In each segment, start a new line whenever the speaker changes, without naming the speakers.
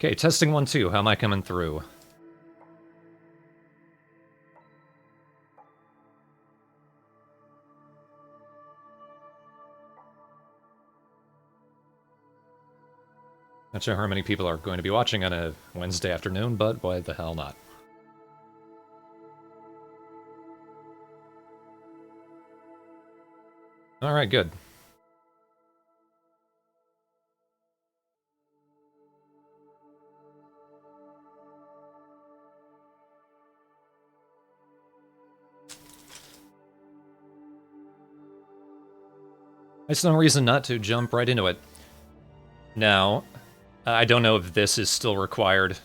Okay, testing 1, 2. How am I coming through? Not sure how many people are going to be watching on a Wednesday afternoon, but why the hell not? Alright, good. There's no reason not to jump right into it. Now, I don't know if this is still required,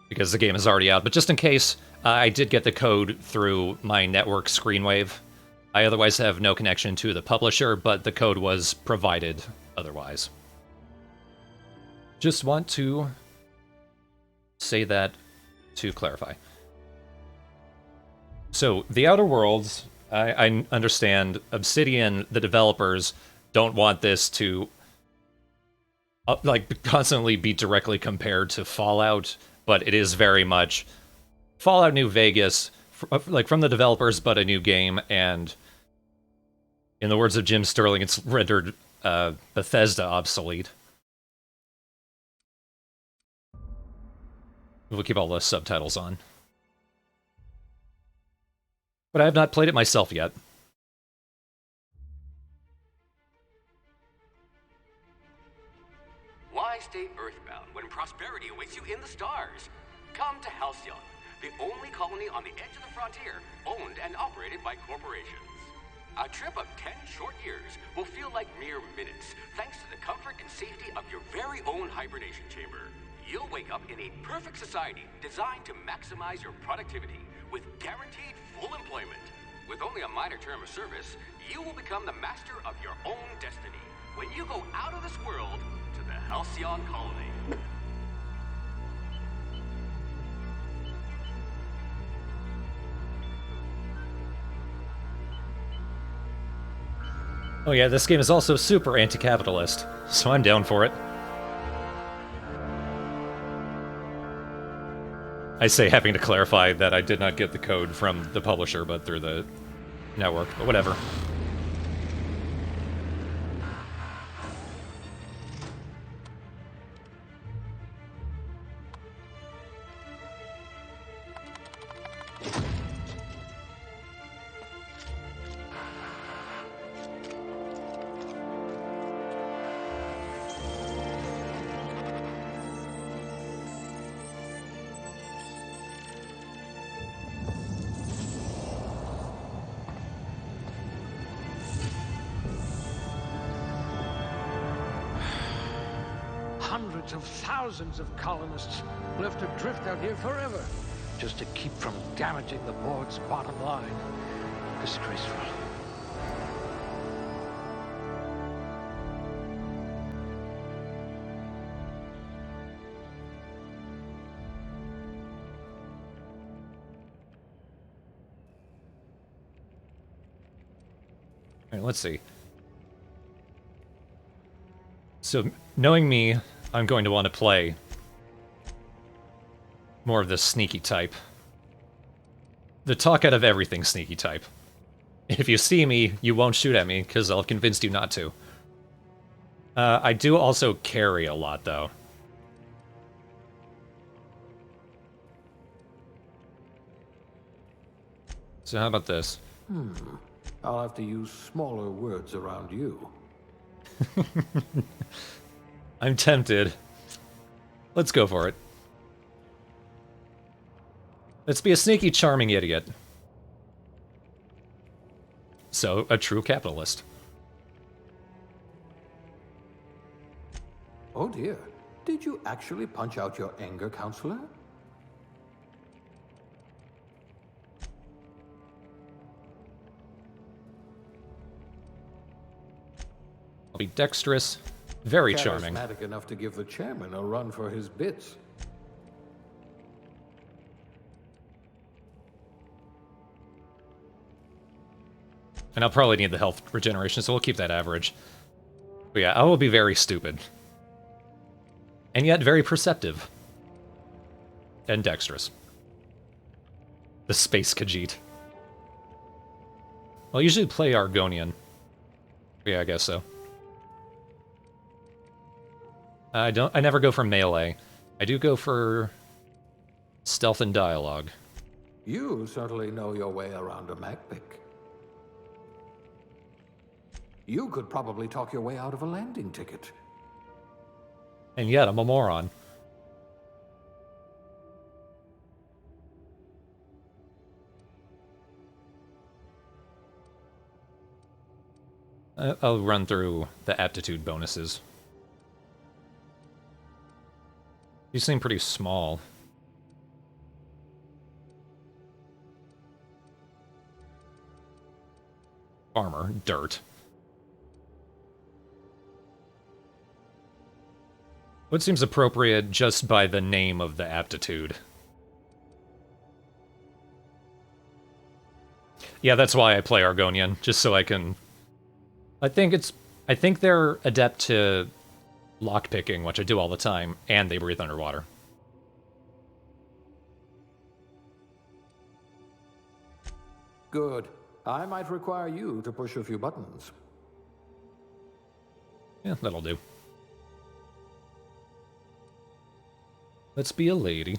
because the game is already out, but just in case, I did get the code through my network Screenwave. I otherwise have no connection to the publisher, but the code was provided otherwise. Just want to say that to clarify. So, The Outer Worlds, I understand Obsidian, the developers, don't want this to like constantly be directly compared to Fallout, but it is very much Fallout New Vegas, like from the developers, but a new game, and in the words of Jim Sterling, it's rendered Bethesda obsolete. We'll keep all the subtitles on. But I have not played it myself yet.
Why stay earthbound when prosperity awaits you in the stars? Come to Halcyon, the only colony on the edge of the frontier, owned and operated by corporations. A trip of 10 short years will feel like mere minutes, thanks to the comfort and safety of your very own hibernation chamber. You'll wake up in a perfect society designed to maximize your productivity with guaranteed full employment. With only a minor term of service, you will become the master of your own destiny when you go out of this world to the Halcyon colony.
Oh yeah, this game is also super anti-capitalist, so I'm down for it. I say, having to clarify that I did not get the code from the publisher, but through the network, but whatever.
Hundreds of thousands of colonists left adrift out here forever, just to keep from damaging the board's bottom line. Disgraceful.
All right, let's see. So, knowing me, I'm going to want to play more of the sneaky type. The talk out of everything sneaky type. If you see me, you won't shoot at me, because I'll have convinced you not to. I do also carry a lot, though. So how about this?
I'll have to use smaller words around you.
I'm tempted. Let's go for it. Let's be a sneaky, charming idiot. So, a true capitalist.
Oh dear. Did you actually punch out your anger, counselor?
I'll be dexterous, very charming.
Charismatic enough to give the chairman a run for his bits.
And I'll probably need the health regeneration, so we'll keep that average. But yeah, I will be very stupid. And yet very perceptive. And dexterous. The Space Khajiit. Well, I usually play Argonian. Yeah, I guess so. I never go for melee. I do go for stealth and dialogue.
You certainly know your way around a Macpic. You could probably talk your way out of a landing ticket.
And yet, I'm a moron. I'll run through the aptitude bonuses. You seem pretty small. Armor, dirt. What seems appropriate just by the name of the aptitude? Yeah, that's why I play Argonian, just so I can... I think they're adept to lockpicking, which I do all the time, and they breathe underwater.
Good. I might require you to push a few buttons.
Yeah, that'll do. Let's be a lady.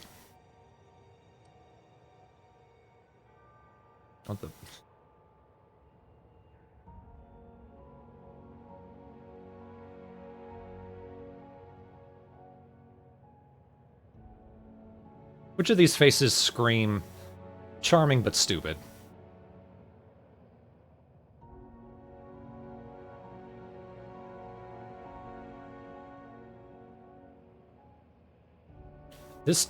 What the... Which of these faces scream charming but stupid? This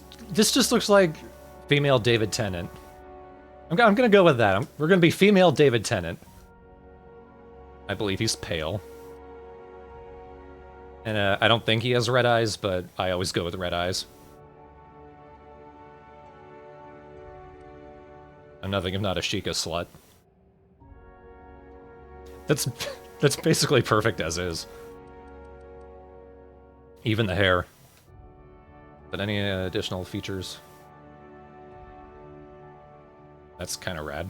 just looks like female David Tennant. I'm gonna go with that. We're gonna be female David Tennant. I believe he's pale. And I don't think he has red eyes, but I always go with red eyes. I'm nothing if not a Sheikah slut. That's basically perfect as is. Even the hair. But any additional features? That's kind of rad.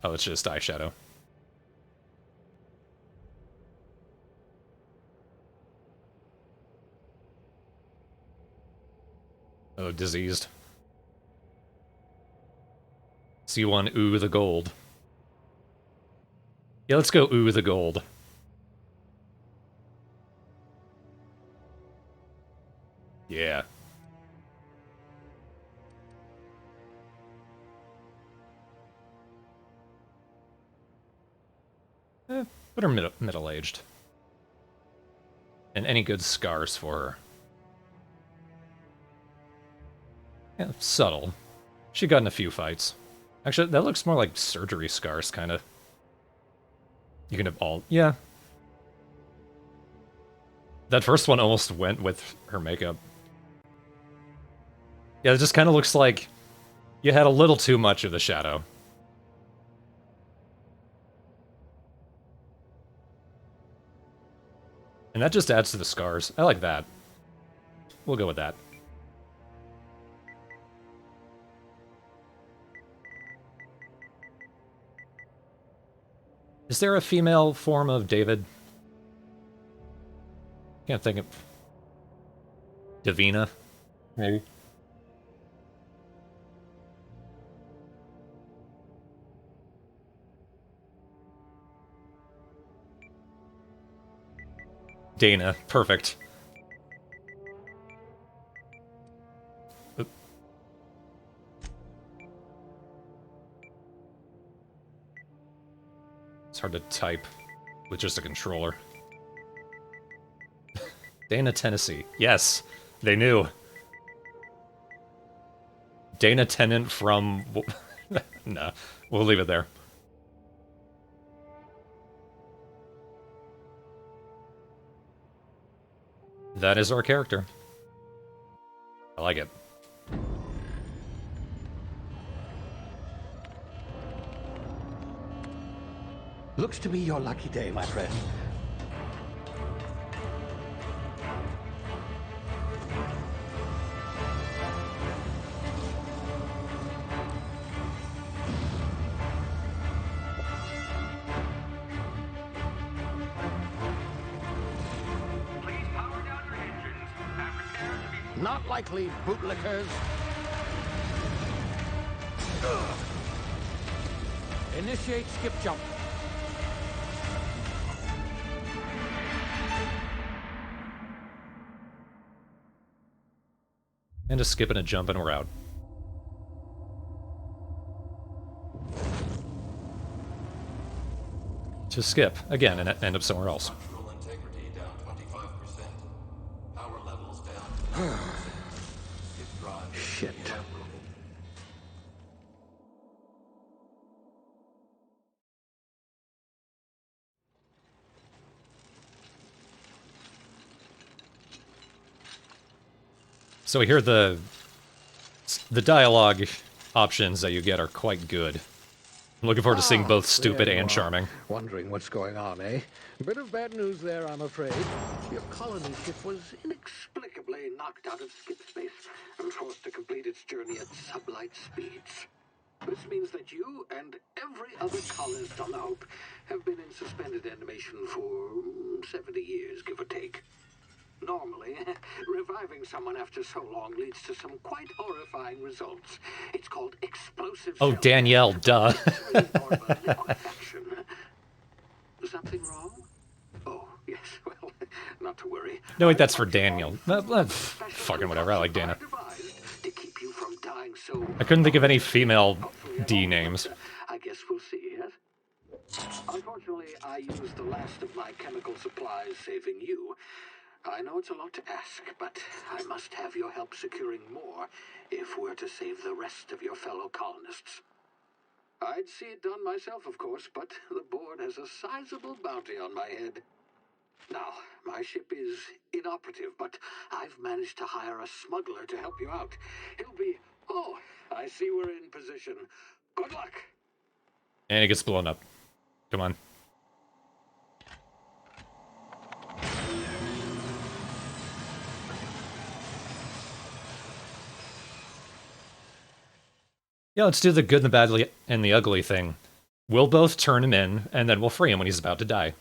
Oh, it's just eyeshadow. Oh, diseased. C1, ooh, the gold. Yeah, let's go ooh, the gold. Yeah. But her middle-aged. And any good scars for her. Yeah, subtle. She got in a few fights. Actually, that looks more like surgery scars, kind of. You can have all... Yeah. That first one almost went with her makeup. Yeah, it just kind of looks like you had a little too much of the shadow. And that just adds to the scars. I like that. We'll go with that. Is there a female form of David? Can't think of... Davina? Maybe? Dana, perfect. Oop. It's hard to type with just a controller. Dana, Tennessee. Yes, they knew. Dana Tennant from... Nah, we'll leave it there. That is our character. I like it.
Looks to be your lucky day, my friend. Not likely, bootlickers. Initiate skip jump.
And a skip and a jump and we're out. To skip, again, and end up somewhere else.
Structural integrity down 25%. Power levels down 10%. Skip drive
Shit.
evaporated.
So I hear the dialogue options that you get are quite good. I'm looking forward to seeing both stupid
There you
and
are.
charming.
Wondering what's going on, eh? Bit of bad news there, I'm afraid. Your colony ship was inexplicably knocked out of skip space and forced to complete its journey at sublight speeds. This means that you and every other colonist on the Hope have been in suspended animation for 70 years, give or take. Normally, reviving someone after so long leads to some quite horrifying results. It's called explosive
Oh,
shell
Danielle, duh.
death. It's really more of a liquefaction. Something wrong? Oh, yes, well, not to worry.
No, wait, that's for Daniel. Fucking whatever, I like Dana.
To keep you from dying so
I couldn't think of any female D names.
I guess we'll see, yes? Unfortunately, I used the last of my chemical supplies saving you. I know it's a lot to ask, but I must have your help securing more if we're to save the rest of your fellow colonists. I'd see it done myself, of course, but the board has a sizable bounty on my head. Now, my ship is inoperative, but I've managed to hire a smuggler to help you out. He'll be... Oh, I see we're in position. Good luck!
And it gets blown up. Come on. Yeah, let's do the good, the bad, and the ugly thing. We'll both turn him in, and then we'll free him when he's about to die.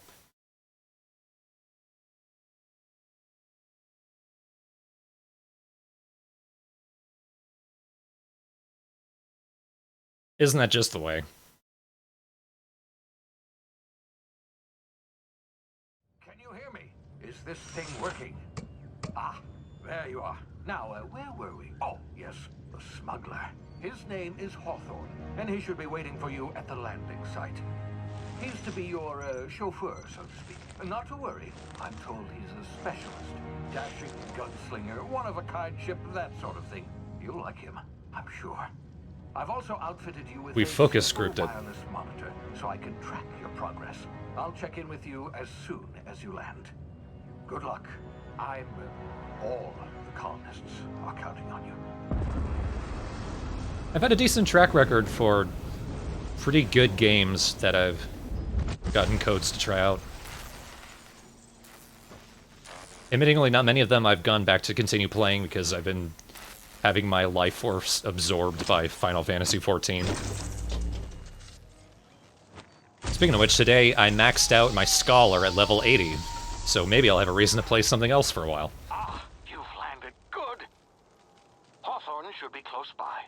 Isn't that just the way?
Can you hear me? Is this thing working? Ah, there you are. Now, where were we? Oh, yes, the smuggler. His name is Hawthorne, and he should be waiting for you at the landing site. He's to be your chauffeur, so to speak. Not to worry. I'm told he's a specialist. Dashing gunslinger, one-of-a-kind ship, that sort of thing. You'll like him, I'm sure. I've also outfitted you with
We
a
focus
simple
grouped it.
wireless monitor, so I can track your progress. I'll check in with you as soon as you land. Good luck. All the colonists are counting on you.
I've had a decent track record for pretty good games that I've gotten codes to try out. Admittingly, not many of them I've gone back to continue playing because I've been having my life force absorbed by Final Fantasy XIV. Speaking of which, today I maxed out my Scholar at level 80, so maybe I'll have a reason to play something else for a while.
Ah, you've landed good. Hawthorne should be close by.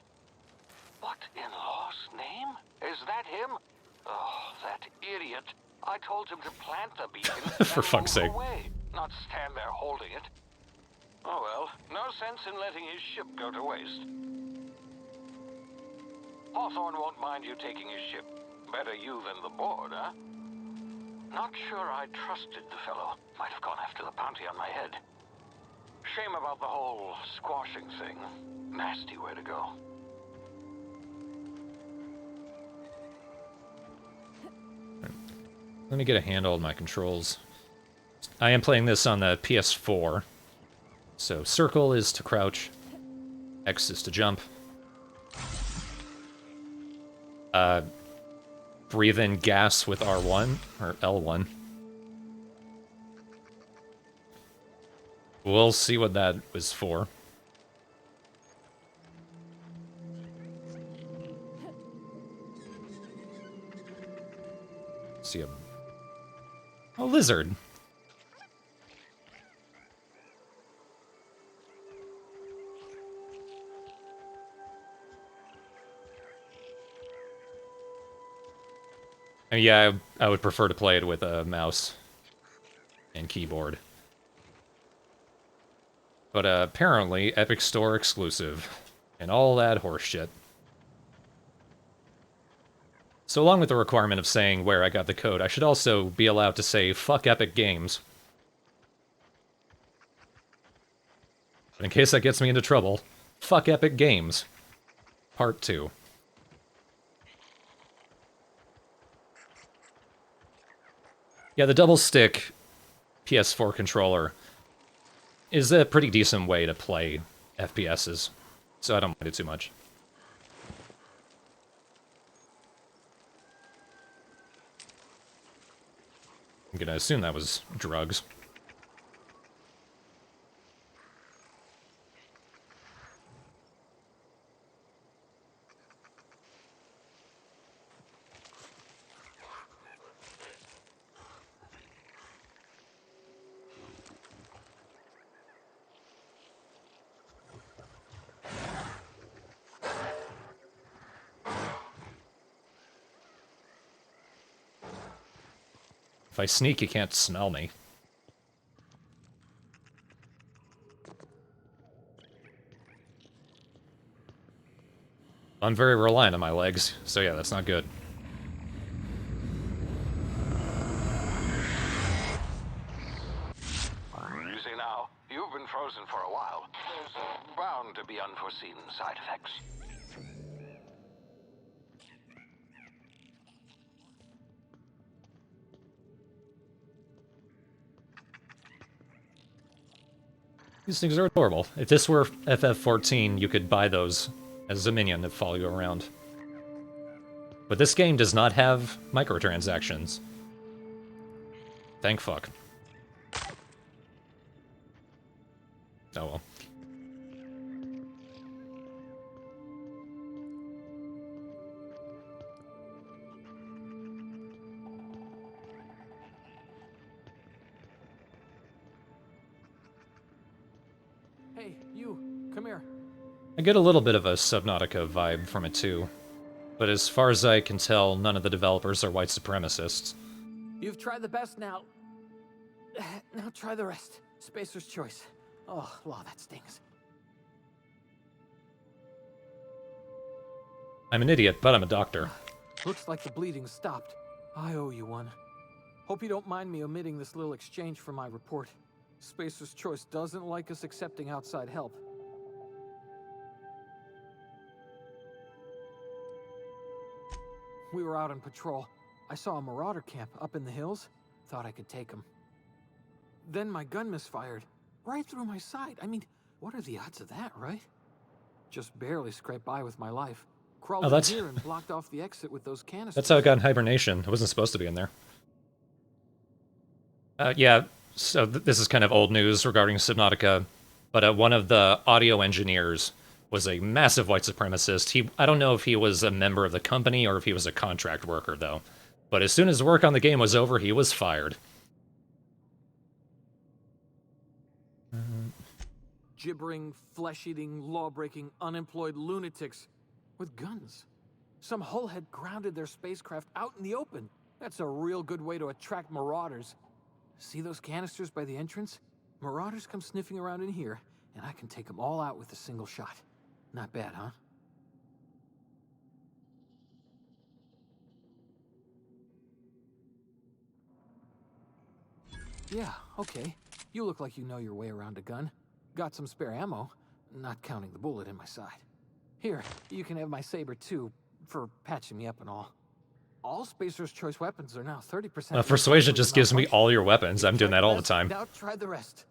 What in law's name? Is that him? Oh, that idiot. I told him to plant the beacon
For
and
fuck's
move
sake.
away, not stand there holding it. Oh well, no sense in letting his ship go to waste. Hawthorne won't mind you taking his ship. Better you than the board, huh? Not sure I trusted the fellow. Might have gone after the bounty on my head. Shame about the whole squashing thing. Nasty way to go.
Let me get a handle on my controls. I am playing this on the PS4. So circle is to crouch, X is to jump. Breathe in gas with R1, or L1. We'll see what that was for. See a lizard. I mean, yeah, I would prefer to play it with a mouse and keyboard. But apparently, Epic Store exclusive. And all that horseshit. So along with the requirement of saying where I got the code, I should also be allowed to say, fuck Epic Games. But in case that gets me into trouble, fuck Epic Games. Part 2. Yeah, the double-stick PS4 controller is a pretty decent way to play FPSs, so I don't mind it too much. I'm gonna assume that was drugs. If I sneak, you can't smell me. I'm very reliant on my legs, so yeah, that's not good.
You see now, you've been frozen for a while. There's bound to be unforeseen side effects.
These things are adorable. If this were FF14, you could buy those as a minion to follow you around. But this game does not have microtransactions. Thank fuck. Oh well.
Hey, you, come here.
I get a little bit of a Subnautica vibe from it too. But as far as I can tell, none of the developers are white supremacists.
You've tried the best now. Now try the rest. Spacer's choice. Oh, law, that stings.
I'm an idiot, but I'm a doctor.
Looks like the bleeding stopped. I owe you one. Hope you don't mind me omitting this little exchange from my report. Spacer's choice doesn't like us accepting outside help. We were out on patrol. I saw a marauder camp up in the hills. Thought I could take him. Then my gun misfired. Right through my side. I mean, what are the odds of that, right? Just barely scraped by with my life. Crawled in here and blocked off the exit with those canisters.
That's how it got in hibernation. It wasn't supposed to be in there. Yeah, so this is kind of old news regarding Subnautica, but one of the audio engineers was a massive white supremacist. I don't know if he was a member of the company or if he was a contract worker, though. But as soon as work on the game was over, he was fired.
Gibbering, flesh-eating, law-breaking, unemployed lunatics with guns. Some hullhead grounded their spacecraft out in the open. That's a real good way to attract marauders. See those canisters by the entrance? Marauders come sniffing around in here, and I can take them all out with a single shot. Not bad, huh? Yeah, okay. You look like you know your way around a gun. Got some spare ammo, not counting the bullet in my side. Here, you can have my saber too, for patching me up and all. All Spacer's Choice weapons are now 30%.
Persuasion just gives me all your weapons. I'm doing that all the time.
Now try the rest.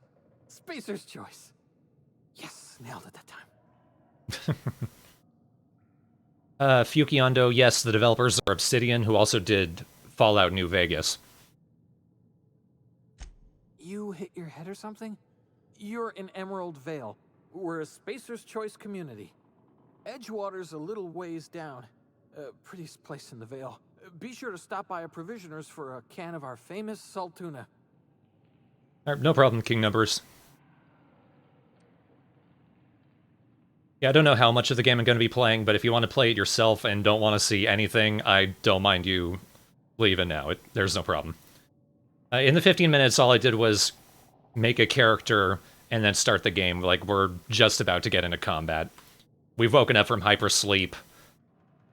Spacer's Choice. Yes, nailed it that time.
Fukiondo, yes, the developers are Obsidian, who also did Fallout New Vegas.
You hit your head or something? You're in Emerald Vale. We're a Spacer's Choice community. Edgewater's a little ways down. Prettiest place in the Vale. Be sure to stop by a provisioner's for a can of our famous salt tuna.
All right, no problem, King Numbers. Yeah, I don't know how much of the game I'm going to be playing, but if you want to play it yourself and don't want to see anything, I don't mind you leave it now. There's no problem. In the 15 minutes, all I did was make a character and then start the game. Like, we're just about to get into combat. We've woken up from hypersleep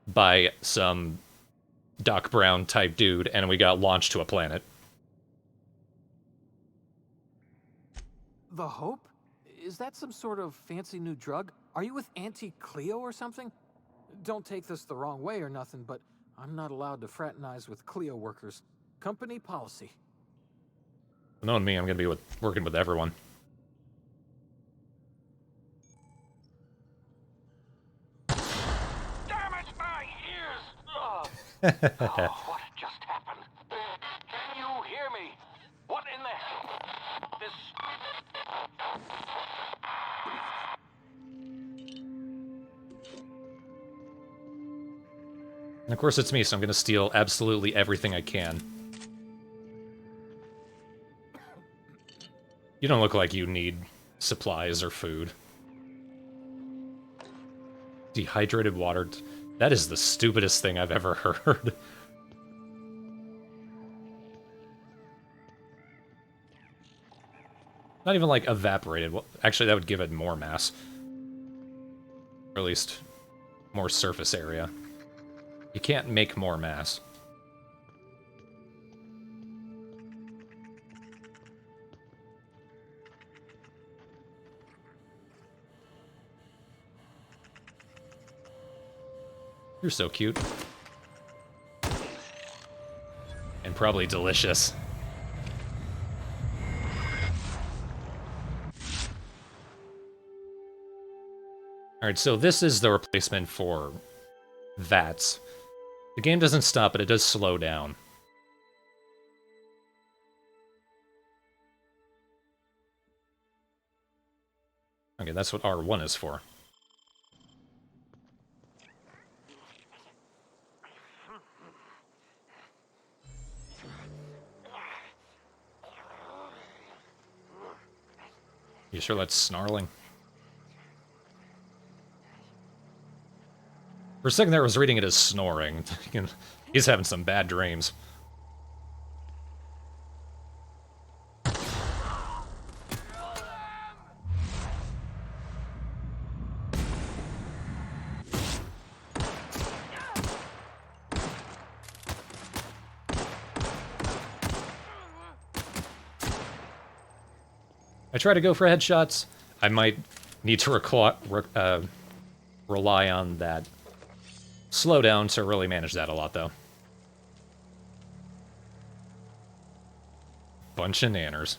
by some Doc Brown type dude, and we got launched to a planet.
The Hope? Is that some sort of fancy new drug? Are you with Auntie Cleo or something? Don't take this the wrong way or nothing, but I'm not allowed to fraternize with Cleo workers. Company policy.
Knowing me, I'm going to be working with everyone.
Damn it, my ears! Oh, what just happened? Can you hear me? What in the hell? This...
And of course it's me, so I'm going to steal absolutely everything I can. You don't look like you need supplies or food. Dehydrated water. That is the stupidest thing I've ever heard. Not even like evaporated. Well, actually, that would give it more mass. Or at least more surface area. You can't make more mass. You're so cute. And probably delicious. Alright, so this is the replacement for VATS. The game doesn't stop, but it does slow down. Okay, that's what R1 is for. You sure that's snarling? For a second there, I was reading it as snoring. He's having some bad dreams. I try to go for headshots. I might need to rely on that slowdown to really manage that a lot, though. Bunch of nanners.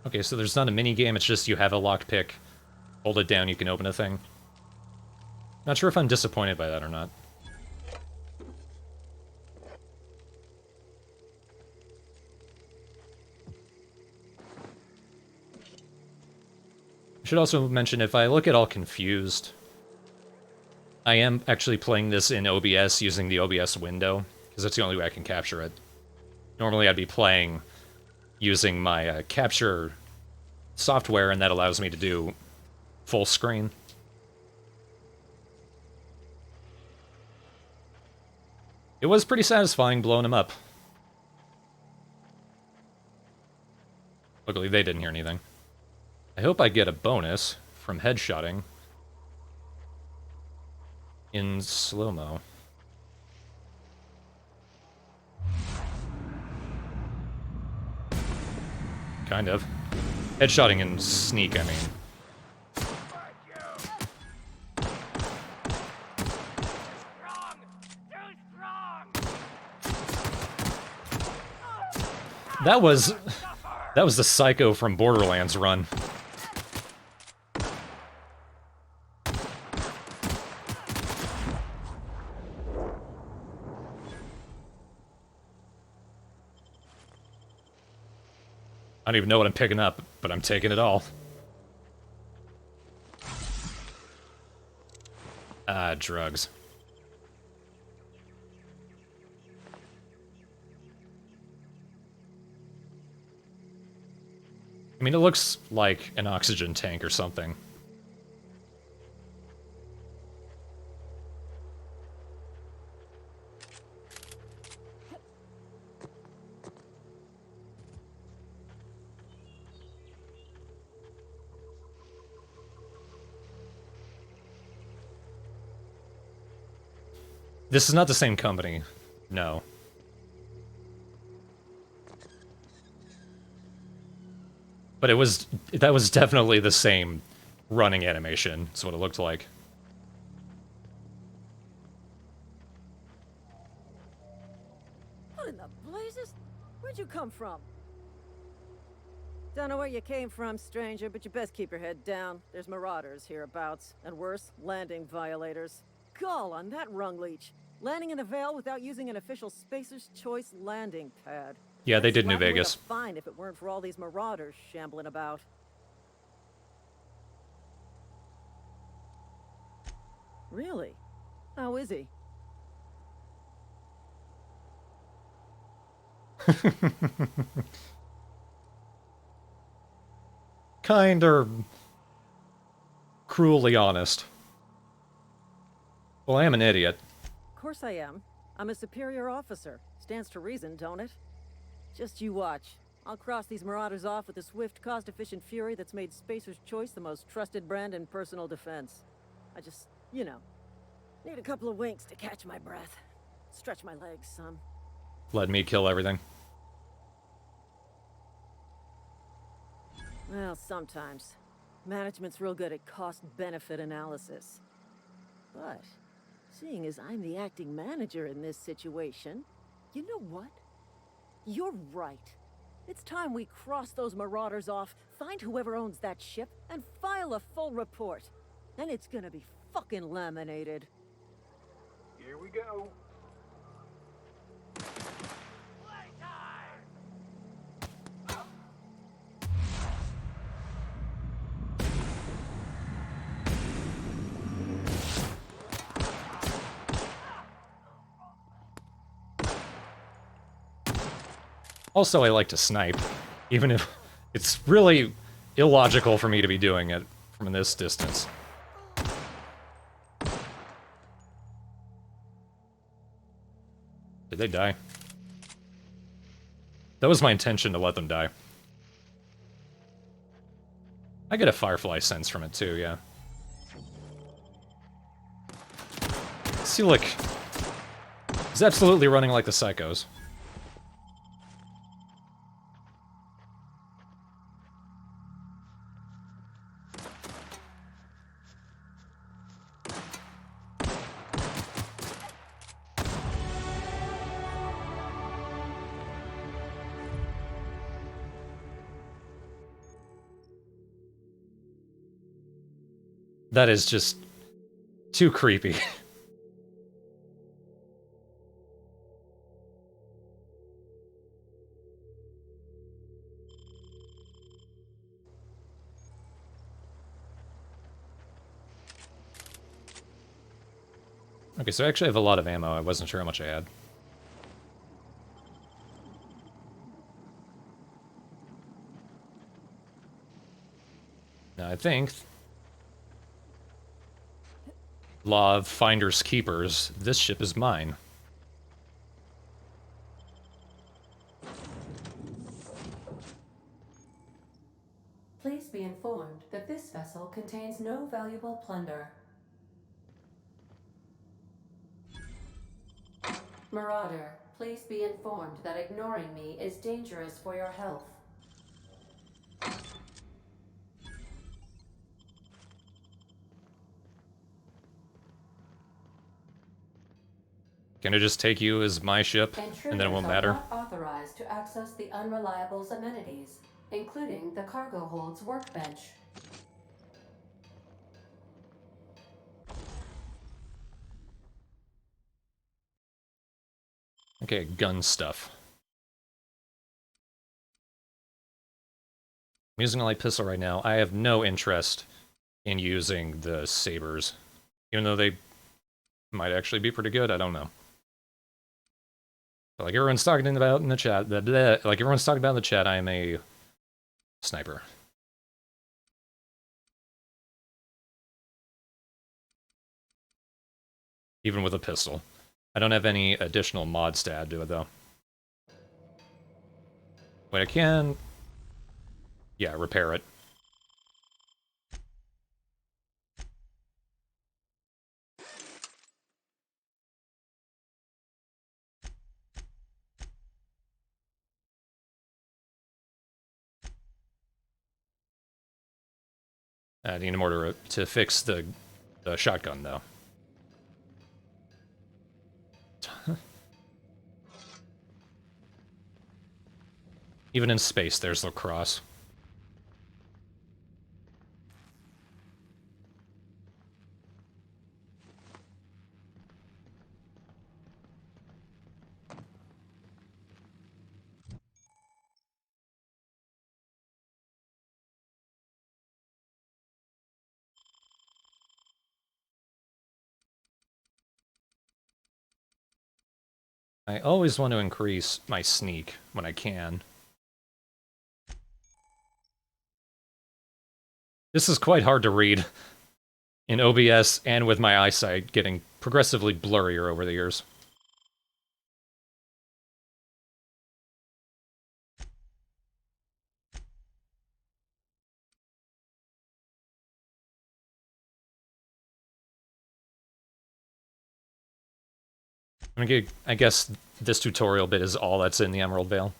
Okay, so there's not a mini game, it's just you have a lockpick. Hold it down, you can open a thing. Not sure if I'm disappointed by that or not. I should also mention, if I look at all confused, I am actually playing this in OBS using the OBS window, because that's the only way I can capture it. Normally I'd be playing using my capture software, and that allows me to do full screen. It was pretty satisfying blowing him up. Luckily they didn't hear anything. I hope I get a bonus from headshotting in slow-mo. Kind of. Headshotting in sneak, I mean. That was the Psycho from Borderlands run. I don't even know what I'm picking up, but I'm taking it all. Ah, drugs. mean, it looks like an oxygen tank or something. This is not the same company. No. But that was definitely the same running animation. That's what it looked like.
What in the blazes? Where'd you come from? Don't know where you came from, stranger, but you best keep your head down. There's marauders hereabouts, and worse, landing violators. Gall on that rung leech. Landing in the Vale without using an official Spacer's Choice landing pad.
Yeah, they
That's
did New
Latin way to
Vegas.
fine if it weren't for all these marauders shambling about. Really? How is he?
Kind or cruelly honest. Well, I am an idiot.
Of course I am. I'm a superior officer. Stands to reason, don't it? Just you watch. I'll cross these marauders off with the swift, cost-efficient fury that's made Spacer's Choice the most trusted brand in personal defense. I just, you know, need a couple of winks to catch my breath. Stretch my legs some.
Let me kill everything.
Well, sometimes. Management's real good at cost-benefit analysis. But, seeing as I'm the acting manager in this situation, you know what? You're right. It's time we cross those marauders off, find whoever owns that ship, and file a full report. Then it's gonna be fucking laminated.
Here we go.
Also, I like to snipe, even if it's really illogical for me to be doing it from this distance. Did they die? That was my intention to let them die. I get a firefly sense from it too, yeah. See, look. He's absolutely running like the psychos. That is just too creepy. Okay, so I actually have a lot of ammo. I wasn't sure how much I had. Now, I think... Law of Finders Keepers, this ship is mine.
Please be informed that this vessel contains no valuable plunder. Marauder, please be informed that ignoring me is dangerous for your health.
Can I just take you as my ship, and then it won't matter?
Intruders are not authorized to access the Unreliable's amenities, including the cargo hold's workbench.
Okay, gun stuff. I'm using a light pistol right now. I have no interest in using the sabers. Even though they might actually be pretty good, I don't know. But like everyone's talking about in the chat, I am a sniper. even with a pistol. I don't have any additional mods to add to it, though. But I can... yeah, repair it. I need more to fix the shotgun, though. Even in space, there's lacrosse. I always want to increase my sneak when I can. This is quite hard to read in OBS and with my eyesight getting progressively blurrier over the years. I guess this tutorial bit is all that's in the Emerald Vale.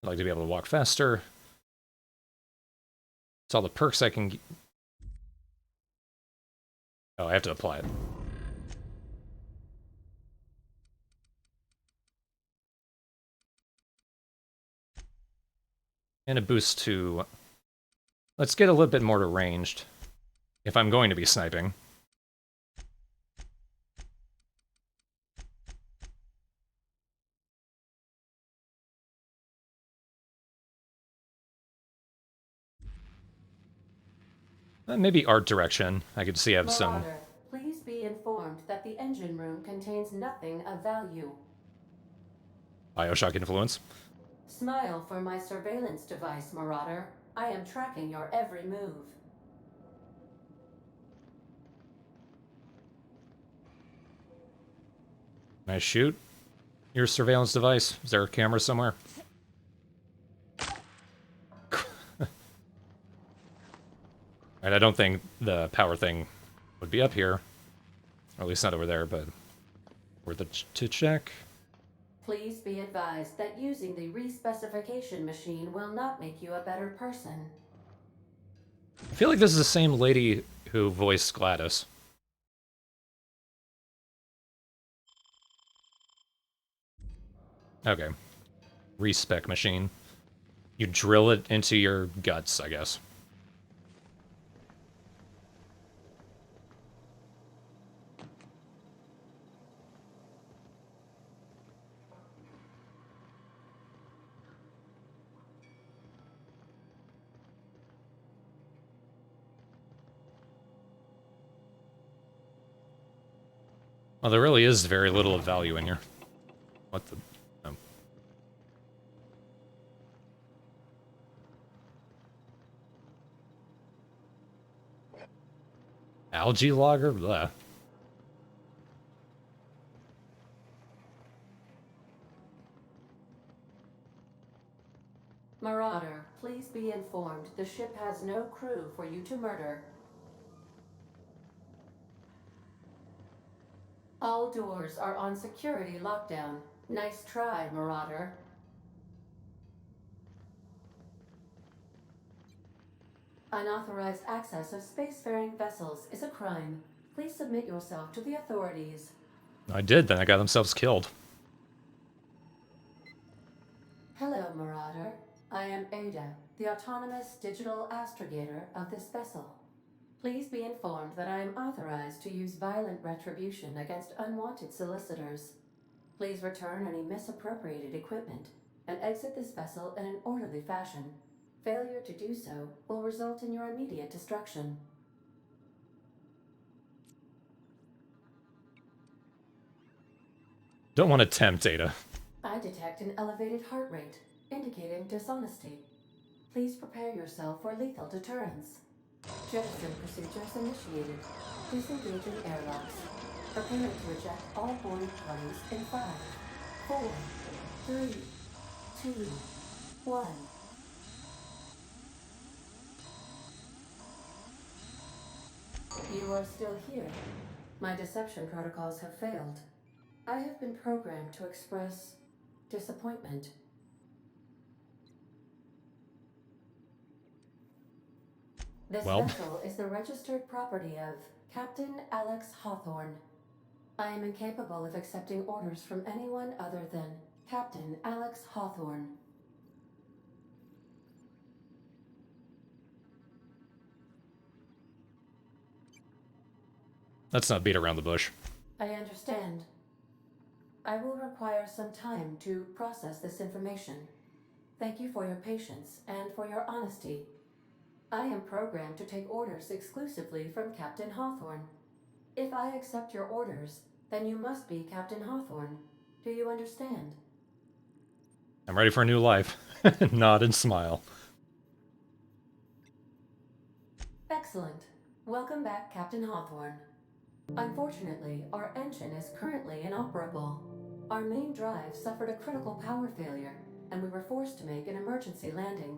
I'd like to be able to walk faster. It's all the perks I can... oh, I have to apply it. And a boost to... let's get a little bit more to ranged, if I'm going to be sniping. Maybe art direction. I could see I have some...
Marauder, please be informed that the engine room contains nothing of value.
Bioshock influence.
Smile for my surveillance device, Marauder. I am tracking your every move.
Can I shoot your surveillance device? Is there a camera somewhere? Right, I don't think the power thing would be up here. Or at least not over there, but worth it to check.
Please be advised that using the respecification machine will not make you a better person.
I feel like this is the same lady who voiced Gladys. Okay. Respec machine. You drill it into your guts, I guess. Well, there really is very little of value in here. What the... oh. Algae logger? Blah.
Marauder, please be informed the ship has no crew for you to murder. All doors are on security lockdown. Nice try, Marauder. Unauthorized access of spacefaring vessels is a crime. Please submit yourself to the authorities.
I did, then I got themselves killed.
Hello, Marauder. I am Ada, the autonomous digital astrogator of this vessel. Please be informed that I am authorized to use violent retribution against unwanted solicitors. Please return any misappropriated equipment and exit this vessel in an orderly fashion. Failure to do so will result in your immediate destruction.
Don't want to tempt Ada.
I detect an elevated heart rate, indicating dishonesty. Please prepare yourself for lethal deterrence. Jettison procedures initiated. Disengaging airlocks. Preparing to eject all boarding parties in 5, 4, 3, 2, 1. You are still here. My deception protocols have failed. I have been programmed to express disappointment. This
Well.
vessel is the registered property of Captain Alex Hawthorne. I am incapable of accepting orders from anyone other than Captain Alex Hawthorne.
Let's not beat around the bush.
I understand. I will require some time to process this information. Thank you for your patience and for your honesty. I am programmed to take orders exclusively from Captain Hawthorne. If I accept your orders, then you must be Captain Hawthorne. Do you understand?
I'm ready for a new life. Nod and smile.
Excellent. Welcome back, Captain Hawthorne. Unfortunately, our engine is currently inoperable. Our main drive suffered a critical power failure, and we were forced to make an emergency landing.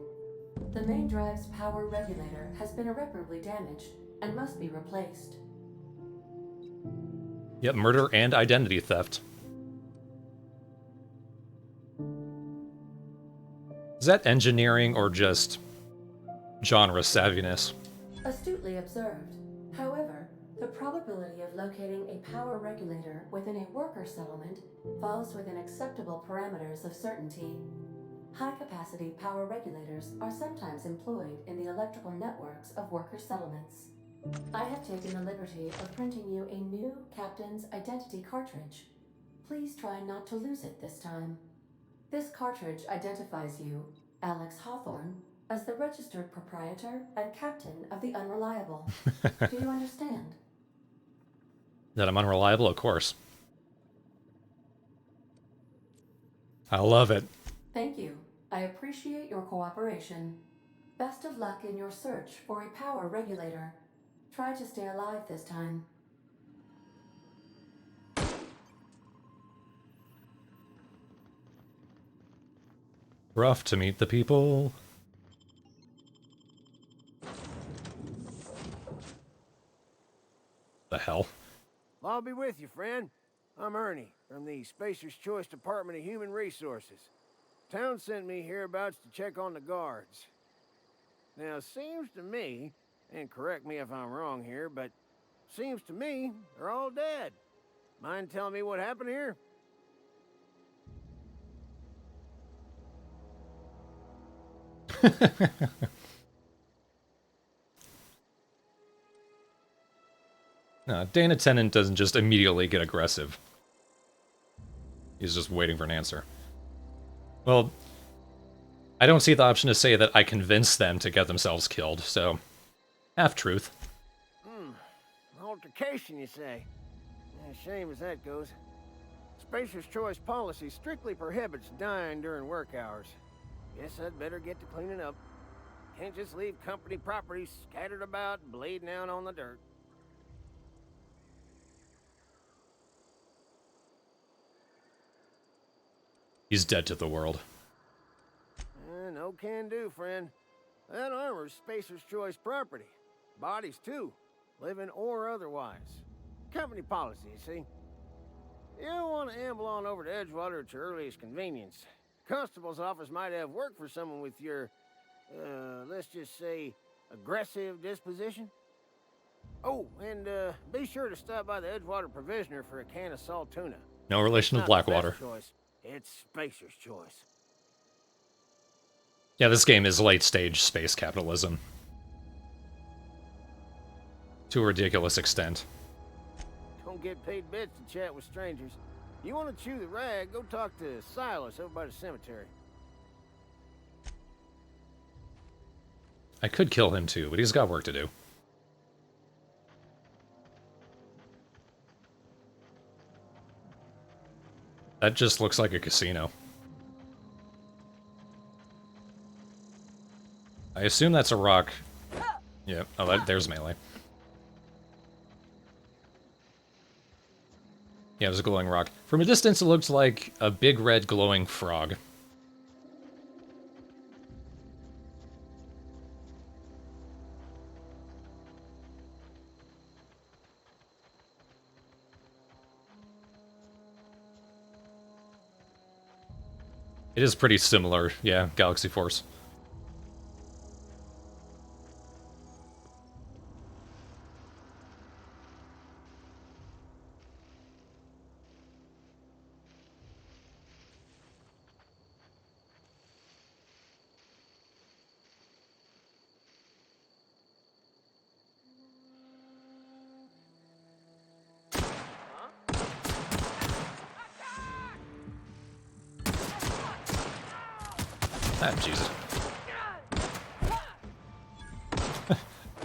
The main drive's power regulator has been irreparably damaged and must be replaced.
Yep, murder and identity theft. Is that engineering or just genre savviness?
Astutely observed. However, the probability of locating a power regulator within a worker settlement falls within acceptable parameters of certainty. High-capacity power regulators are sometimes employed in the electrical networks of worker settlements. I have taken the liberty of printing you a new Captain's Identity cartridge. Please try not to lose it this time. This cartridge identifies you, Alex Hawthorne, as the registered proprietor and captain of the Unreliable. Do you understand?
That I'm unreliable? Of course. I love it.
Thank you. I appreciate your cooperation. Best of luck in your search for a power regulator. Try to stay alive this time.
Rough to meet the people. The hell?
Well, I'll be with you, friend. I'm Ernie, from the Spacer's Choice Department of Human Resources. Town sent me hereabouts to check on the guards. Now, it seems to me, and correct me if I'm wrong here, but seems to me they're all dead. Mind telling me what happened here?
No, Dana Tennant doesn't just immediately get aggressive. He's just waiting for an answer. Well, I don't see the option to say that I convinced them to get themselves killed, so half-truth.
Altercation, you say? Shame as that goes. Spacer's Choice policy strictly prohibits dying during work hours. Guess I'd better get to cleaning up. Can't just leave company property scattered about, bleeding out on the dirt.
He's dead to the world.
No can do, friend. That armor's Spacer's Choice property. Bodies, too. Living or otherwise. Company policy, you see. You don't want to amble on over to Edgewater at your earliest convenience. Constable's office might have work for someone with your, let's just say, aggressive disposition. Oh, and be sure to stop by the Edgewater Provisioner for a can of salt tuna.
No relation to Blackwater.
Choice. It's Spacer's Choice.
Yeah, this game is late-stage space capitalism. To a ridiculous extent.
Don't get paid bits to chat with strangers. You want to chew the rag, go talk to Silas over by the cemetery.
I could kill him too, but he's got work to do. That just looks like a casino. I assume that's a rock. Yeah, oh, there's melee. Yeah, it was a glowing rock. From a distance, it looked like a big red glowing frog. It is pretty similar, yeah, Galaxy Force. Ah, Jesus.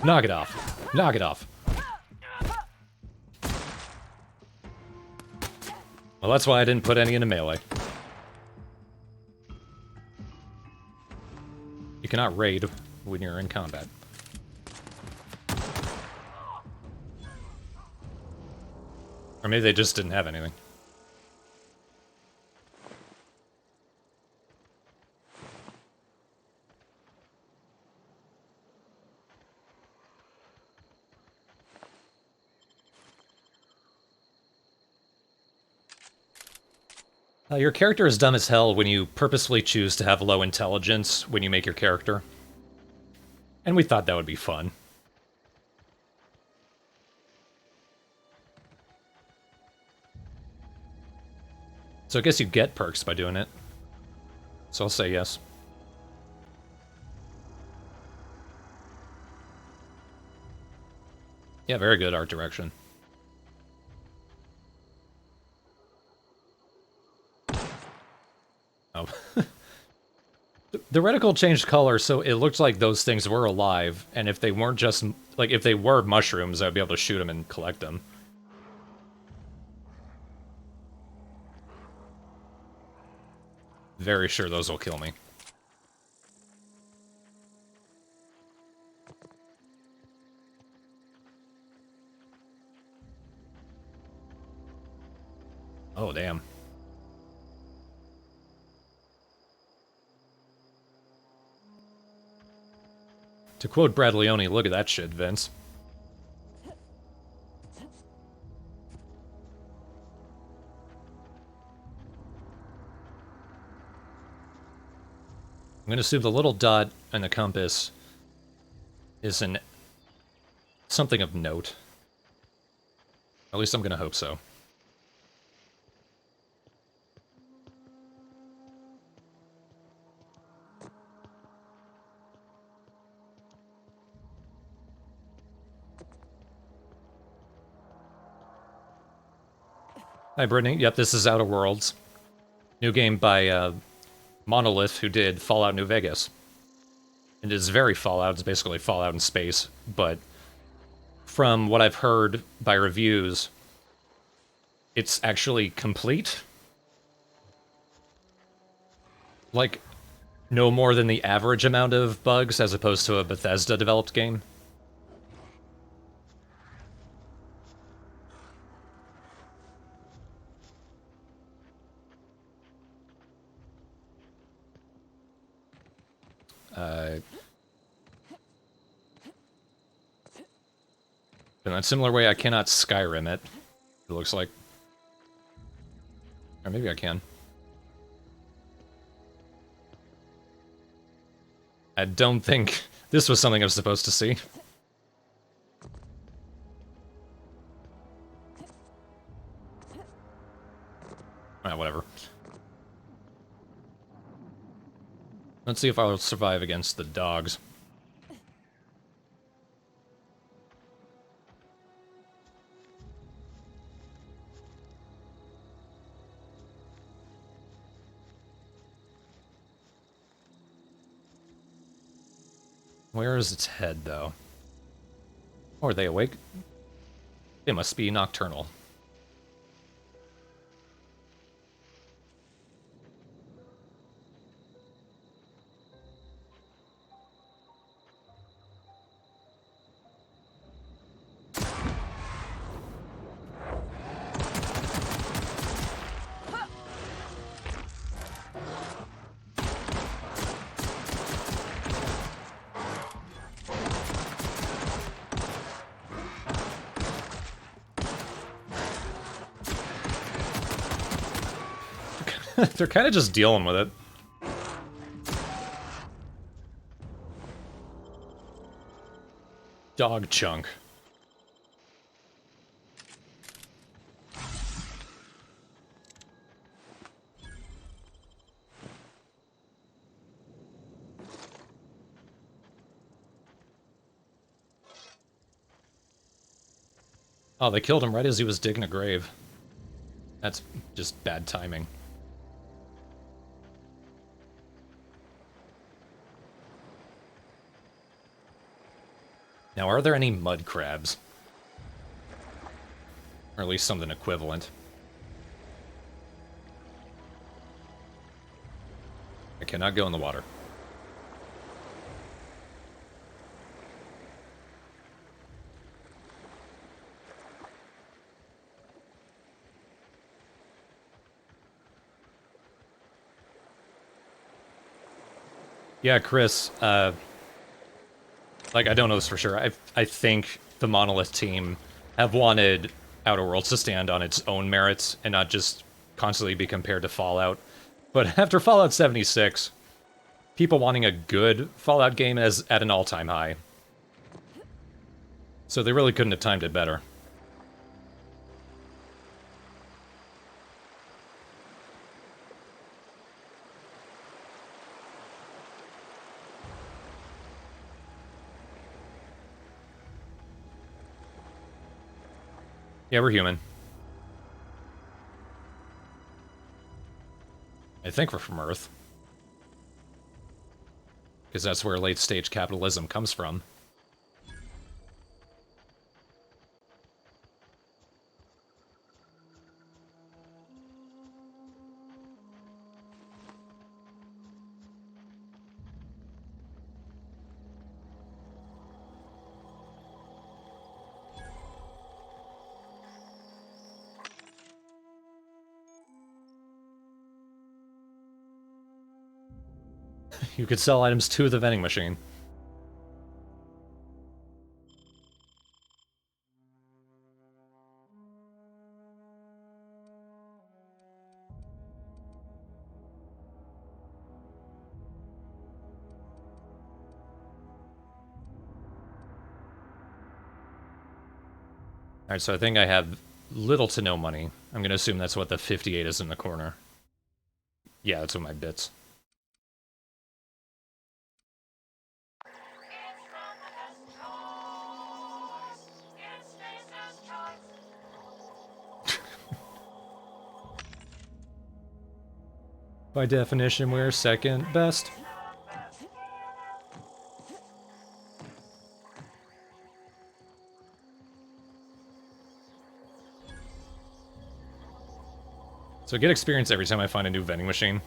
Knock it off. Knock it off. Well, that's why I didn't put any into melee. You cannot raid when you're in combat. Or maybe they just didn't have anything. Your character is dumb as hell when you purposefully choose to have low intelligence when you make your character. And we thought that would be fun. So I guess you get perks by doing it. So I'll say yes. Yeah, very good art direction. Oh. The reticle changed color, so it looked like those things were alive, and if they weren't just... like, if they were mushrooms, I'd be able to shoot them and collect them. Very sure those will kill me. Oh, damn. To quote Brad Leone, look at that shit, Vince. I'm going to assume the little dot and the compass is something of note. At least I'm going to hope so. Hi, Brittany. Yep, this is Outer Worlds. New game by Monolith, who did Fallout New Vegas. It is very Fallout. It's basically Fallout in space, but from what I've heard by reviews, it's actually complete. Like, no more than the average amount of bugs as opposed to a Bethesda-developed game. In a similar way, I cannot Skyrim it looks like. Or maybe I can. I don't think this was something I was supposed to see. Whatever. Let's see if I'll survive against the dogs. Where is its head, though? Or are they awake? They must be nocturnal. They're kind of just dealing with it. Dog chunk. Oh, they killed him right as he was digging a grave. That's just bad timing. Now, are there any mud crabs? Or at least something equivalent. I cannot go in the water. Yeah, Chris, like, I don't know this for sure. I think the Monolith team have wanted Outer Worlds to stand on its own merits and not just constantly be compared to Fallout. But after Fallout 76, people wanting a good Fallout game is at an all-time high. So they really couldn't have timed it better. Yeah, we're human. I think we're from Earth. Because that's where late-stage capitalism comes from. You could sell items to the vending machine. Alright, so I think I have little to no money. I'm going to assume that's what the 58 is in the corner. Yeah, that's what my bits. By definition, we're second best. So I get experience every time I find a new vending machine.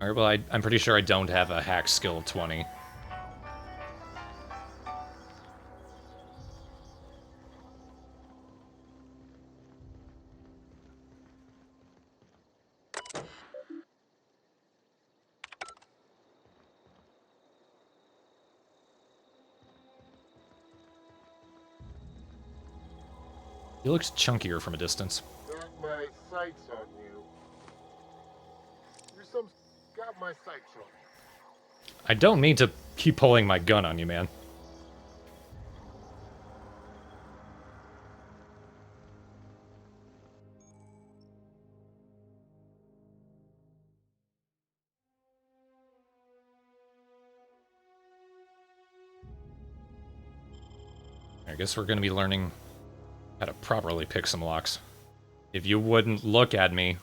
Alright, well, I'm pretty sure I don't have a hack skill 20. He looks chunkier from a distance.
Got my sights on you. Got my sights on you.
I don't mean to keep pulling my gun on you, man. I guess we're going to be learning how to properly pick some locks. If you wouldn't look at me.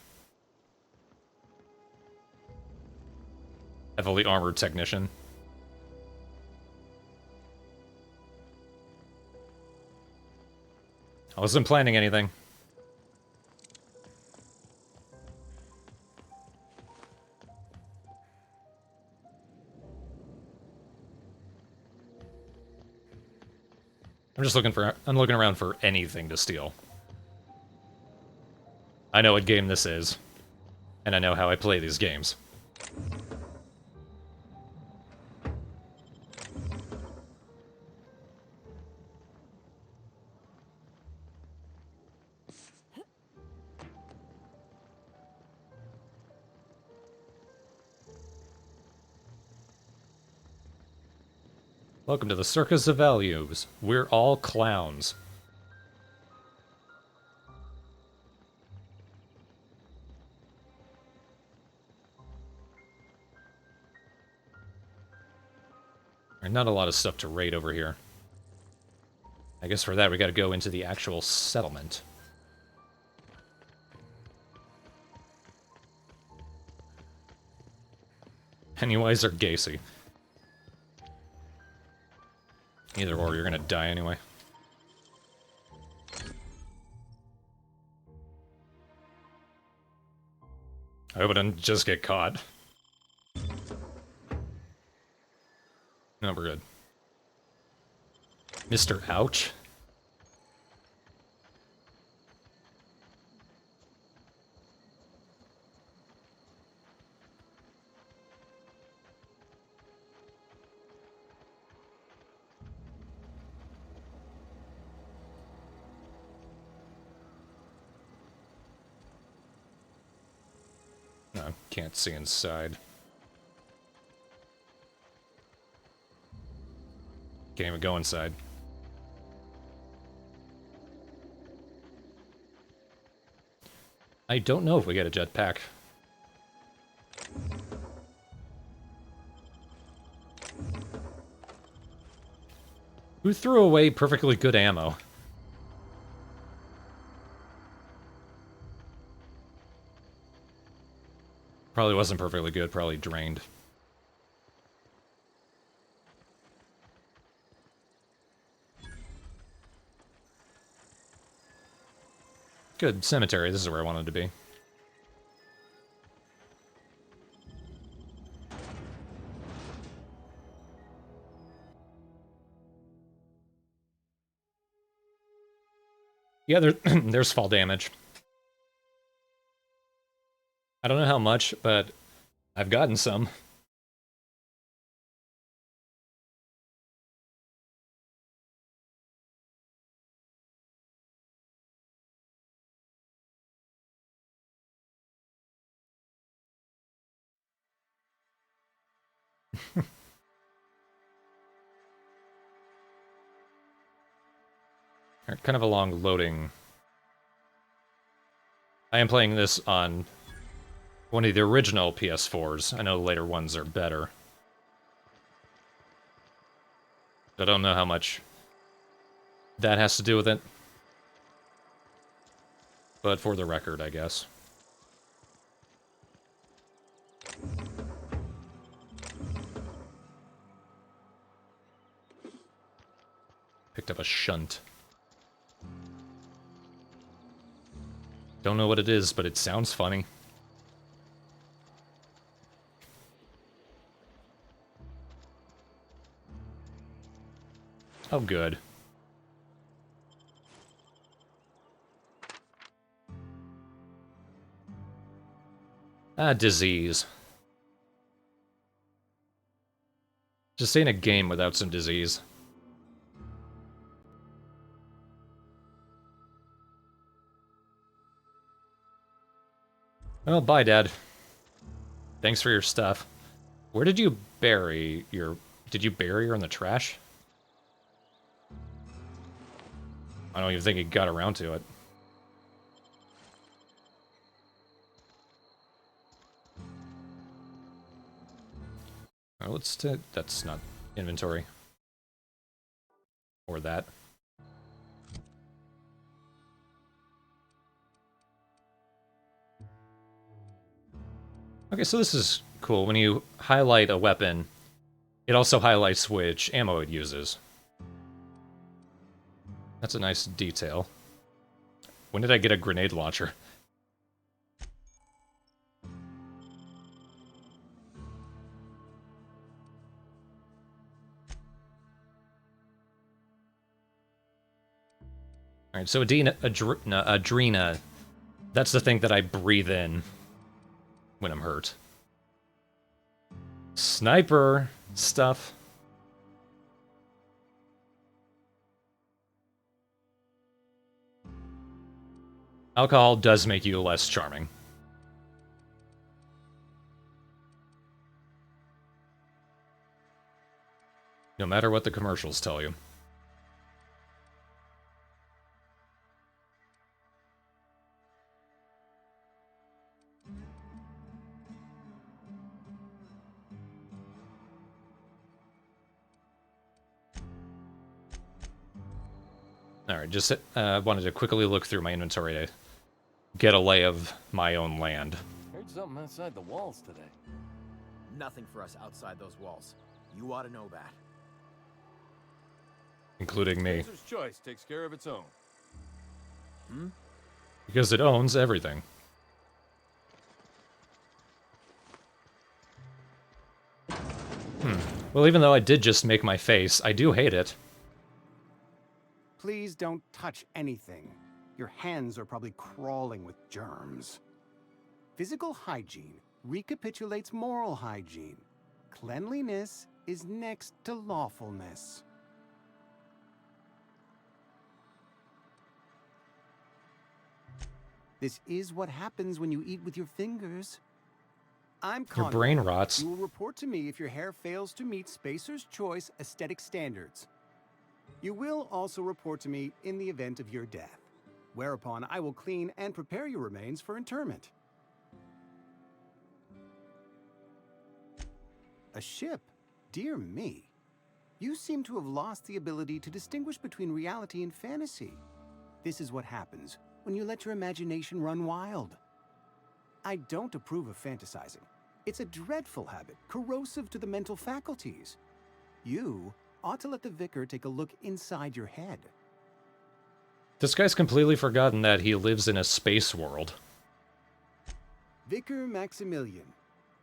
Heavily armored technician. I wasn't planning anything. I'm looking around for anything to steal. I know what game this is, and I know how I play these games. Welcome to the Circus of Values. We're all clowns. Alright, not a lot of stuff to raid over here. I guess for that we gotta go into the actual settlement. Pennywise or Gacy? Either or, you're gonna die anyway. I hope I didn't just get caught. No, we're good. Mr. Ouch? No, can't see inside. Can't even go inside. I don't know if we get a jetpack. Who threw away perfectly good ammo? Probably wasn't perfectly good, probably drained. Good cemetery, this is where I wanted to be. Yeah, there's fall damage. I don't know how much, but I've gotten some. Kind of a long loading. I am playing this on one of the original PS4s. I know later ones are better. I don't know how much that has to do with it. But for the record, I guess. Picked up a shunt. Don't know what it is, but it sounds funny. Oh, good. Ah, disease. Just ain't a game without some disease. Well, bye, Dad. Thanks for your stuff. Where did you bury your... Did you bury her in the trash? I don't even think he got around to it. Oh, let's... That's not inventory. Or that. Okay, so this is cool. When you highlight a weapon, it also highlights which ammo it uses. That's a nice detail. When did I get a grenade launcher? Alright, so Adrena, that's the thing that I breathe in when I'm hurt. Sniper stuff. Alcohol does make you less charming. No matter what the commercials tell you. Alright, just wanted to quickly look through my inventory to get a lay of my own land.
Heard something outside the walls today.
Nothing for us outside those walls. You ought to know that.
Including me.
User's choice takes care of its own.
Hmm?
Because it owns everything. Well, even though I did just make my face, I do hate it.
Please don't touch anything. Your hands are probably crawling with germs. Physical hygiene recapitulates moral hygiene. Cleanliness is next to lawfulness. This is what happens when you eat with your fingers. I'm
Your
Conrad.
brain rots.
You will report to me if your hair fails to meet Spacer's Choice aesthetic standards. You will also report to me in the event of your death, whereupon I will clean and prepare your remains for interment. A ship? Dear me. You seem to have lost the ability to distinguish between reality and fantasy. This is what happens when you let your imagination run wild. I don't approve of fantasizing. It's a dreadful habit, corrosive to the mental faculties. You ought to let the vicar take a look inside your head.
This guy's completely forgotten that he lives in a space world.
Vicar Maximilian,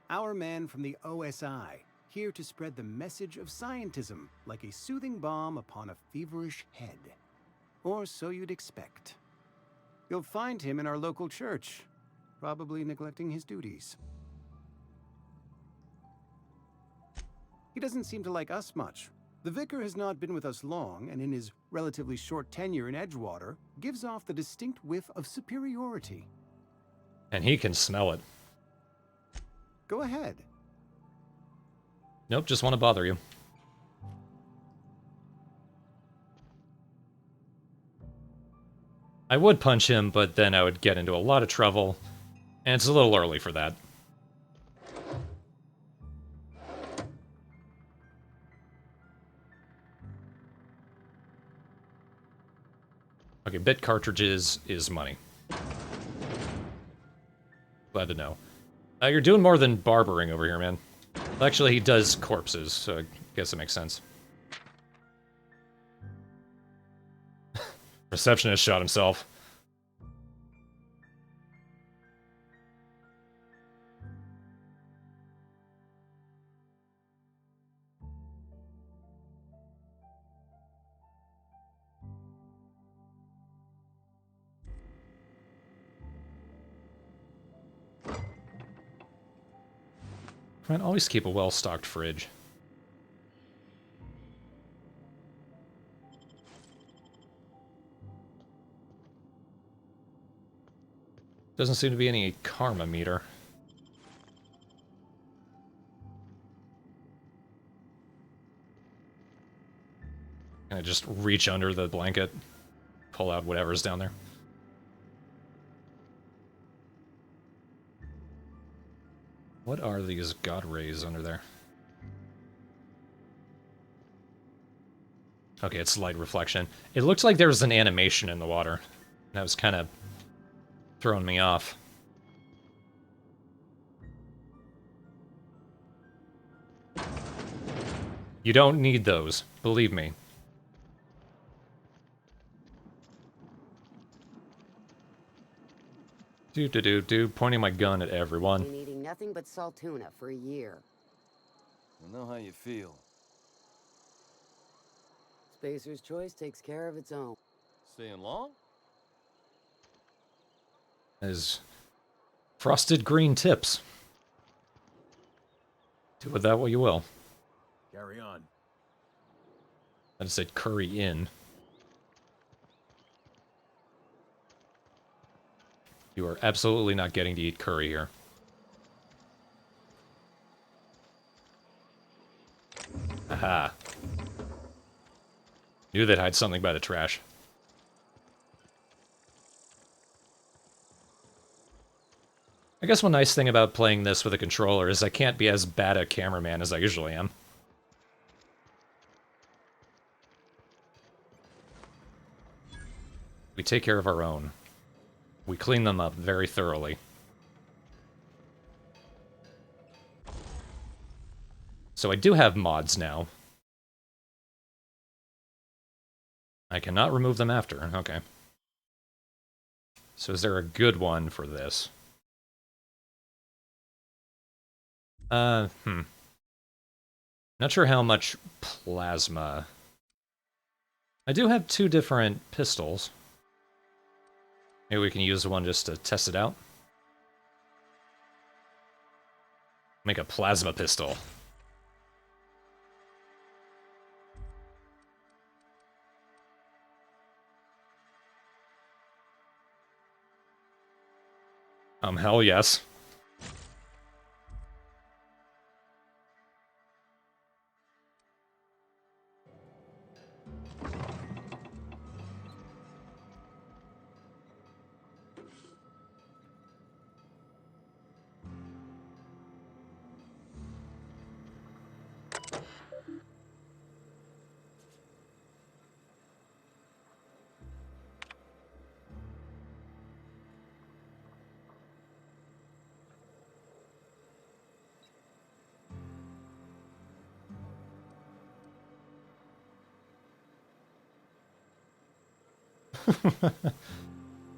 our man from the OSI, here to spread the message of scientism like a soothing balm upon a feverish head. Or so you'd expect. You'll find him in our local church, probably neglecting his duties. He doesn't seem to like us much. The vicar has not been with us long, and in his relatively short tenure in Edgewater, gives off the distinct whiff of superiority.
And he can smell it.
Go ahead.
Nope, just want to bother you. I would punch him, but then I would get into a lot of trouble, and it's a little early for that. Okay, bit cartridges is money. Glad to know. You're doing more than barbering over here, man. Well, actually, he does corpses, so I guess it makes sense. Receptionist shot himself. Try and always keep a well-stocked fridge. Doesn't seem to be any karma meter. Can I just reach under the blanket, pull out whatever's down there? What are these god rays under there? Okay, it's light reflection. It looks like there's an animation in the water. That was kind of throwing me off. You don't need those, believe me. Do, pointing my gun at everyone.
Been eating nothing but salt tuna for a year.
I know how you feel.
Spacer's Choice takes care of its own.
Staying long?
As frosted green tips. Do with that what you will.
Carry on.
I just said curry in. You are absolutely not getting to eat curry here. Aha. Knew they'd hide something by the trash. I guess one nice thing about playing this with a controller is I can't be as bad a cameraman as I usually am. We take care of our own. We clean them up very thoroughly. So I do have mods now. I cannot remove them after. Okay. So is there a good one for this? Not sure how much plasma. I do have 2 different pistols. Maybe we can use one just to test it out. Make a plasma pistol. Hell yes.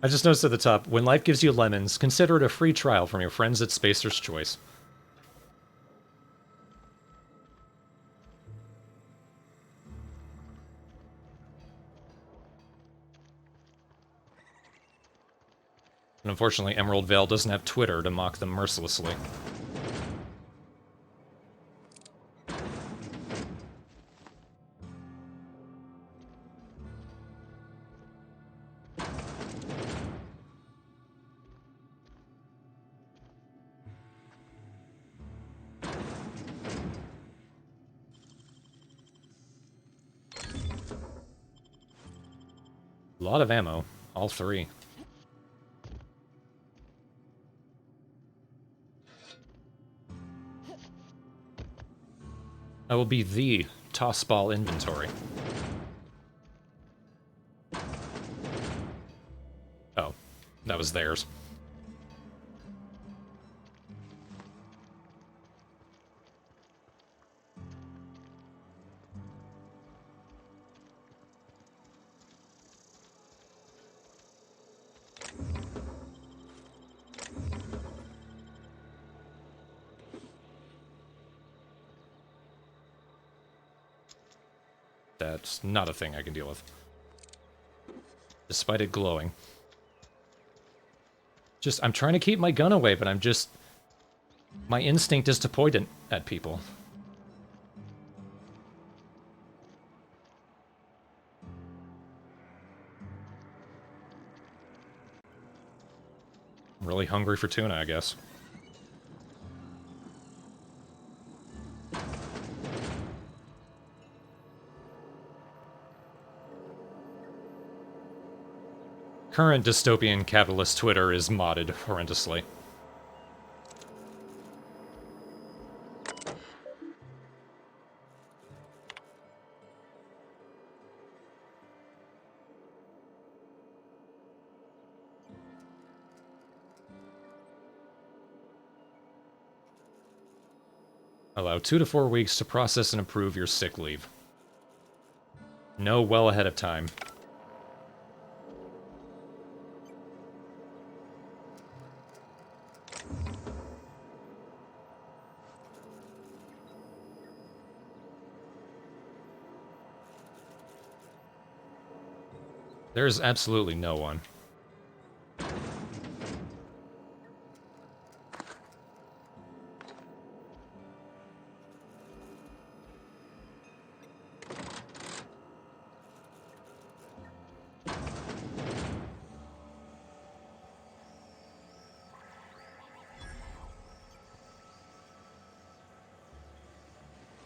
I just noticed at the top, when life gives you lemons, consider it a free trial from your friends at Spacer's Choice. And unfortunately, Emerald Vale doesn't have Twitter to mock them mercilessly. A lot of ammo, all 3. I will be the tossball inventory. Oh, that was theirs. That's not a thing I can deal with. Despite it glowing. Just, I'm trying to keep my gun away, but I'm just... My instinct is to point it at people. I'm really hungry for tuna, I guess. Current dystopian capitalist Twitter is modded horrendously. Allow 2 to 4 weeks to process and approve your sick leave. Know well ahead of time. There's absolutely no one.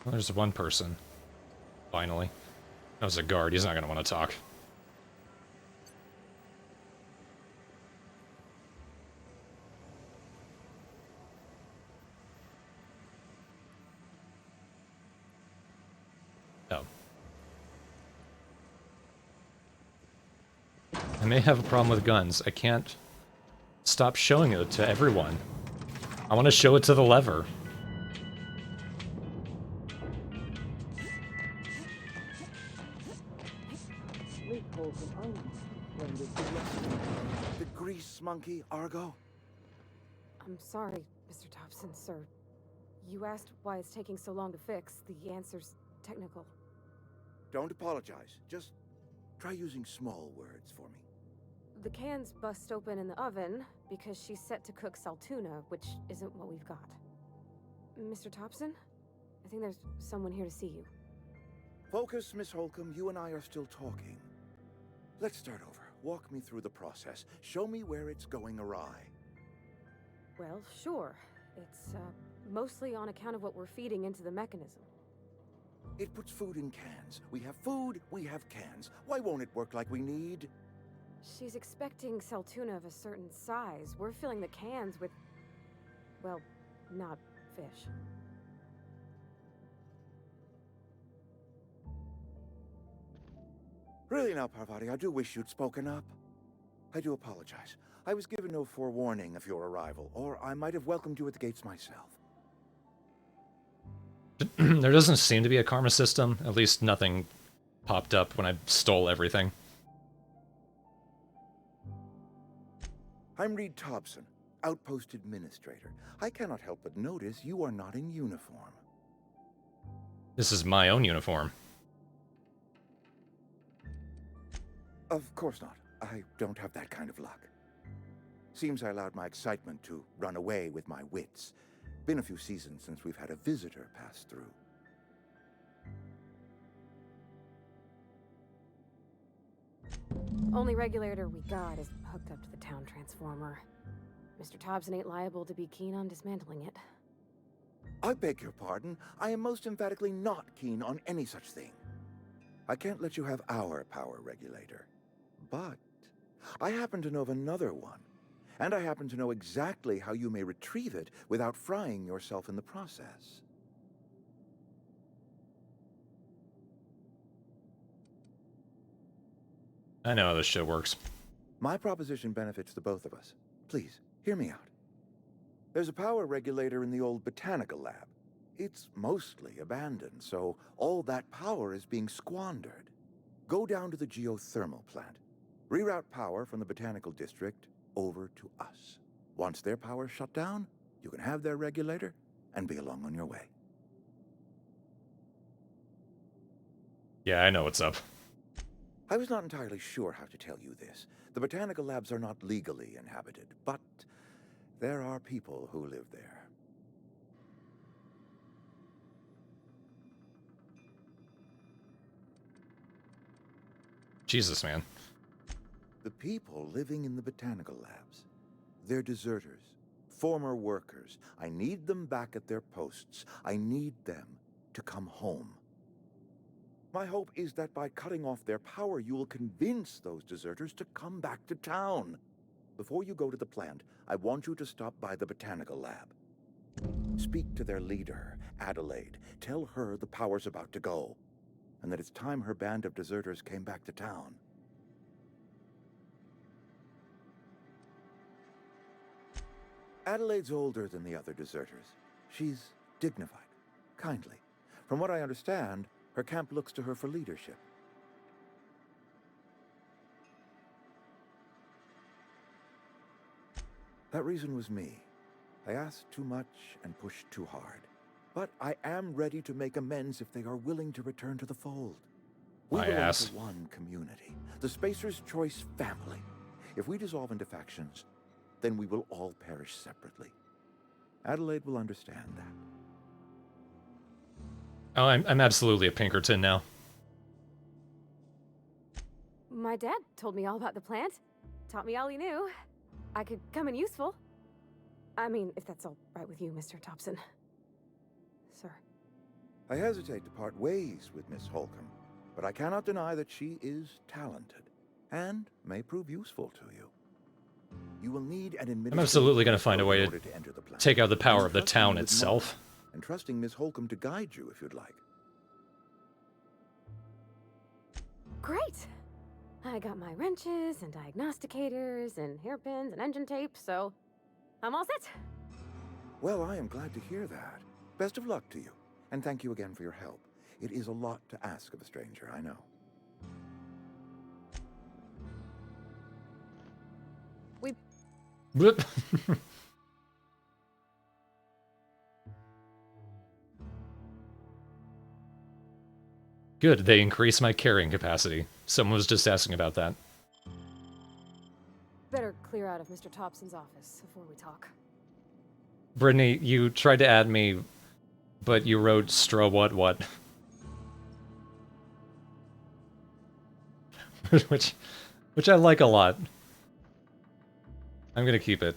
Well, there's one person. Finally. That was a guard. He's not going to want to talk. Oh. I may have a problem with guns. I can't stop showing it to everyone. I want to show it to the lever.
The grease monkey, Argo?
I'm sorry, Mr. Thompson, sir. You asked why it's taking so long to fix. The answer's technical.
Don't apologize. Just try using small words for me.
The cans bust open in the oven because she's set to cook saltuna, which isn't what we've got. Mr. Thompson? I think there's someone here to see you.
Focus, Miss Holcomb. You and I are still talking. Let's start over. Walk me through the process. Show me where it's going awry.
Well, sure. It's, mostly on account of what we're feeding into the mechanism.
It puts food in cans. We have food, we have cans. Why won't it work like we need?
She's expecting saltuna of a certain size. We're filling the cans with, well, not fish.
Really now, Parvati, I do wish you'd spoken up. I do apologize. I was given no forewarning of your arrival, or I might have welcomed you at the gates myself.
There doesn't seem to be a karma system. At least nothing popped up when I stole everything.
I'm Reed Thompson, Outpost Administrator. I cannot help but notice you are not in uniform.
This is my own uniform.
Of course not. I don't have that kind of luck. Seems I allowed my excitement to run away with my wits. Been a few seasons since we've had a visitor pass through.
Only regulator we got is hooked up to the town transformer. Mr. Thompson ain't liable to be keen on dismantling it.
I beg your pardon. I am most emphatically not keen on any such thing. I can't let you have our power regulator. But I happen to know of another one. And I happen to know exactly how you may retrieve it without frying yourself in the process.
I know how this shit works.
My proposition benefits the both of us. Please, hear me out. There's a power regulator in the old botanical lab. It's mostly abandoned, so all that power is being squandered. Go down to the geothermal plant. Reroute power from the botanical district over to us. Once their power's shut down, you can have their regulator and be along on your way.
Yeah, I know what's up.
I was not entirely sure how to tell you this. The botanical labs are not legally inhabited, but there are people who live there.
Jesus, man.
The people living in the botanical labs, they're deserters, former workers. I need them back at their posts. I need them to come home. My hope is that by cutting off their power, you will convince those deserters to come back to town. Before you go to the plant, I want you to stop by the botanical lab. Speak to their leader, Adelaide. Tell her the power's about to go, and that it's time her band of deserters came back to town. Adelaide's older than the other deserters. She's dignified, kindly. From what I understand, her camp looks to her for leadership. That reason was me. I asked too much and pushed too hard. But I am ready to make amends if they are willing to return to the fold. We belong to one community, the Spacer's Choice family. If we dissolve into factions, then we will all perish separately. Adelaide will understand that.
Oh, I'm absolutely a Pinkerton now.
My dad told me all about the plant. Taught me all he knew. I could come in useful. I mean, if that's all right with you, Mr. Thompson. Sir.
I hesitate to part ways with Miss Holcomb, but I cannot deny that she is talented and may prove useful to you. You will need an administrative
I'm absolutely going to find a way
in
to
order to enter the planet.
take out the power of the
Trusting
town
me with
itself.
more, and trusting Miss Holcomb to guide you if you'd like.
Great! I got my wrenches and diagnosticators and hairpins and engine tape, so I'm all set.
Well, I am glad to hear that. Best of luck to you, and thank you again for your help. It is a lot to ask of a stranger, I know.
Bloop. Good, they increase my carrying capacity. Someone was just asking about that.
Better clear out of Mr. Thompson's office before we talk.
Brittany, you tried to add me, but you wrote TheStrawhatNO. which I like a lot. I'm gonna keep it.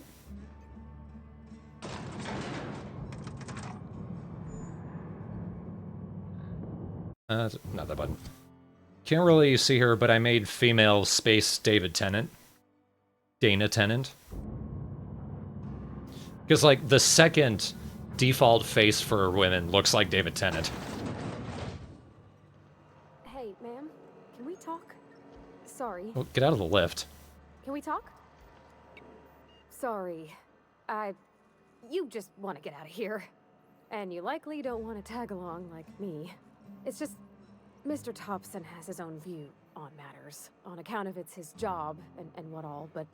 Not that button. Can't really see her, but I made female space David Tennant. Dana Tennant. Because, like, the second default face for women looks like David Tennant.
Hey, ma'am, can we talk? Sorry.
Well, get out of the lift.
Can we talk? Sorry. You just want to get out of here. And you likely don't want to tag along like me. It's just, Mr. Thompson has his own view on matters, on account of it's his job and what all, but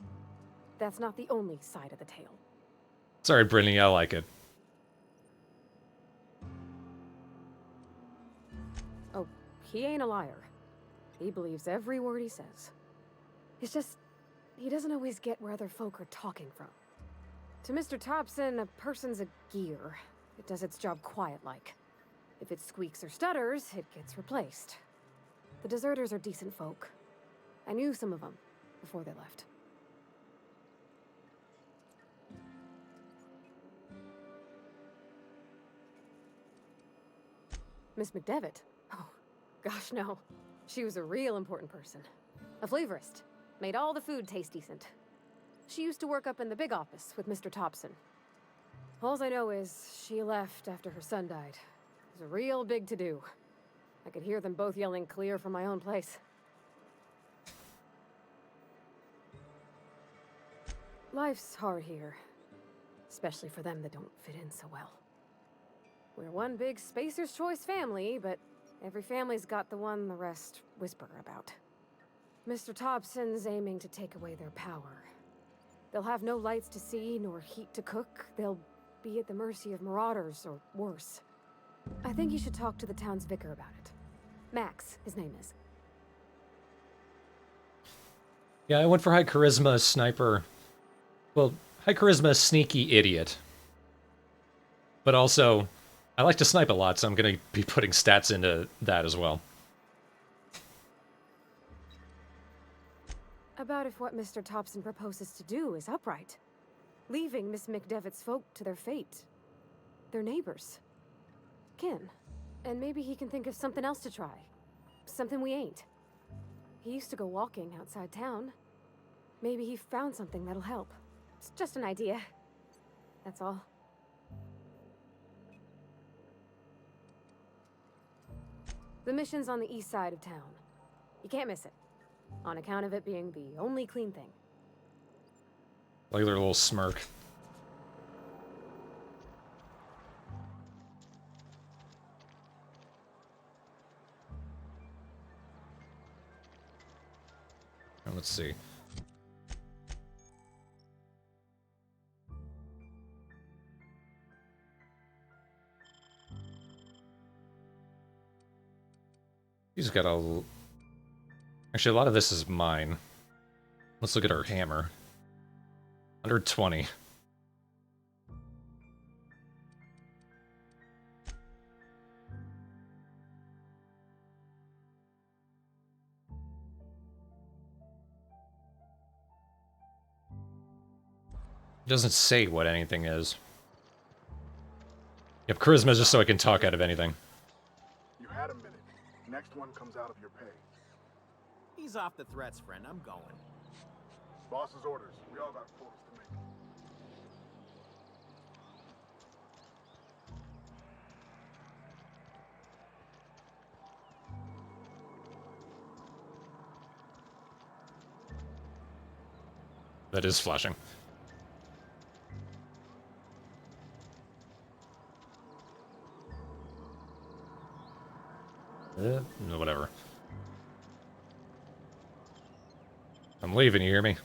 that's not the only side of the tale.
Sorry, Brittany, I like it.
Oh, he ain't a liar. He believes every word he says. It's just, he doesn't always get where other folk are talking from. To Mr. Thompson, a person's a gear. It does its job quiet-like. If it squeaks or stutters, it gets replaced. The deserters are decent folk. I knew some of them before they left. Miss McDevitt? Oh, gosh, no. She was a real important person. A flavorist. Made all the food taste decent. She used to work up in the big office with Mr. Thompson. Alls I know is she left after her son died. It was a real big to-do. I could hear them both yelling clear from my own place. Life's hard here. Especially for them that don't fit in so well. We're one big Spacer's Choice family, but every family's got the one the rest whisper about. Mr. Thompson's aiming to take away their power. They'll have no lights to see, nor heat to cook. They'll be at the mercy of marauders, or worse. I think you should talk to the town's vicar about it. Max, his name is.
Yeah, I went for high charisma sniper. Well, high charisma sneaky idiot. But also, I like to snipe a lot, so I'm going to be putting stats into that as well.
About if what Mr. Thompson proposes to do is upright. Leaving Miss McDevitt's folk to their fate. Their neighbors. Kin. And maybe he can think of something else to try. Something we ain't. He used to go walking outside town. Maybe he found something that'll help. It's just an idea. That's all. The mission's on the east side of town. You can't miss it. On account of it being the only clean thing.
Like their little smirk. And let's see. He's got a... Actually, a lot of this is mine. Let's look at our hammer. 120. It doesn't say what anything is. Yep, charisma is just so I can talk out of anything.
You had a minute. Now next one comes out of your pay.
Ease off the threats, friend. I'm going.
Boss's orders. We all got quotas to make.
That is flashing. No, whatever. I'm leaving, you hear me?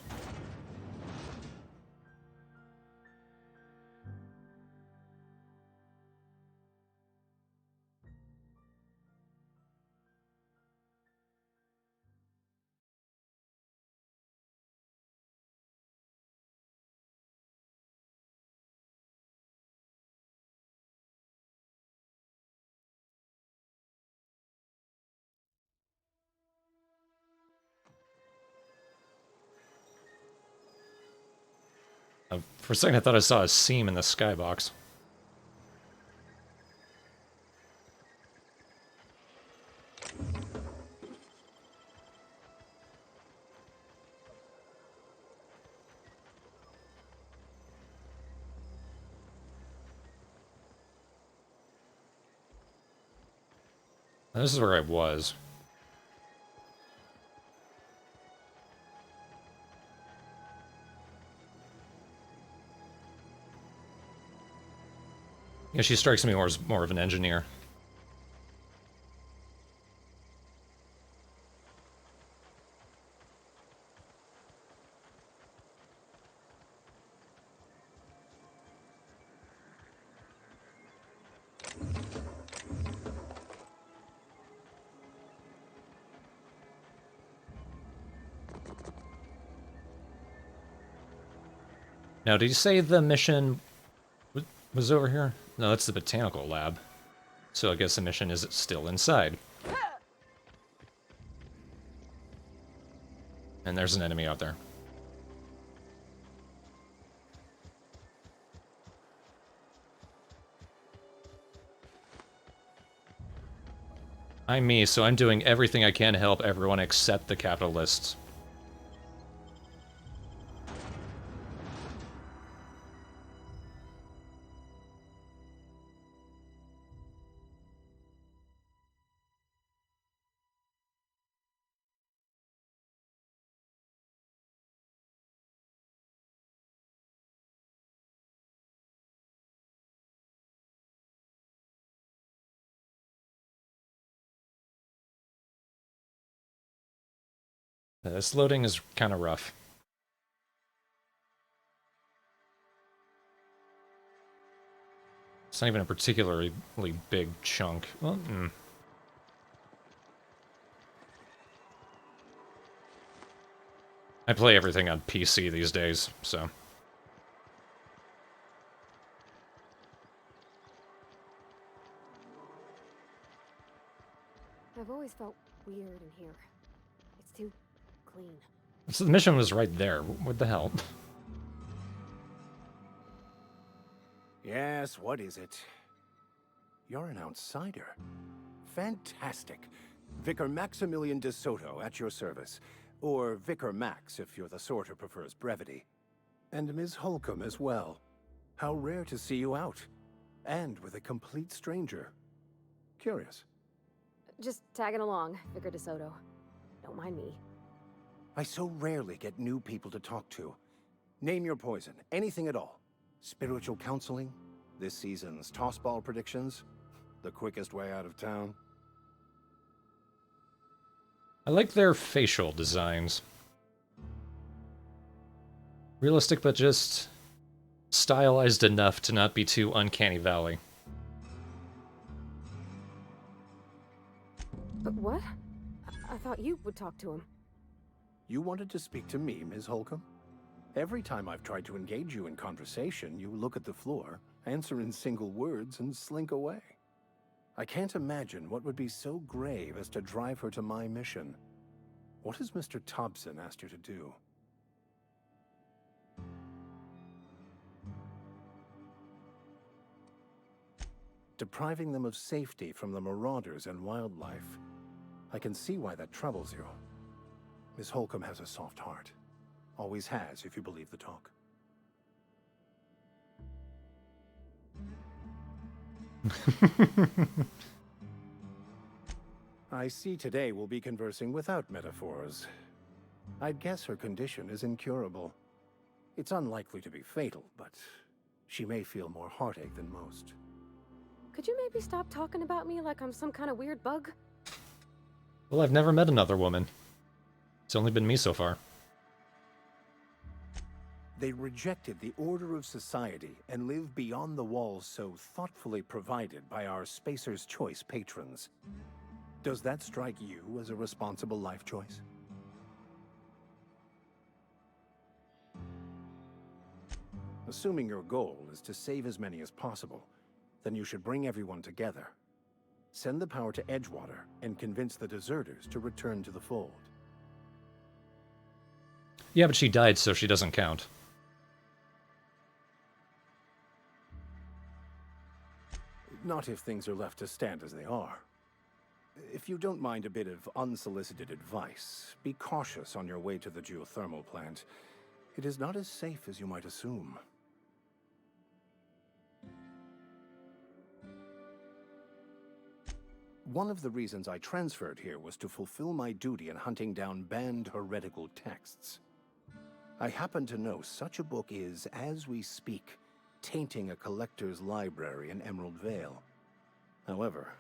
For a second I thought I saw a seam in the skybox. This is where I was. Yeah, she strikes me more as more of an engineer. Now, did you say the mission was over here? No, that's the botanical lab. So I guess the mission is still inside. And there's an enemy out there. I'm me, so I'm doing everything I can to help everyone except the capitalists. This loading is kind of rough. It's not even a particularly big chunk. Well, I play everything on PC these days, so...
I've always felt weird in here. It's too clean.
So the mission was right there. What the hell?
Yes, what is it? You're an outsider. Fantastic. Vicar Maximilian de Soto at your service. Or Vicar Max, if you're the sort who prefers brevity. And Ms. Holcomb as well. How rare to see you out. And with a complete stranger. Curious.
Just tagging along, Vicar de Soto. Don't mind me.
I so rarely get new people to talk to. Name your poison, anything at all. Spiritual counseling, this season's tossball predictions, the quickest way out of town.
I like their facial designs. Realistic, but just stylized enough to not be too uncanny valley.
But what? I thought you would talk to him.
You wanted to speak to me, Ms. Holcomb? Every time I've tried to engage you in conversation, you look at the floor, answer in single words, and slink away. I can't imagine what would be so grave as to drive her to my mission. What has Mr. Thompson asked you to do? Depriving them of safety from the marauders and wildlife. I can see why that troubles you. Miss Holcomb has a soft heart. Always has, if you believe the talk. I see today we'll be conversing without metaphors. I'd guess her condition is incurable. It's unlikely to be fatal, but she may feel more heartache than most.
Could you maybe stop talking about me like I'm some kind of weird bug?
Well, I've never met another woman. It's only been me so far.
They rejected the order of society and live beyond the walls so thoughtfully provided by our Spacer's Choice patrons. Does that strike you as a responsible life choice? Assuming your goal is to save as many as possible, then you should bring everyone together. Send the power to Edgewater and convince the deserters to return to the fold.
Yeah, but she died, so she doesn't count.
Not if things are left to stand as they are. If you don't mind a bit of unsolicited advice, be cautious on your way to the geothermal plant. It is not as safe as you might assume. One of the reasons I transferred here was to fulfill my duty in hunting down banned heretical texts. I happen to know such a book is, as we speak, tainting a collector's library in Emerald Vale. However,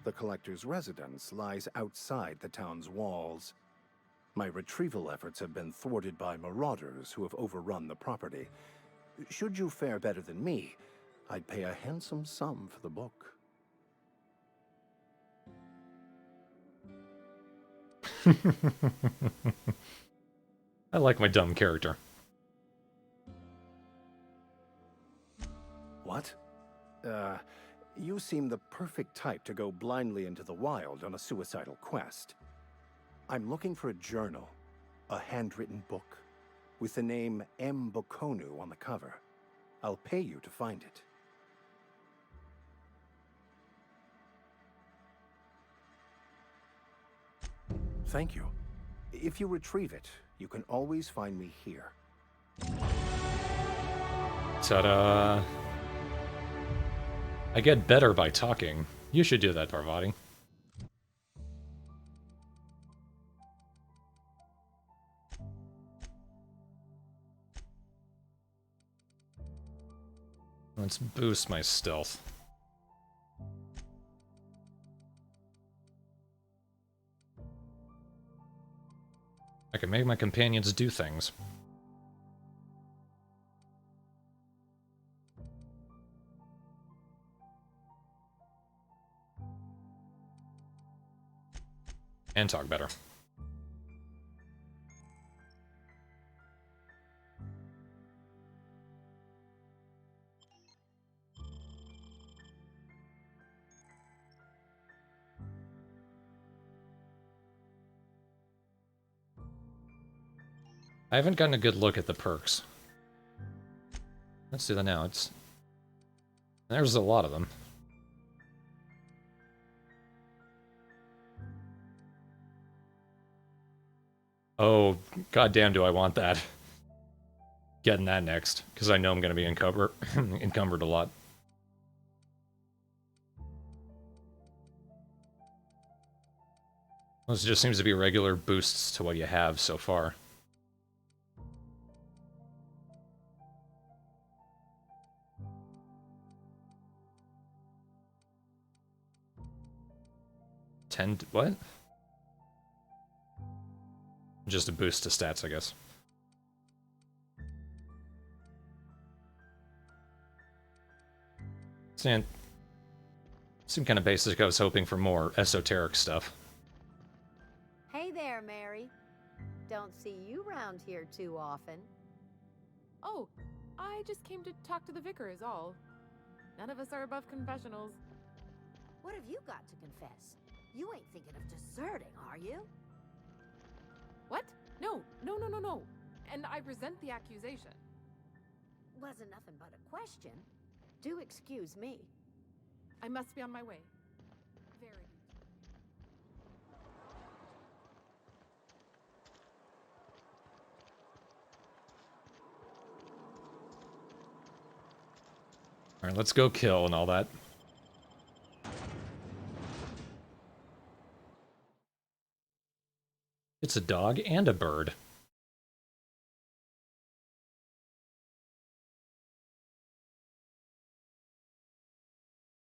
the collector's residence lies outside the town's walls. My retrieval efforts have been thwarted by marauders who have overrun the property. Should you fare better than me, I'd pay a handsome sum for the book.
I like my dumb character.
What? You seem the perfect type to go blindly into the wild on a suicidal quest. I'm looking for a journal, a handwritten book, with the name M. Bokonu on the cover. I'll pay you to find it. Thank you. If you retrieve it, you can always find me here.
Ta-da! I get better by talking. You should do that, Parvati. Let's boost my stealth. I can make my companions do things. And talk better. I haven't gotten a good look at the perks. Let's do that now. There's a lot of them. Oh, goddamn, do I want that. Getting that next, because I know I'm going to be encumbered a lot. This just seems to be regular boosts to what you have so far. What? Just a boost to stats, I guess. Seemed kind of basic. I was hoping for more esoteric stuff.
Hey there, Mary. Don't see you round here too often.
Oh, I just came to talk to the vicar is all. None of us are above confessionals.
What have you got to confess? You ain't thinking of deserting, are you?
What? No. And I resent the accusation.
Wasn't nothing but a question. Do excuse me.
I must be on my way. Very.
Alright, let's go kill and all that. It's a dog and a bird.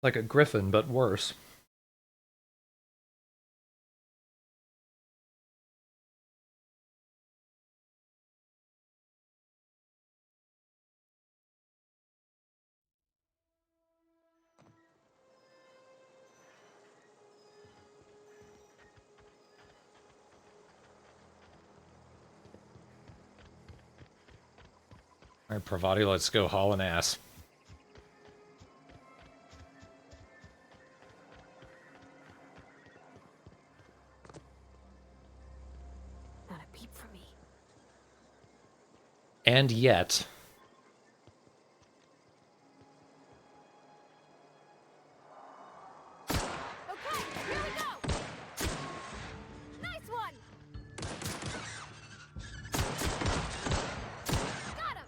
Like a griffin, but worse. Alright, Pravati, let's go haul an ass.
Not a peep from me.
And yet...
Okay, here we go! Nice one! Got him!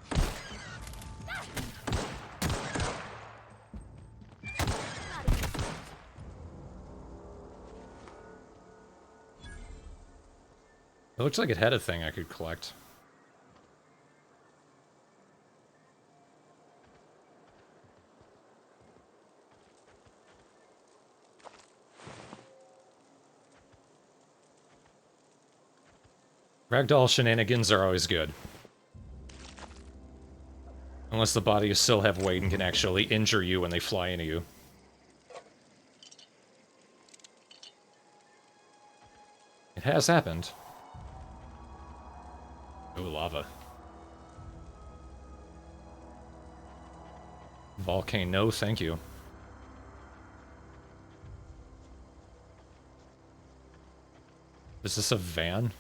Ah!
It looks like it had a thing I could collect. Ragdoll shenanigans are always good. Unless the bodies still have weight and can actually injure you when they fly into you. It has happened. Ooh, lava. Volcano, thank you. Is this a van?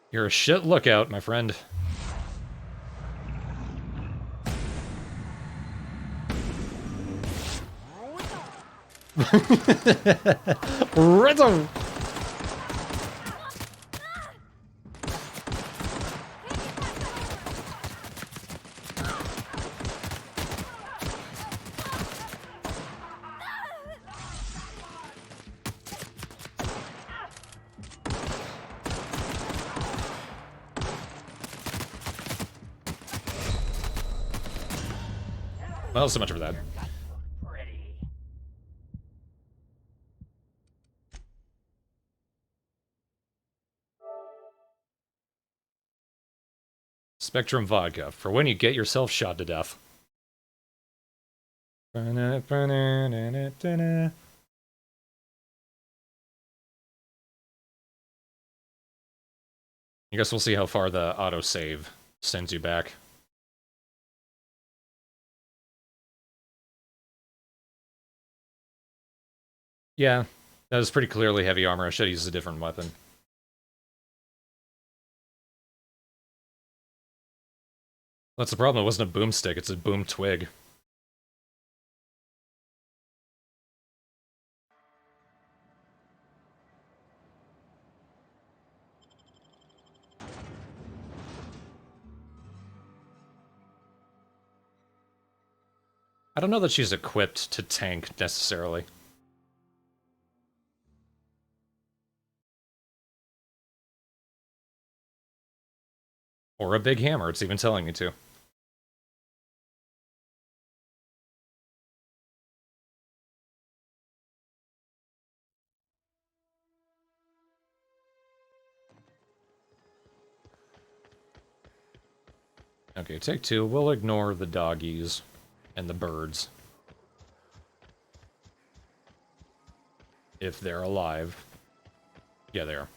You're a shit lookout, my friend. Rhythm! Well, so much for that. Spectrum vodka, for when you get yourself shot to death. I guess we'll see how far the autosave sends you back. Yeah, that was pretty clearly heavy armor. I should have used a different weapon. That's the problem. It wasn't a boomstick, it's a boom twig. I don't know that she's equipped to tank, necessarily. Or a big hammer, it's even telling me to. Okay, take two. We'll ignore the doggies and the birds. If they're alive. Yeah, they are.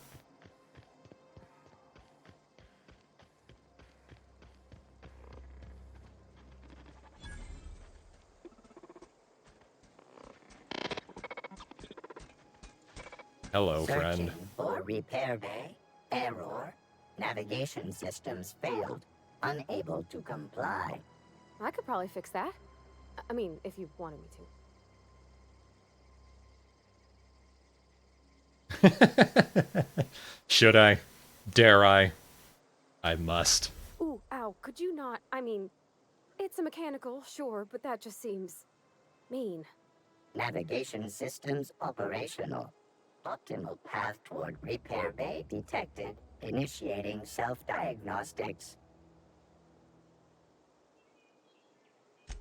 Hello, friend.
For repair bay. Error. Navigation systems failed. Unable to comply.
I could probably fix that. I mean, if you wanted me
to. Should I? Dare I? I must.
Ooh, ow, could you not? I mean, it's a mechanical, sure, but that just seems mean.
Navigation systems operational. Optimal path toward repair bay detected. Initiating self-diagnostics.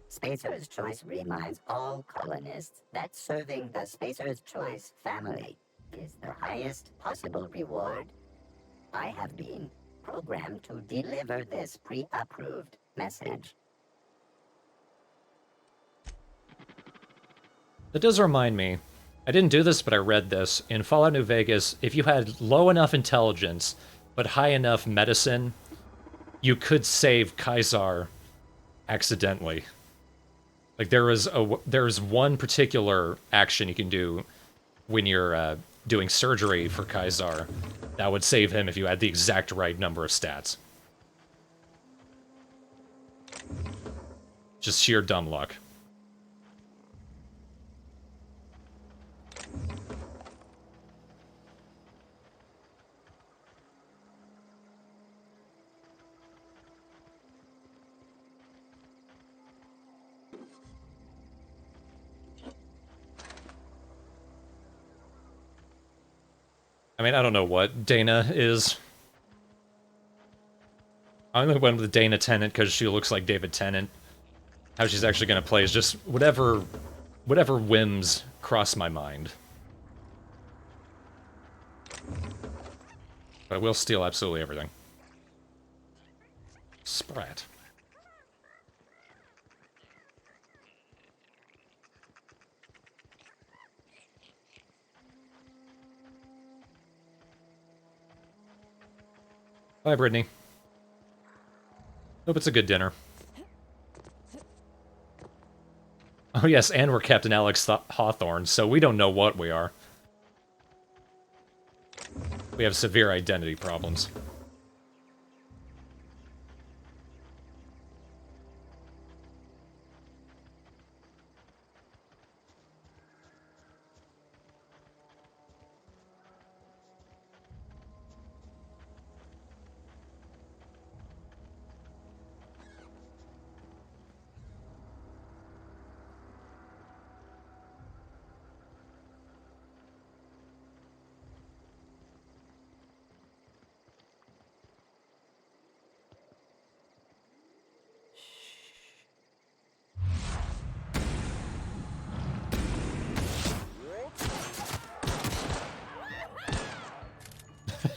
Spacer's Choice reminds all colonists that serving the Spacer's Choice family is the highest possible reward. I have been programmed to deliver this pre-approved message.
That does remind me. I didn't do this, but I read this. In Fallout New Vegas, if you had low enough intelligence, but high enough medicine, you could save Kaisar accidentally. Like, there's one particular action you can do when you're doing surgery for Kaisar that would save him if you had the exact right number of stats. Just sheer dumb luck. I mean, I don't know what Dana is. I only went with Dana Tennant because she looks like David Tennant. How she's actually going to play is just whatever whims cross my mind. But I will steal absolutely everything. Sprat. Bye, Brittany. Hope it's a good dinner. Oh yes, and we're Captain Alex Hawthorne, so we don't know what we are. We have severe identity problems.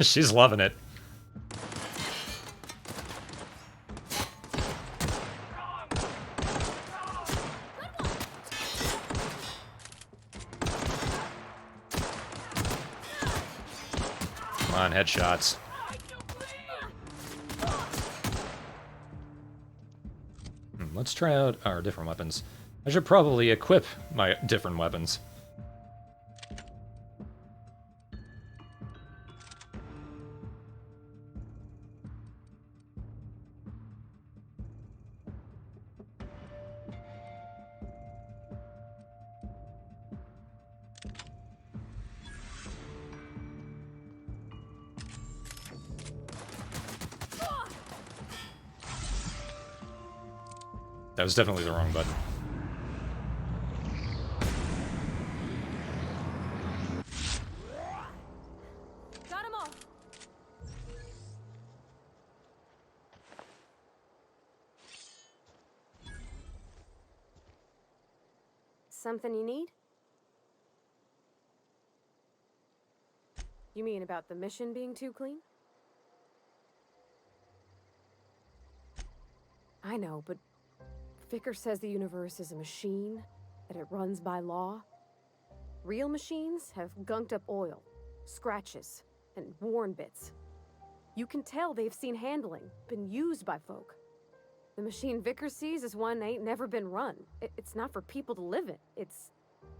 She's loving it. Come on, headshots. Let's try out our different weapons. I should probably equip my different weapons. That was definitely the wrong button.
Got 'em all. Something you need? You mean about the mission being too clean? I know, but Vicker says the universe is a machine, that it runs by law. Real machines have gunked up oil, scratches, and worn bits. You can tell they've seen handling, been used by folk. The machine Vicker sees is one ain't never been run. It's not for people to live in. It's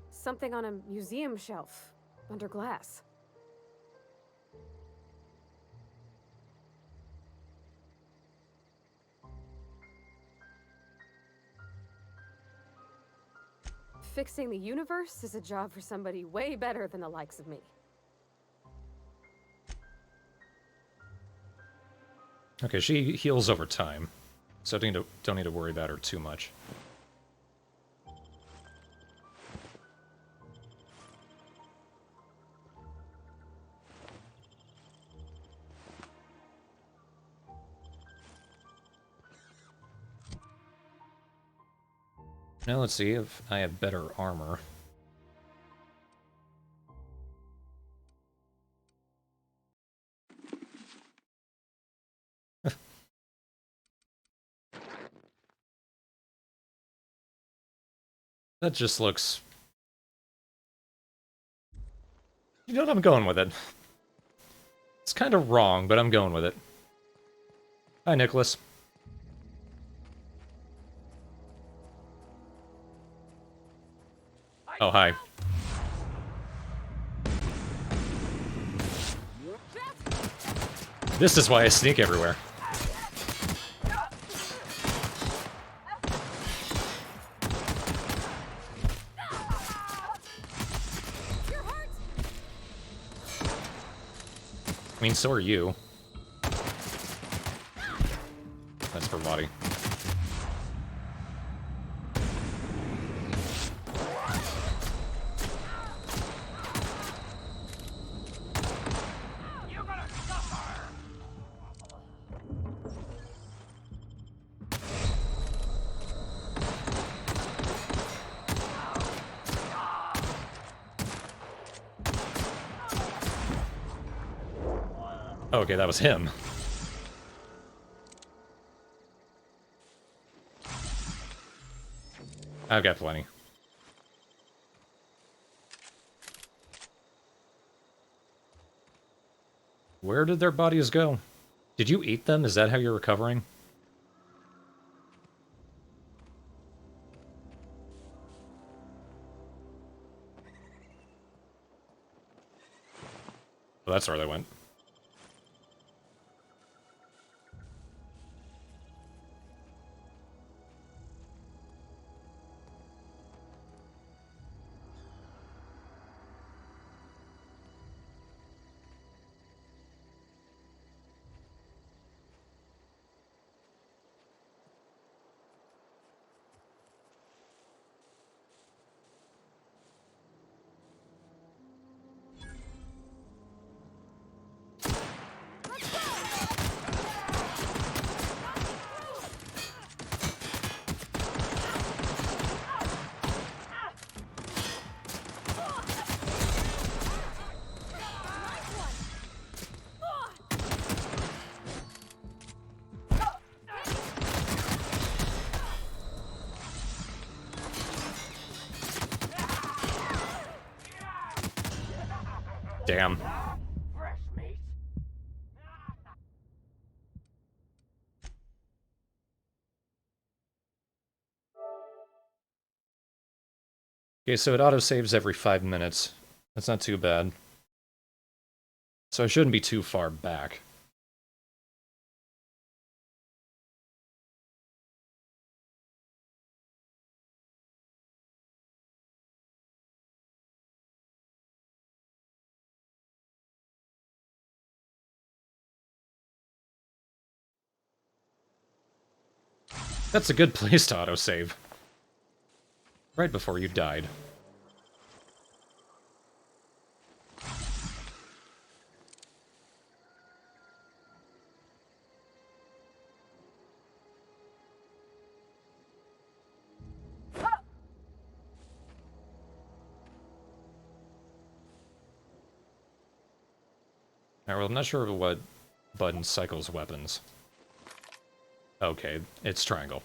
something on a museum shelf, under glass. fixing the universe is a job for somebody way better than the likes of me.
Okay, she heals over time, so don't need to worry about her too much. Now let's see if I have better armor. That just looks... You know what, I'm going with it. It's kind of wrong, but I'm going with it. Hi, Nicholas. Oh, hi. This is why I sneak everywhere. I mean, so are you. That's for Lottie. Okay, that was him. I've got plenty. Where did their bodies go? Did you eat them? Is that how you're recovering? Well, that's where they went. Damn. Okay, so it autosaves every 5 minutes. That's not too bad. So I shouldn't be too far back. That's a good place to autosave. Right before you died. Alright, well, I'm not sure what button cycles weapons. Okay, it's triangle.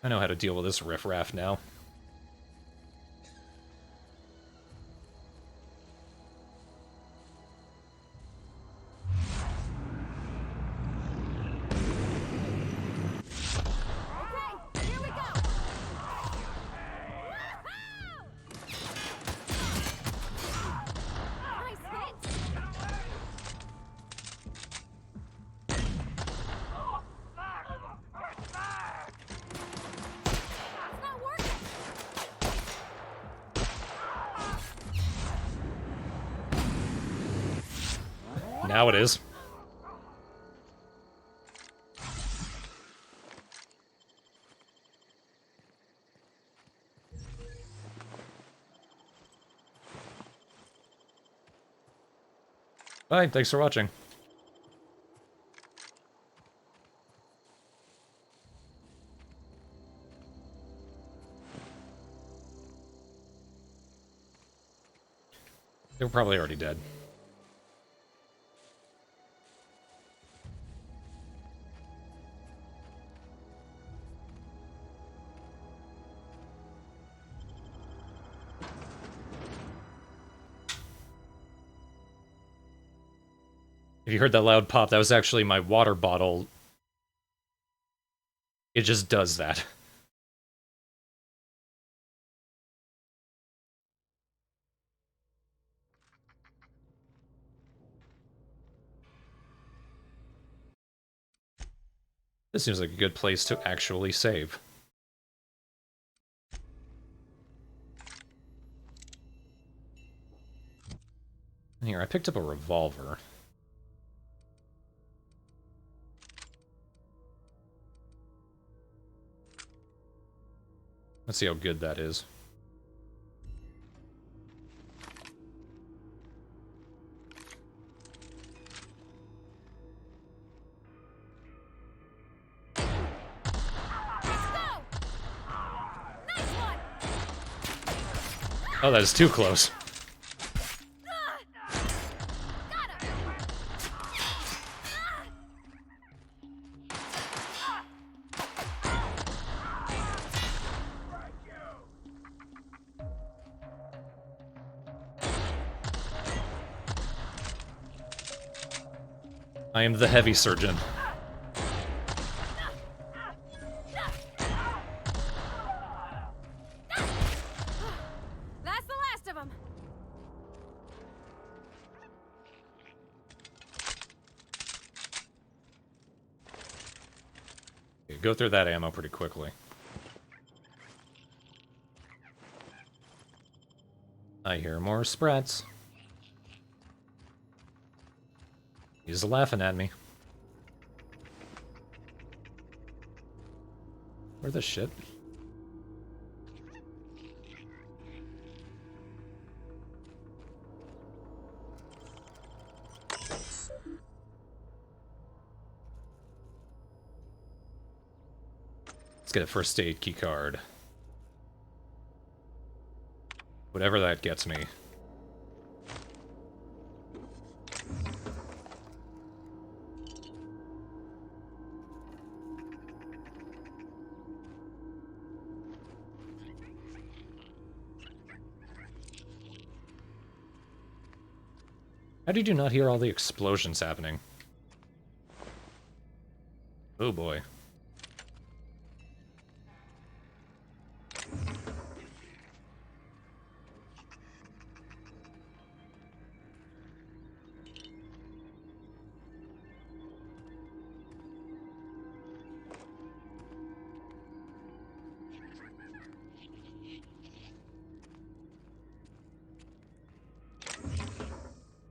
I know how to deal with this riffraff now. Now it is. Bye, thanks for watching. They were probably already dead. If you heard that loud pop, that was actually my water bottle. It just does that. This seems like a good place to actually save. Here, I picked up a revolver. Let's see how good that is. Oh, that is too close. I am the heavy surgeon.
That's the last of them.
Okay, go through that ammo pretty quickly. I hear more sprats. He's laughing at me. Where the shit? Let's get a first aid key card. Whatever that gets me. How did you not hear all the explosions happening? Oh boy.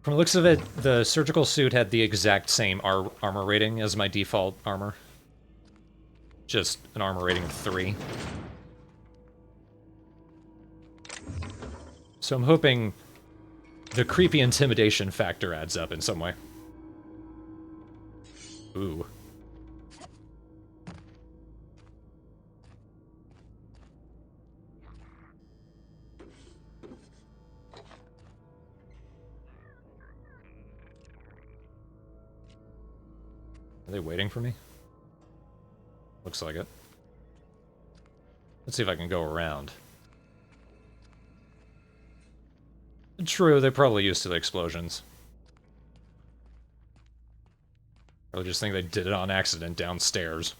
From the looks of it, the surgical suit had the exact same armor rating as my default armor. Just an armor rating of 3. So I'm hoping the creepy intimidation factor adds up in some way. Ooh. Are they waiting for me? Looks like it. Let's see if I can go around. True, they're probably used to the explosions. I just think they did it on accident downstairs.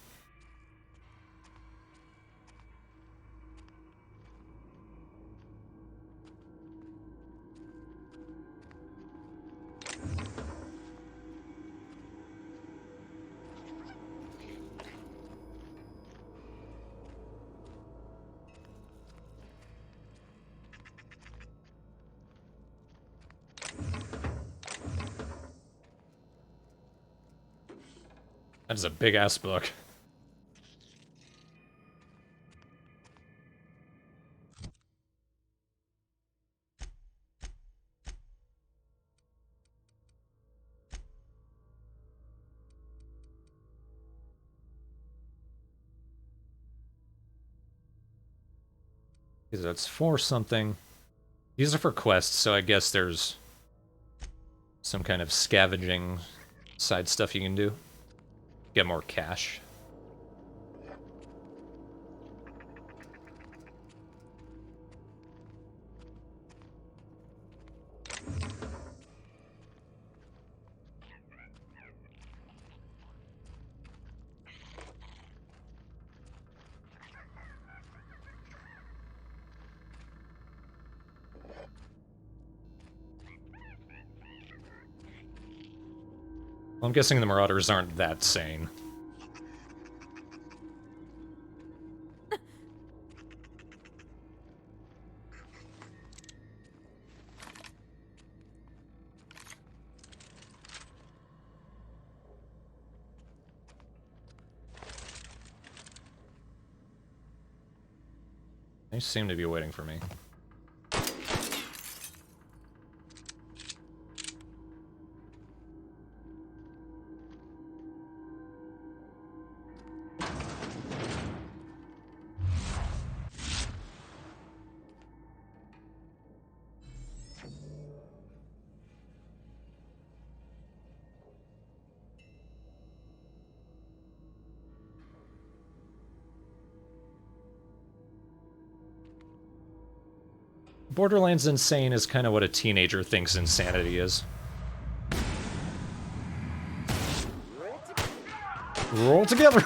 That is a big-ass book. Because that's for something. These are for quests, so I guess there's some kind of scavenging side stuff you can do. Get more cash. Well, I'm guessing the Marauders aren't that sane. They seem to be waiting for me. Borderlands insane is kind of what a teenager thinks insanity is. Roll together!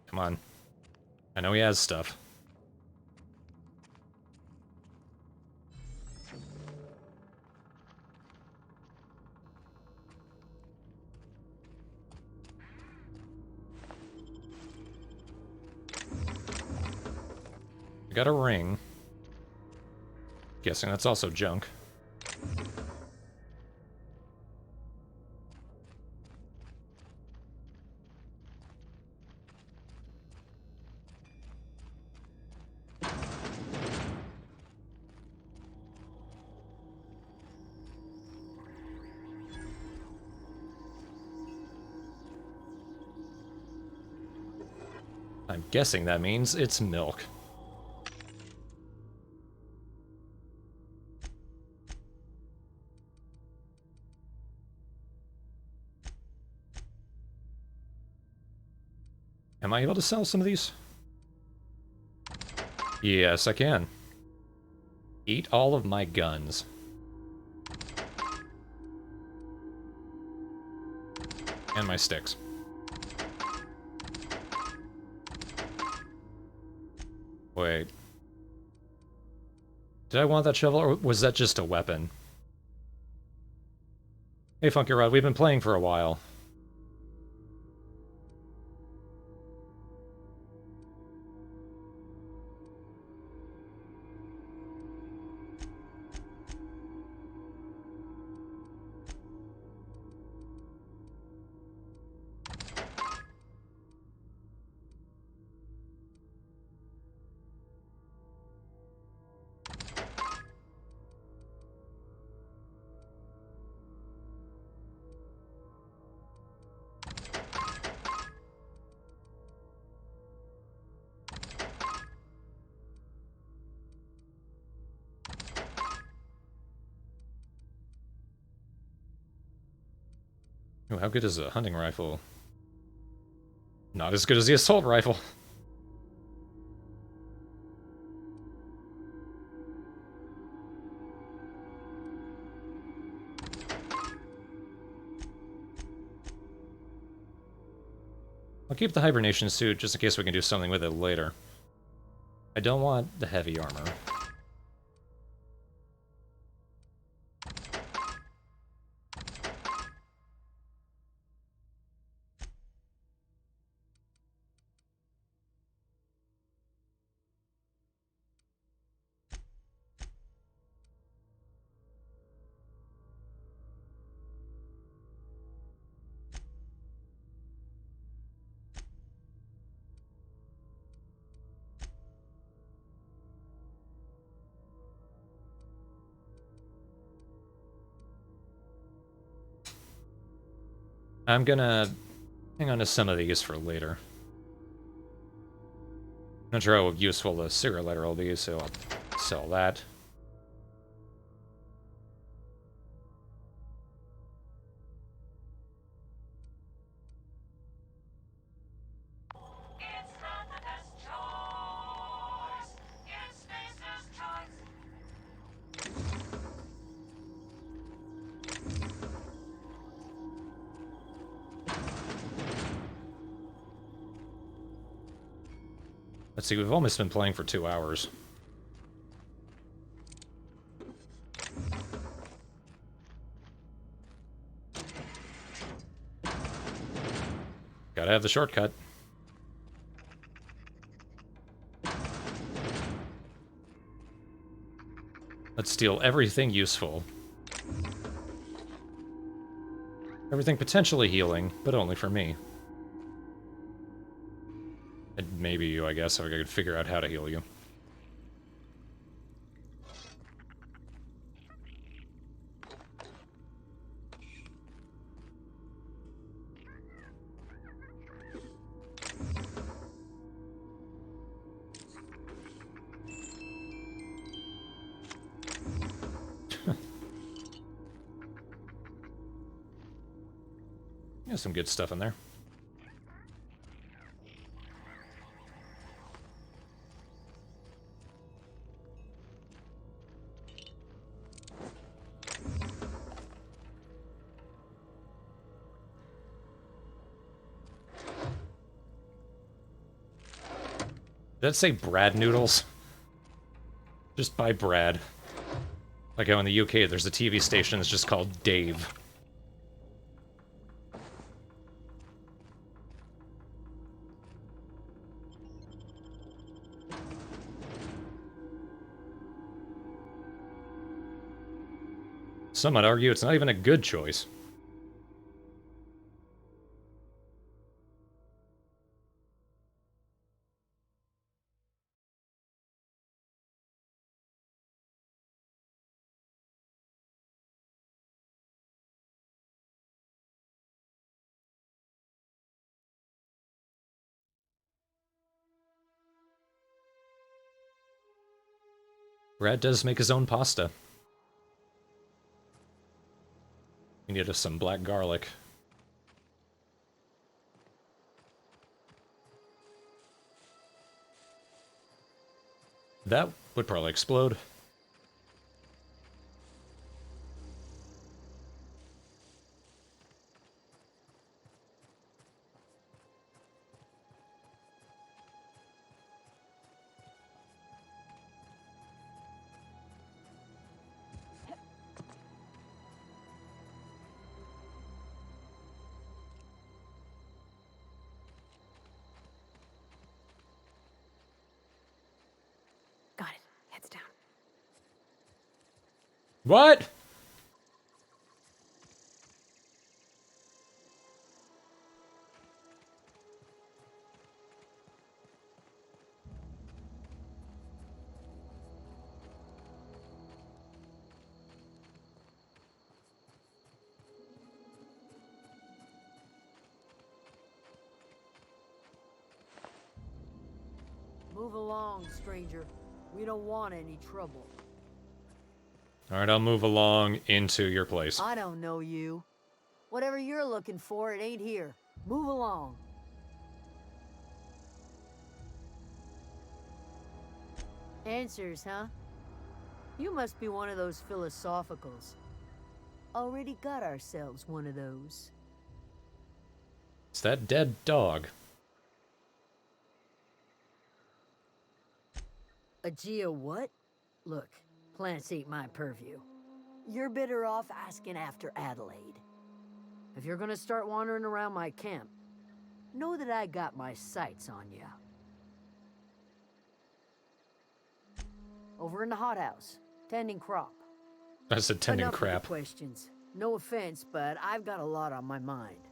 Come on. I know he has stuff. I got a ring. Guessing that's also junk. I'm guessing that means it's milk. Am I able to sell some of these? Yes, I can. Eat all of my guns. And my sticks. Wait. Did I want that shovel, or was that just a weapon? Hey, Funky Rod, we've been playing for a while. Ooh, how good is a hunting rifle? Not as good as the assault rifle. I'll keep the hibernation suit just in case we can do something with it later. I don't want the heavy armor. I'm gonna hang on to some of these for later. Not sure how useful the cigarette lighter will be, so I'll sell that. Let's see, we've almost been playing for 2 hours. Gotta have the shortcut. Let's steal everything useful. Everything potentially healing, but only for me. And maybe you, I guess, if I could figure out how to heal you. There's some good stuff in there. Did that say Brad noodles? Just buy Brad. Like how in the UK there's a TV station that's just called Dave. Some might argue it's not even a good choice. Brad does make his own pasta. We need some black garlic. That would probably explode.
Got it. Heads down.
What?
Move along, stranger. We don't want any trouble.
Alright, I'll move along into your place.
I don't know you. Whatever you're looking for, it ain't here. Move along. Answers, huh? You must be one of those philosophicals. Already got ourselves one of those.
It's that dead dog.
A Geo what? Look, plants ain't my purview. You're better off asking after Adelaide. If you're gonna start wandering around my camp, know that I got my sights on ya. Over in the hothouse, tending crop.
That's attending
Enough
crap.
Of the questions. No offense, but I've got a lot on my mind.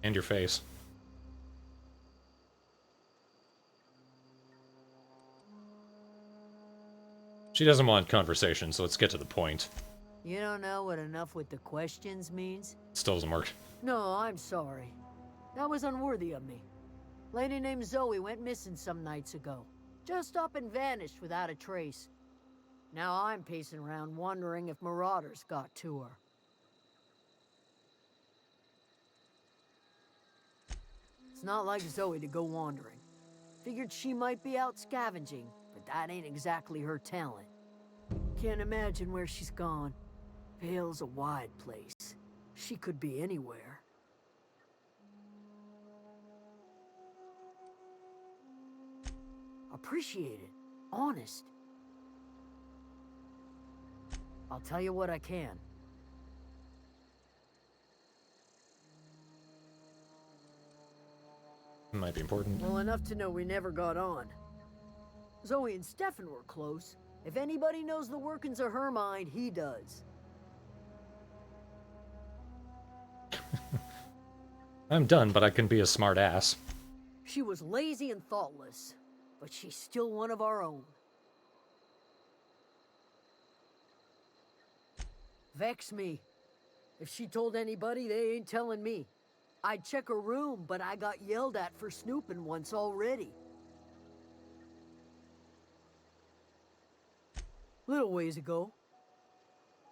And your face. She doesn't want conversation, so let's get to the point.
You don't know what enough with the questions means?
Still doesn't work.
No, I'm sorry. That was unworthy of me. Lady named Zoe went missing some nights ago. Just up and vanished without a trace. Now I'm pacing around wondering if marauders got to her. It's not like Zoe to go wandering. Figured she might be out scavenging, but that ain't exactly her talent. Can't imagine where she's gone. Vale's a wide place. She could be anywhere. Appreciate it. Honest. I'll tell you what I can.
Might be important.
Well, enough to know we never got on. Zoe and Stefan were close. If anybody knows the workings of her mind, he does.
I'm done, but I can be a smart ass.
She was lazy and thoughtless, but she's still one of our own. Vex me. If she told anybody, they ain't telling me. I'd check her room, but I got yelled at for snooping once already. Little ways ago,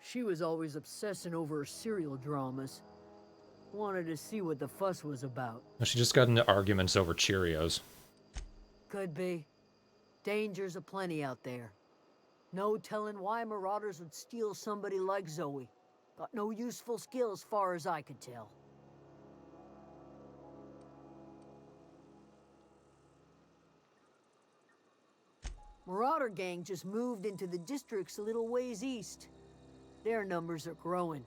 she was always obsessing over her serial dramas. Wanted to see what the fuss was about.
She just got into arguments over Cheerios.
Could be. Dangers aplenty out there. No telling why marauders would steal somebody like Zoe. Got no useful skills far as I could tell. Marauder gang just moved into the districts a little ways east. Their numbers are growing.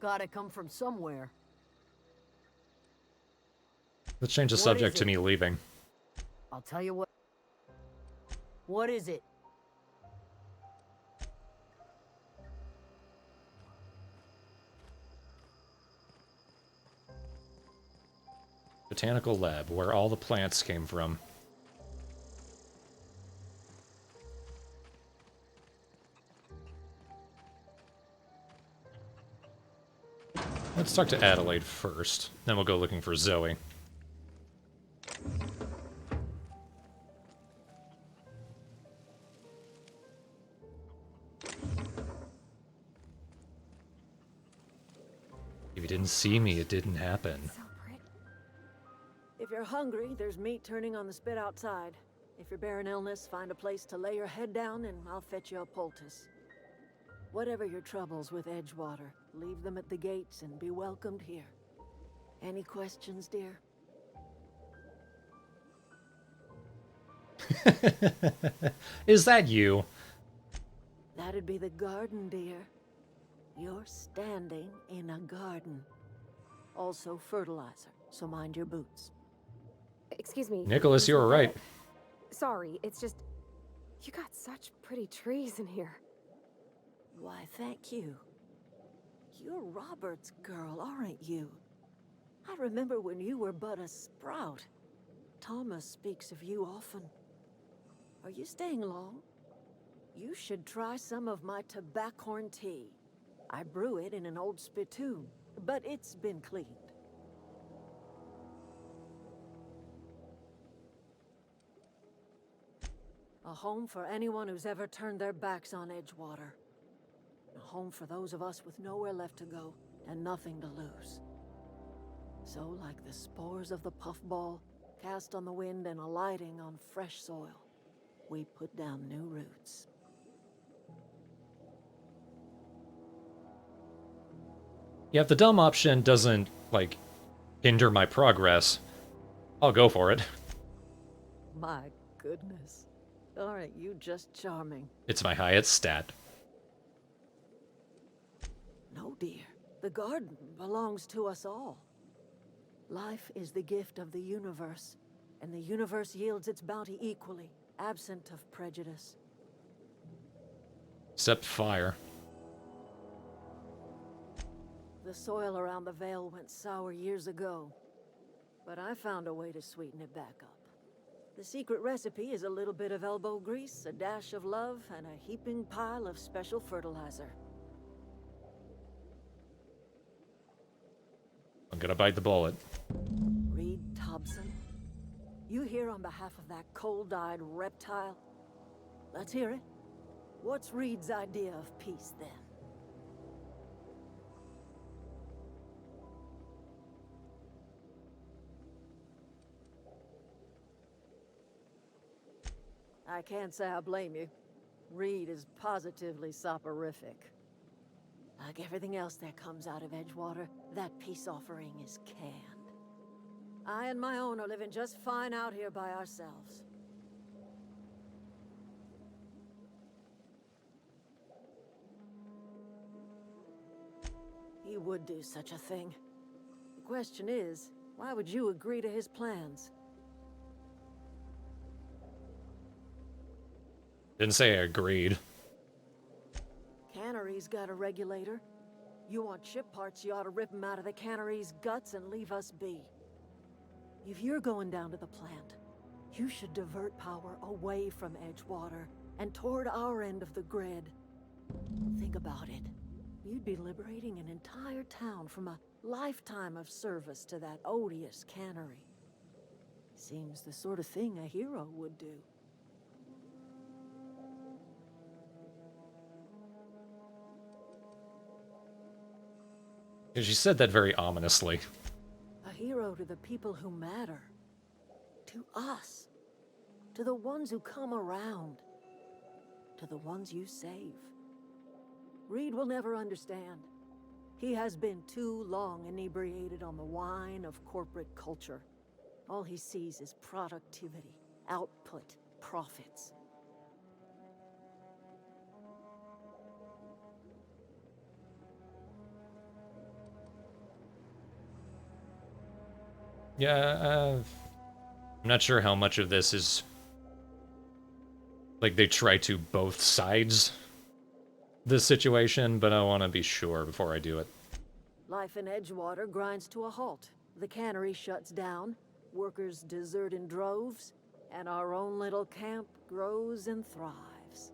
Gotta come from somewhere.
Let's change the subject to me leaving.
I'll tell you what. What is it?
Botanical lab, where all the plants came from. Let's talk to Adelaide first, then we'll go looking for Zoe. If you didn't see me, it didn't happen.
If you're hungry, there's meat turning on the spit outside. If you're bearing illness, find a place to lay your head down and I'll fetch you a poultice. Whatever your troubles with Edgewater, leave them at the gates and be welcomed here. Any questions, dear?
Is that you?
That'd be the garden, dear. You're standing in a garden. Also fertilizer, so mind your boots.
Excuse me.
Nicholas, you were right.
Sorry, it's just... You got such pretty trees in here.
Why, thank you. You're Robert's girl, aren't you? I remember when you were but a sprout. Thomas speaks of you often. Are you staying long? You should try some of my tobaccorn tea. I brew it in an old spittoon, but it's been cleaned. A home for anyone who's ever turned their backs on Edgewater. A home for those of us with nowhere left to go and nothing to lose. So, like the spores of the puffball, cast on the wind and alighting on fresh soil, we put down new roots.
Yeah, if the dumb option doesn't, like, hinder my progress, I'll go for it.
My goodness. Aren't you just charming?
It's my highest stat.
No, dear. The garden belongs to us all. Life is the gift of the universe, and the universe yields its bounty equally, absent of prejudice.
Except fire.
The soil around the Vale went sour years ago, but I found a way to sweeten it back up. The secret recipe is a little bit of elbow grease, a dash of love, and a heaping pile of special fertilizer.
I'm gonna bite the bullet.
Reed Thompson? You here on behalf of that cold-eyed reptile? Let's hear it. What's Reed's idea of peace, then? I can't say I blame you. Reed is positively soporific. Like everything else that comes out of Edgewater, that peace offering is canned. I and my own are living just fine out here by ourselves. He would do such a thing. The question is, why would you agree to his plans?
Didn't say I agreed.
Cannery's got a regulator. You want chip parts, you ought to rip them out of the cannery's guts and leave us be. If you're going down to the plant, you should divert power away from Edgewater and toward our end of the grid. Think about it. You'd be liberating an entire town from a lifetime of service to that odious cannery. Seems the sort of thing a hero would do.
She said that very ominously.
A hero to the people who matter. To us. To the ones who come around. To the ones you save. Reed will never understand. He has been too long inebriated on the wine of corporate culture. All he sees is productivity, output, profits.
Yeah, I'm not sure how much of this is... like, they try to both sides this situation, but I want to be sure before I do it.
Life in Edgewater grinds to a halt. The cannery shuts down, workers desert in droves, and our own little camp grows and thrives.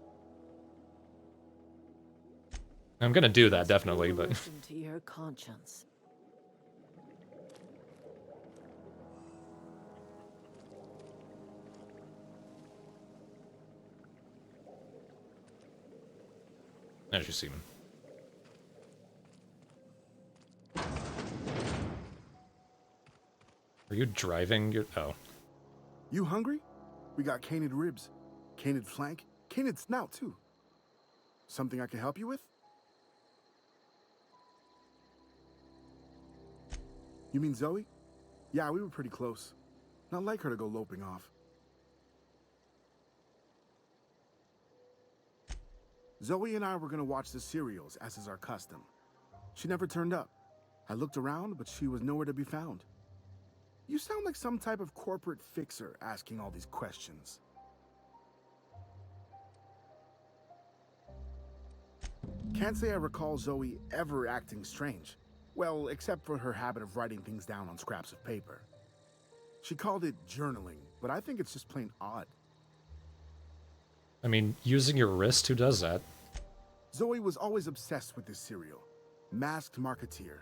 I'm gonna do that, definitely, but...
Listen to your conscience.
As you see him. Are you driving your... oh.
You hungry? We got canid ribs, canid flank, canid snout, too. Something I can help you with? You mean Zoe? Yeah, we were pretty close. Not like her to go loping off. Zoe and I were gonna watch the serials, as is our custom. She never turned up. I looked around, but she was nowhere to be found. You sound like some type of corporate fixer asking all these questions. Can't say I recall Zoe ever acting strange. Well, except for her habit of writing things down on scraps of paper. She called it journaling, but I think it's just plain odd.
I mean, using your wrist, who does that?
Zoe was always obsessed with this serial. Masked Marketeer.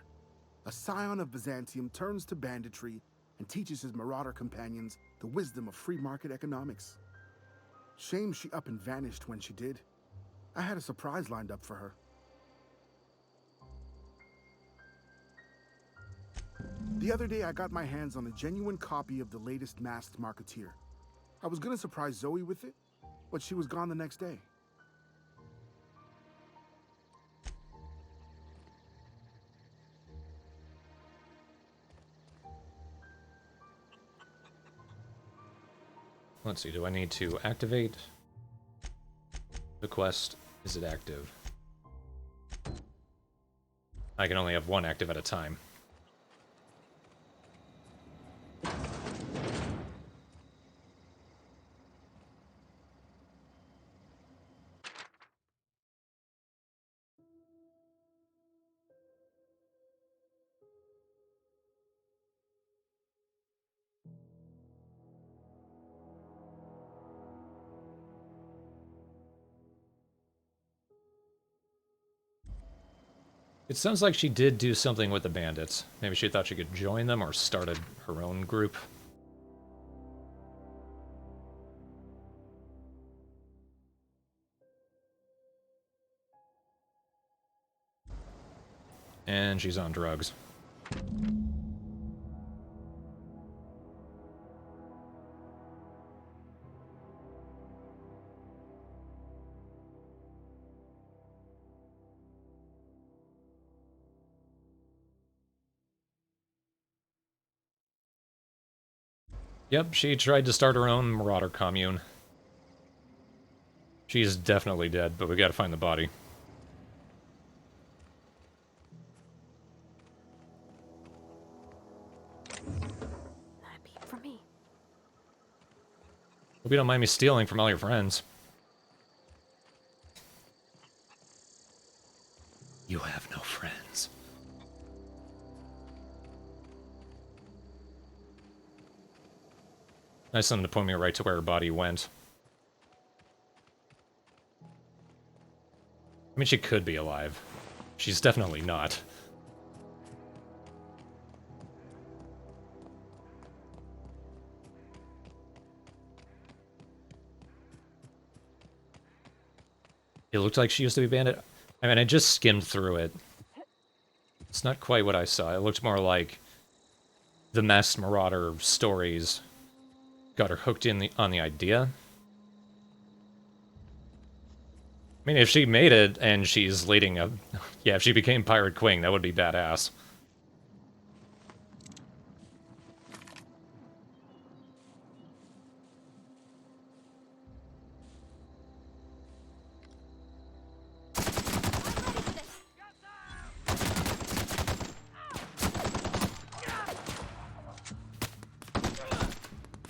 A scion of Byzantium turns to banditry and teaches his marauder companions the wisdom of free market economics. Shame she up and vanished when she did. I had a surprise lined up for her. The other day I got my hands on a genuine copy of the latest Masked Marketeer. I was gonna surprise Zoe with it, but she was gone the next day.
Let's see, do I need to activate the quest? Is it active? I can only have one active at a time. It sounds like she did do something with the bandits. Maybe she thought she could join them or started her own group. And she's on drugs. Yep, she tried to start her own marauder commune. She's definitely dead, but we gotta find the body.
That'd be for me.
Hope you don't mind me stealing from all your friends. You have no friends. Nice something to point me right to where her body went. I mean, she could be alive. She's definitely not. It looked like she used to be bandit. I mean, I just skimmed through it. It's not quite what I saw. It looked more like the Masked Marauder stories got her hooked on the idea. I mean, if she made it and she's leading a... Yeah, if she became Pirate Queen, that would be badass.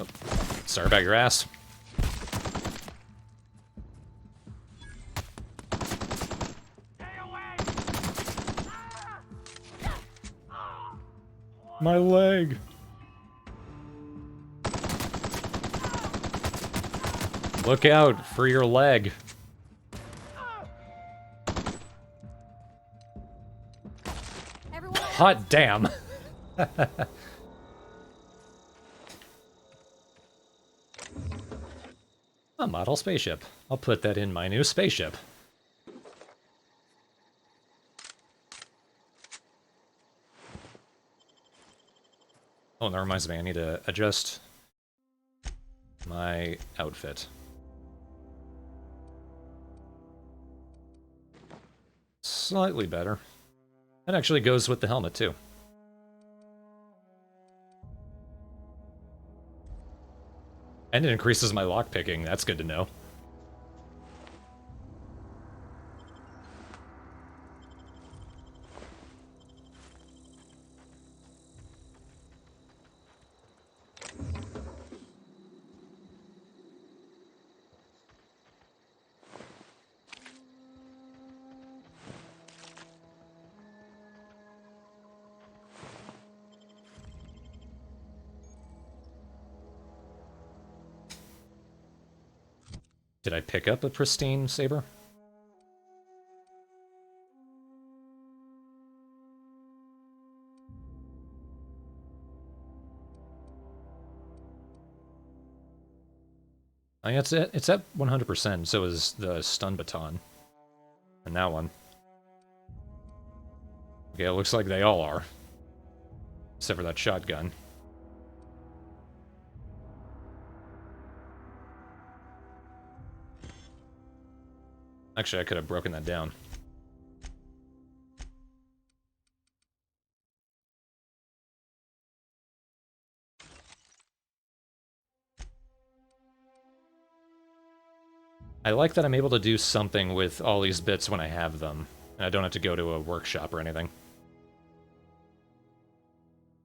Oh, sorry about your ass. My leg. Look out for your leg. Hot damn. A model spaceship. I'll put that in my new spaceship. Oh, that reminds me, I need to adjust my outfit. Slightly better. That actually goes with the helmet, too. And it increases my lockpicking, that's good to know. Did I pick up a pristine saber? It's at 100%, so is the stun baton. And that one. Okay, it looks like they all are. Except for that shotgun. Actually, I could have broken that down. I like that I'm able to do something with all these bits when I have them, and I don't have to go to a workshop or anything.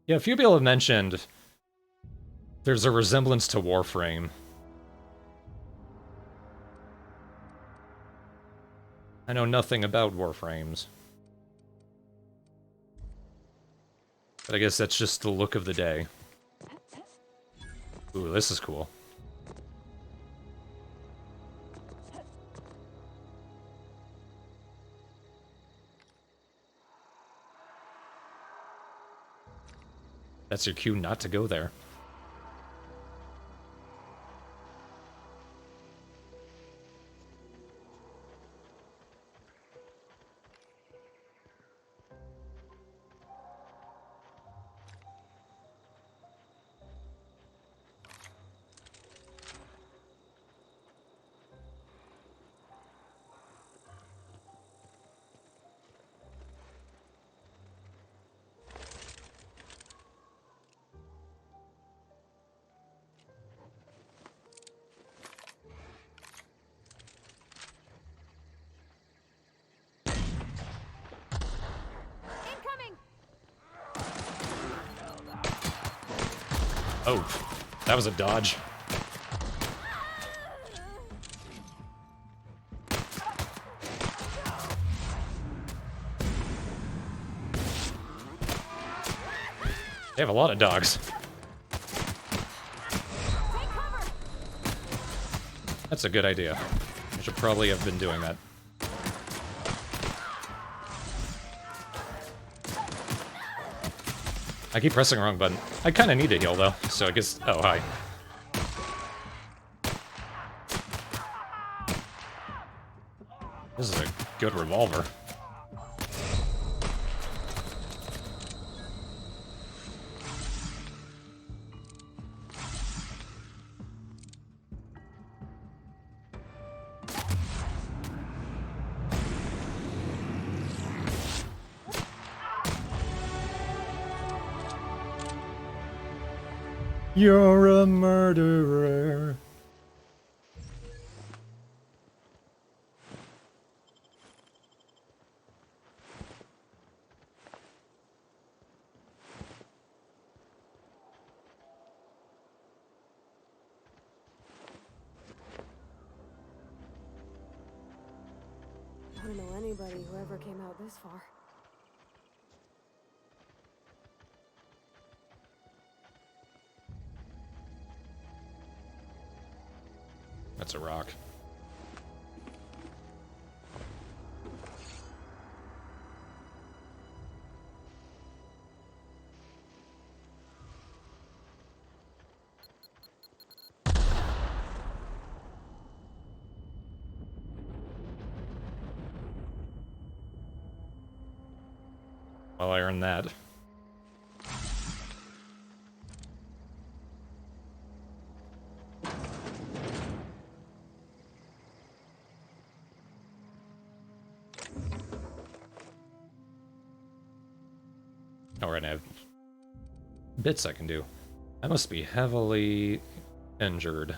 Yeah, a few people have mentioned there's a resemblance to Warframe. I know nothing about Warframes. But I guess that's just the look of the day. Ooh, this is cool. That's your cue not to go there. Oh, that was a dodge. They have a lot of dogs. That's a good idea. I should probably have been doing that. I keep pressing the wrong button. I kind of need to heal, though, so I guess... Oh, hi. This is a good revolver. You're a murderer.
I don't know anybody who ever came out this far.
That's a rock. Well, I earned that. Alright, I have bits I can do. I must be heavily injured.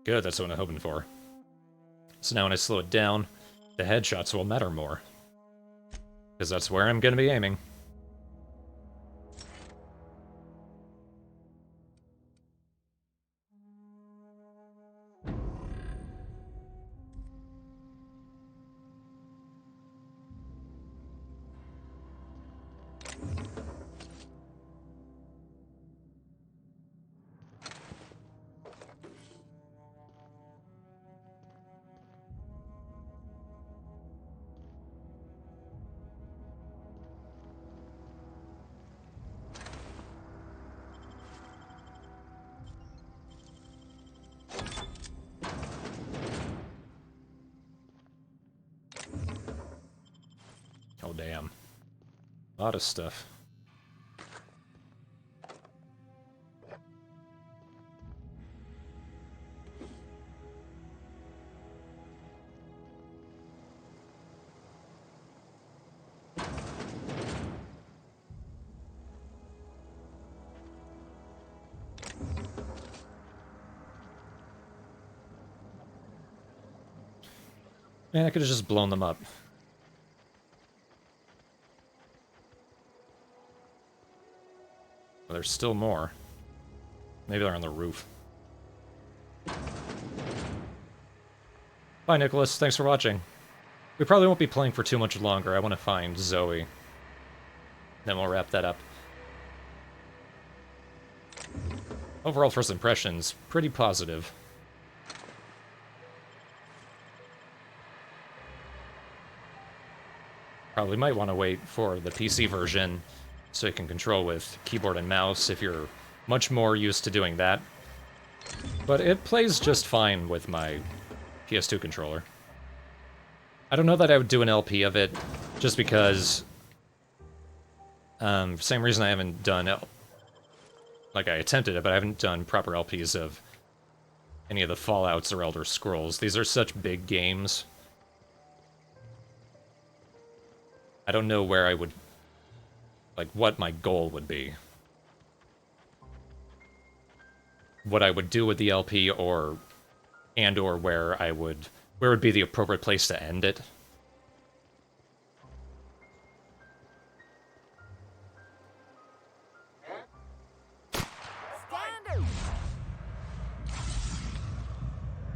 Good, that's what I'm hoping for. So now when I slow it down, the headshots will matter more. Because that's where I'm going to be aiming. damn. A lot of stuff. Man, I could have just blown them up. Well, there's still more. Maybe they're on the roof. Bye, Nicholas. Thanks for watching. We probably won't be playing for too much longer. I want to find Zoe. Then we'll wrap that up. Overall first impressions, pretty positive. Probably might want to wait for the PC version so you can control with keyboard and mouse if you're much more used to doing that. But it plays just fine with my PS2 controller. I don't know that I would do an LP of it, just because... same reason I haven't done... Like, I attempted it, but I haven't done proper LPs of any of the Fallouts or Elder Scrolls. These are such big games. I don't know where I would... Like, what my goal would be. What I would do with the LP, or... And/or where I would... Where would be the appropriate place to end it.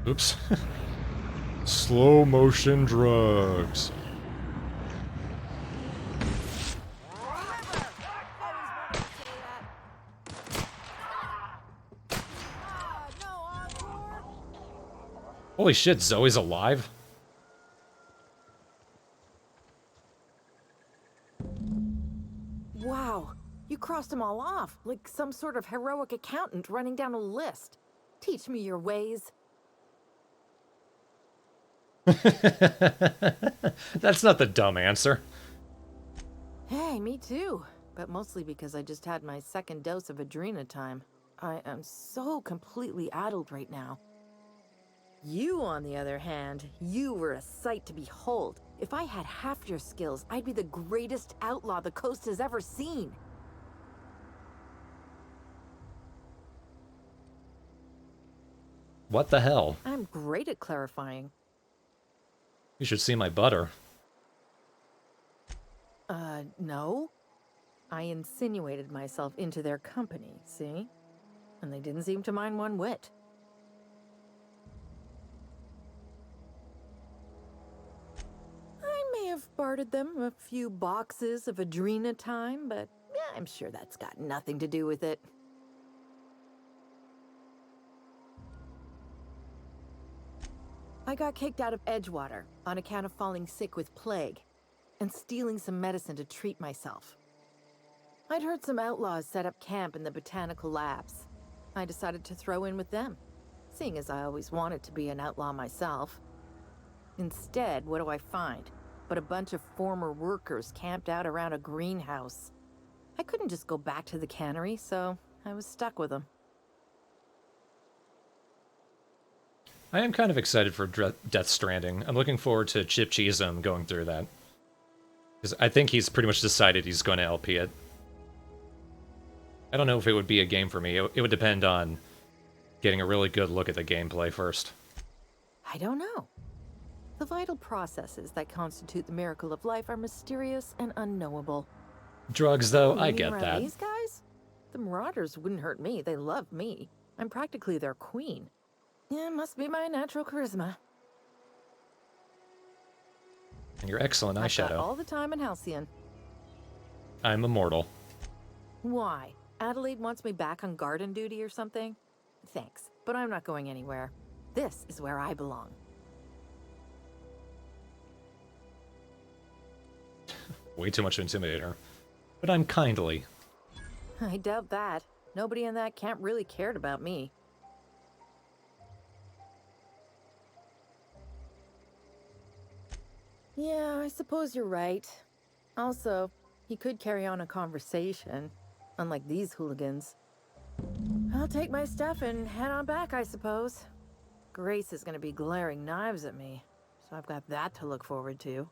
Oops. Slow motion drugs. Holy shit, Zoe's alive?
Wow, you crossed them all off, like some sort of heroic accountant running down a list. Teach me your ways.
That's not the dumb answer.
Hey, me too. But mostly because I just had my second dose of adrenatime. I am so completely addled right now. You, on the other hand, you were a sight to behold. If I had half your skills, I'd be the greatest outlaw the coast has ever seen.
What the hell?
I'm great at clarifying.
You should see my butter.
No. I insinuated myself into their company, see? And they didn't seem to mind one whit. I may have bartered them a few boxes of adrenatime, but yeah, I'm sure that's got nothing to do with it. I got kicked out of Edgewater on account of falling sick with plague and stealing some medicine to treat myself. I'd heard some outlaws set up camp in the botanical labs. I decided to throw in with them, seeing as I always wanted to be an outlaw myself. Instead, what do I find? But a bunch of former workers camped out around a greenhouse. I couldn't just go back to the cannery, so I was stuck with them.
I am kind of excited for Death Stranding. I'm looking forward to Chip Cheesem going through that. Because I think he's pretty much decided he's going to LP it. I don't know if it would be a game for me. It would depend on getting a really good look at the gameplay first.
I don't know. The vital processes that constitute the miracle of life are mysterious and unknowable.
Drugs, though,
You
I
mean
get
around
that.
These guys? The Marauders wouldn't hurt me. They love me. I'm practically their queen. Yeah, it must be my natural charisma.
And your excellent
I've got
eyeshadow.
all the time in Halcyon.
I'm immortal.
Why? Adelaide wants me back on garden duty or something? Thanks, but I'm not going anywhere. This is where I belong.
Way too much to intimidate her. But I'm kindly.
I doubt that. Nobody in that camp really cared about me. Yeah, I suppose you're right.
Also, he could carry on a conversation, unlike these hooligans. I'll take my stuff and head on back, I suppose. Grace is gonna be glaring knives at me, so I've got that to look forward to.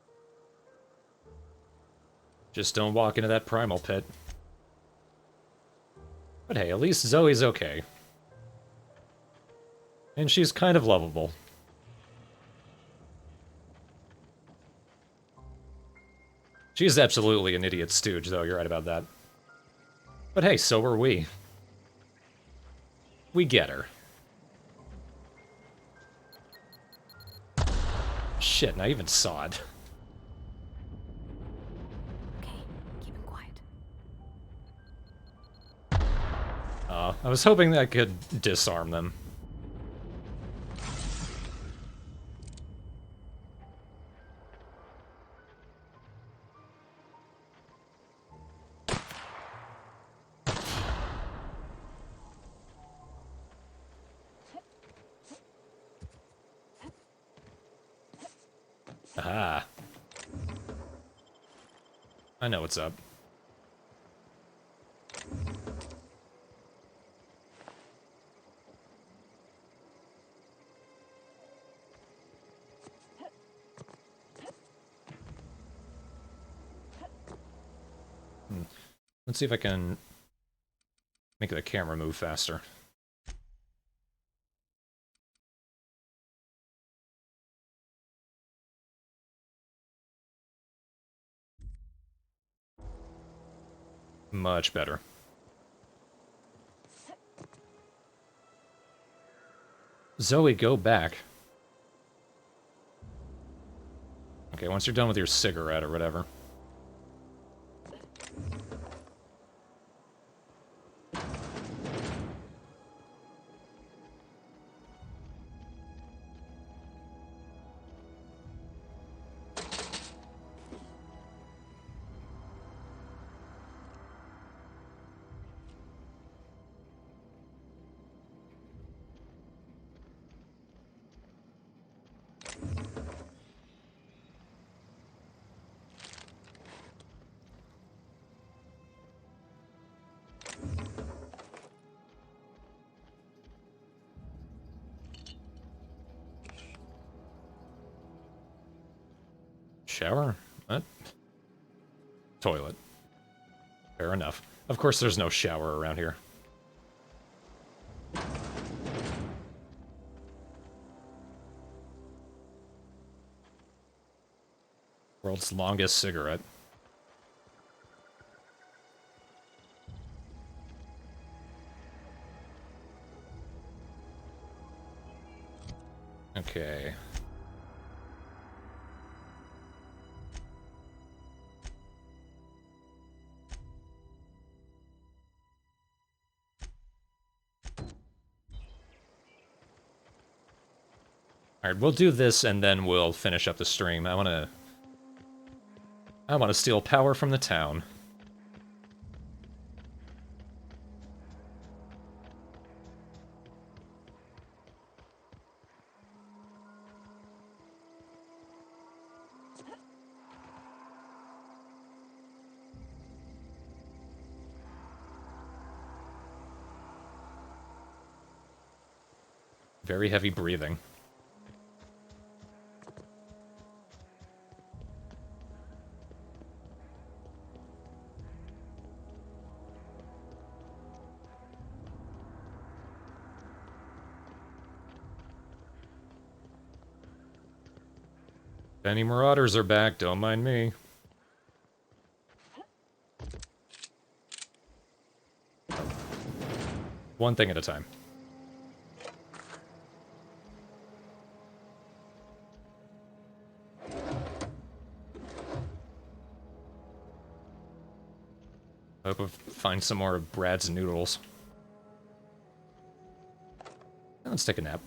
Just don't walk into that primal pit. But hey, at least Zoe's okay. And she's kind of lovable. She's absolutely an idiot stooge, though, you're right about that. But hey, so are we. We get her. Shit, and I even saw it.
Okay, keep it quiet.
I was hoping that I could disarm them. Aha. I know what's up. Let's see if I can make the camera move faster. Much better. Zoe, go back. Okay, once you're done with your cigarette or whatever. Shower? What? Toilet. Fair enough. Of course there's no shower around here. World's longest cigarette. Okay. Alright, we'll do this and then we'll finish up the stream. I wanna steal power from the town. Very heavy breathing. If any marauders are back, don't mind me. One thing at a time. Hope I find some more of Brad's noodles. Let's take a nap.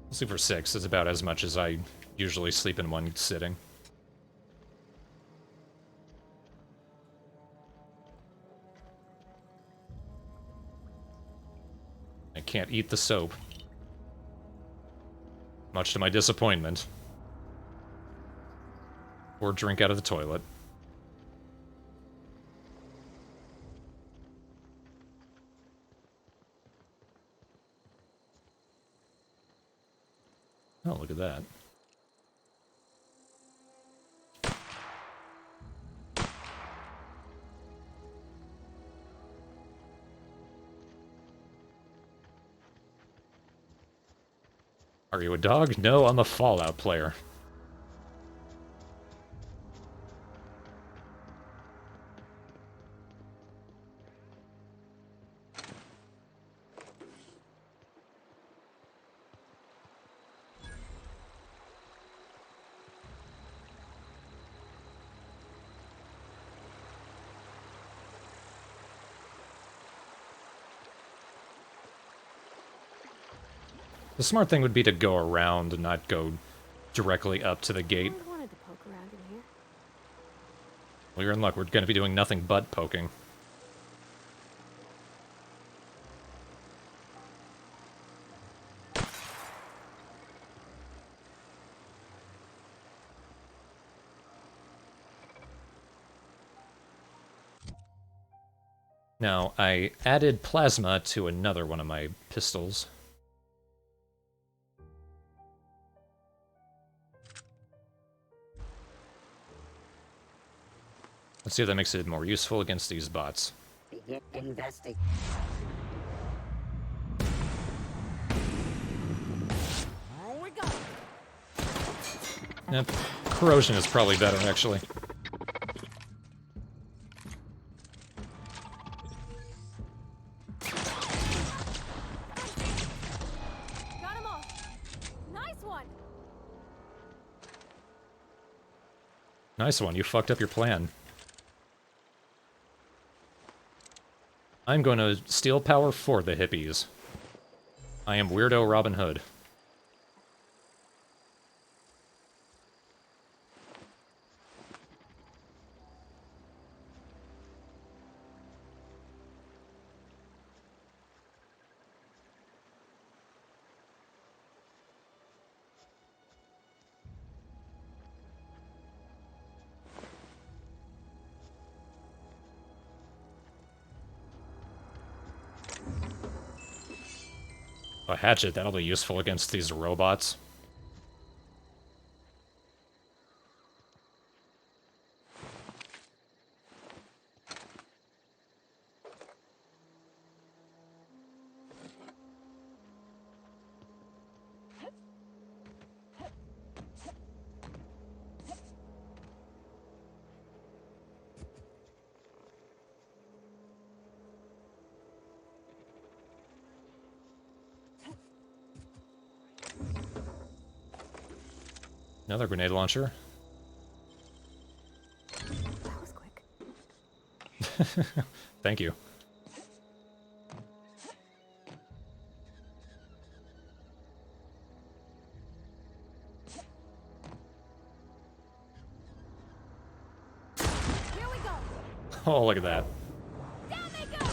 Sleep for 6 is about as much as I usually sleep in one sitting. I can't eat the soap. Much to my disappointment. Or drink out of the toilet. Oh, look at that. Are you a dog? No, I'm a Fallout player. The smart thing would be to go around and not go directly up to the gate.
I wanted to poke around in here.
Well, you're in luck. We're going to be doing nothing but poking. Now, I added plasma to another one of my pistols. Let's see if that makes it more useful against these bots.
Begin investing.
Oh, we got it.
Yep. Corrosion is probably better, actually.
Got him all. Nice one.
Nice one, you fucked up your plan. I'm going to steal power for the hippies. I am Weirdo Robin Hood. A hatchet, that'll be useful against these robots. Another grenade launcher.
That was quick.
Thank you.
Here we go.
Oh, look at that.
Down they go.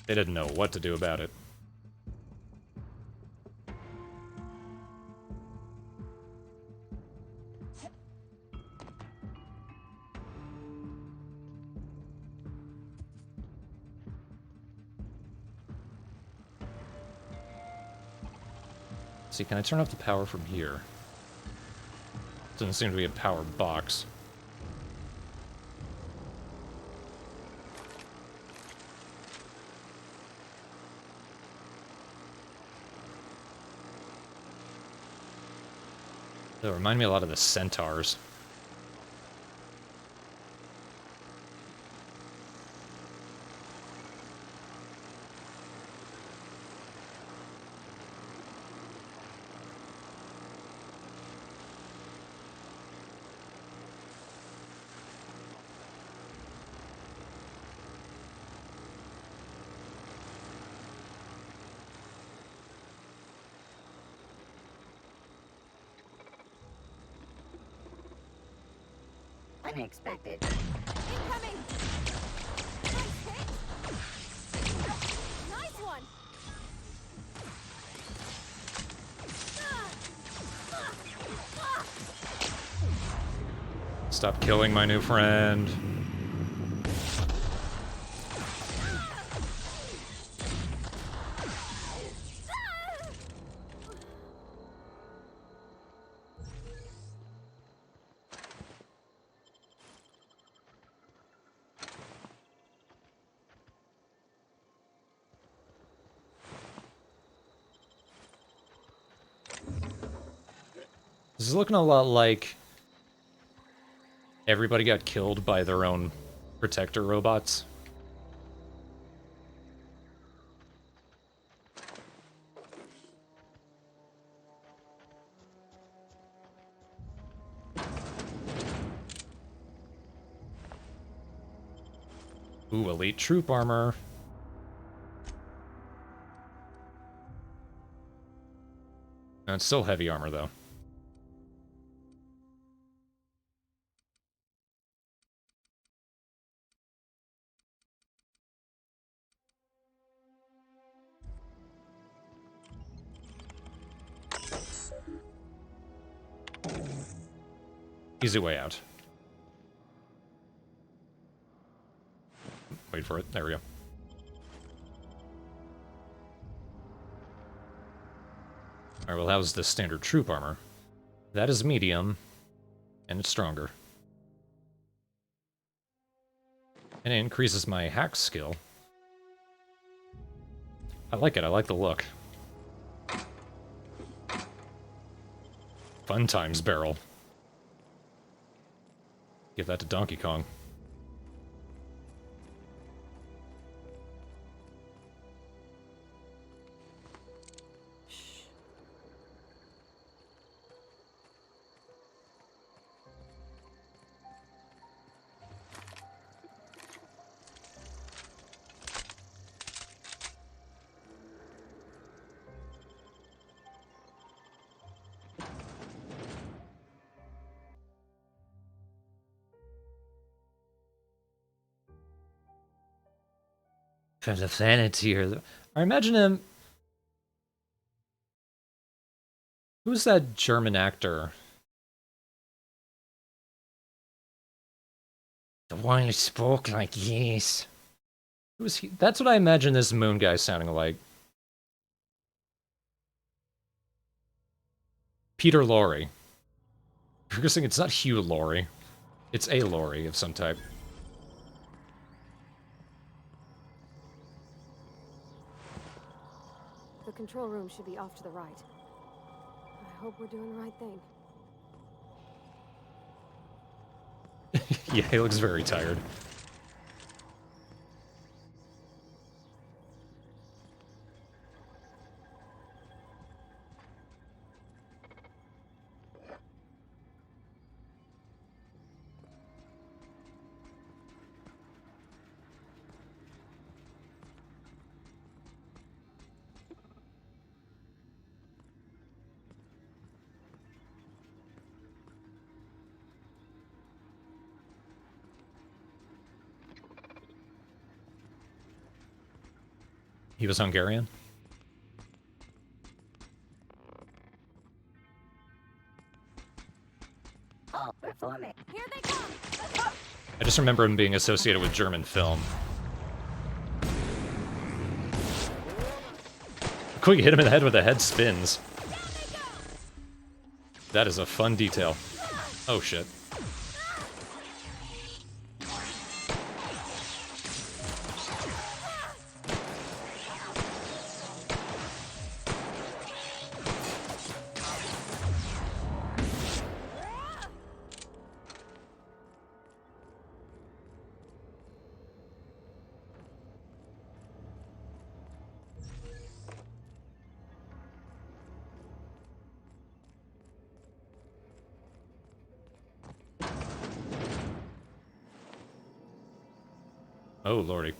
They didn't know what to do about it. See, can I turn off the power from here? Doesn't seem to be a power box. They remind me a lot of the centaurs.
Unexpected.
Incoming. Nice hit. Nice one.
Stop killing my new friend. This is looking a lot like everybody got killed by their own protector robots. Ooh, elite troop armor. No, it's still heavy armor, though. Easy way out. Wait for it. There we go. Alright, well, how's the standard troop armor? That is medium, and it's stronger. And it increases my hack skill. I like it, I like the look. Fun times barrel. Give that to Donkey Kong. From the Planeteer. I imagine him. Who's that German actor? The one who spoke like this. Who was he? That's what I imagine this moon guy sounding like. Peter Lorre. You're guessing it's not Hugh Laurie. It's a Laurie of some type.
The control room should be off to the right. I hope we're doing the right thing.
Yeah, he looks very tired. He was Hungarian?
All performing.
Here they come!
I just remember him being associated with German film. Quick, hit him in the head with the head spins. That is a fun detail. Oh shit. Oh, lordy.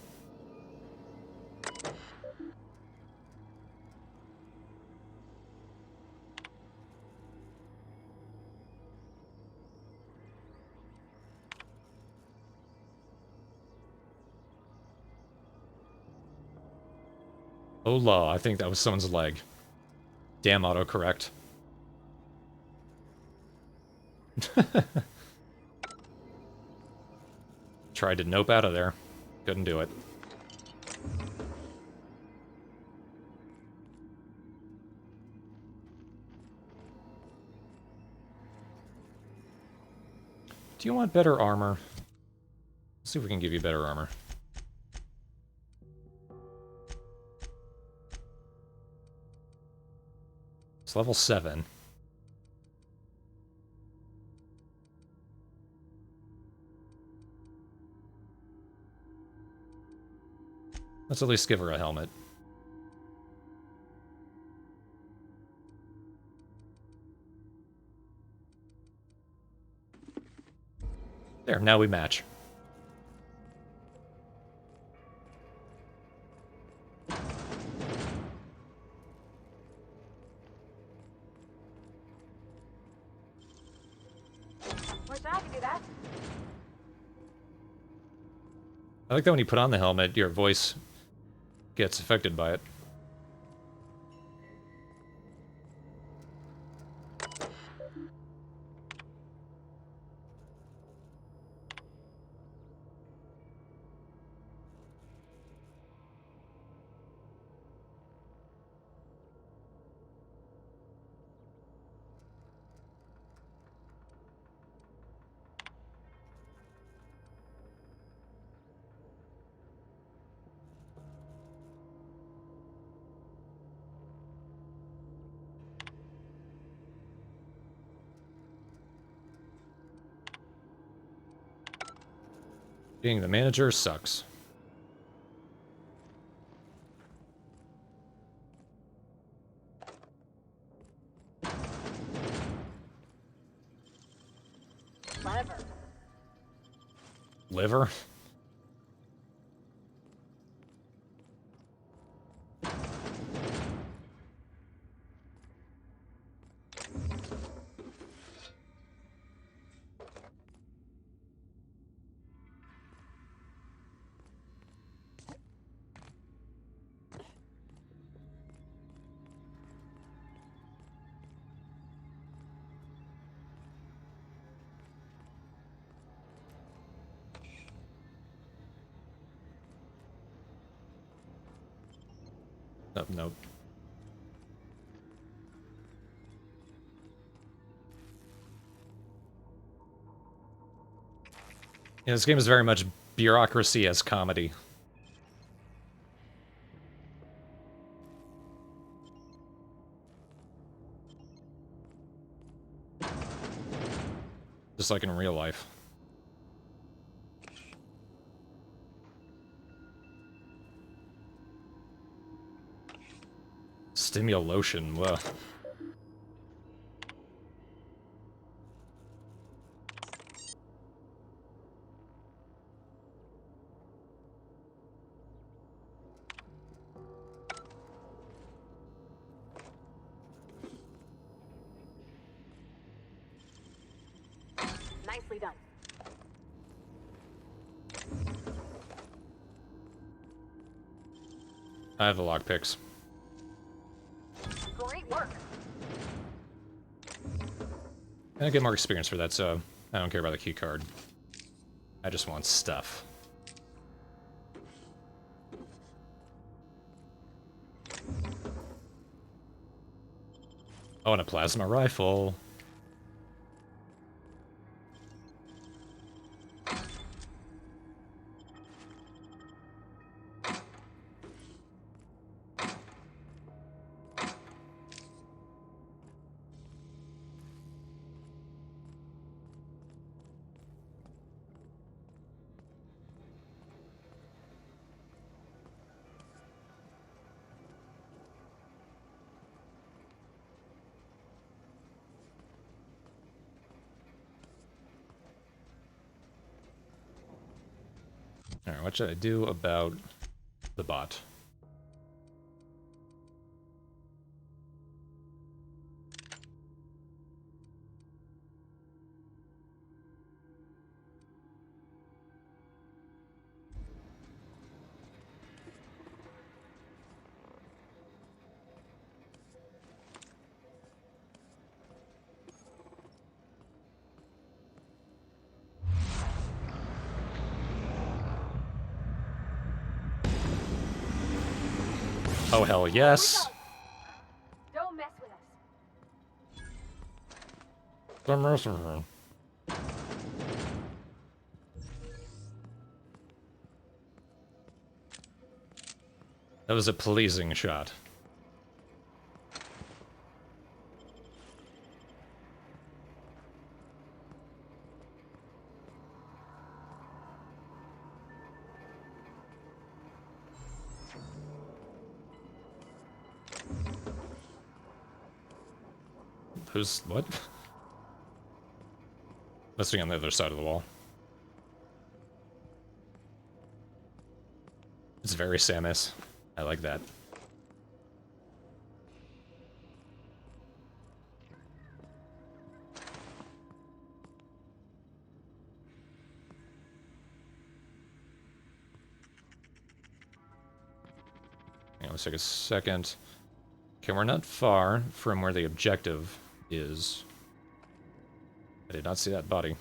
Oh, law. I think that was someone's leg. Damn autocorrect. tried to nope out of there. Couldn't do it. Do you want better armor? Let's see if we can give you better armor. It's level 7. Let's at least give her a helmet. There, now we match.
Wish I could do that.
I like that when you put on the helmet, your voice gets affected by it. Being the manager sucks.
Clever.
Liver? Nope, nope. Yeah, this game is very much bureaucracy as comedy. Just like in real life. Stimulation, ugh.
Nicely done.
I have the lockpicks.
Great work.
And I get more experience for that, so I don't care about the key card. I just want stuff. Oh, and a plasma rifle. Alright, what should I do about the bot? Oh, hell yes.
Don't mess with us.
Don't mess with her. That was a pleasing shot. Who's what? Must be on the other side of the wall. It's very Samus. I like that. Hang on, let's take a second. Okay, we're not far from where the objective is. I did not see that body.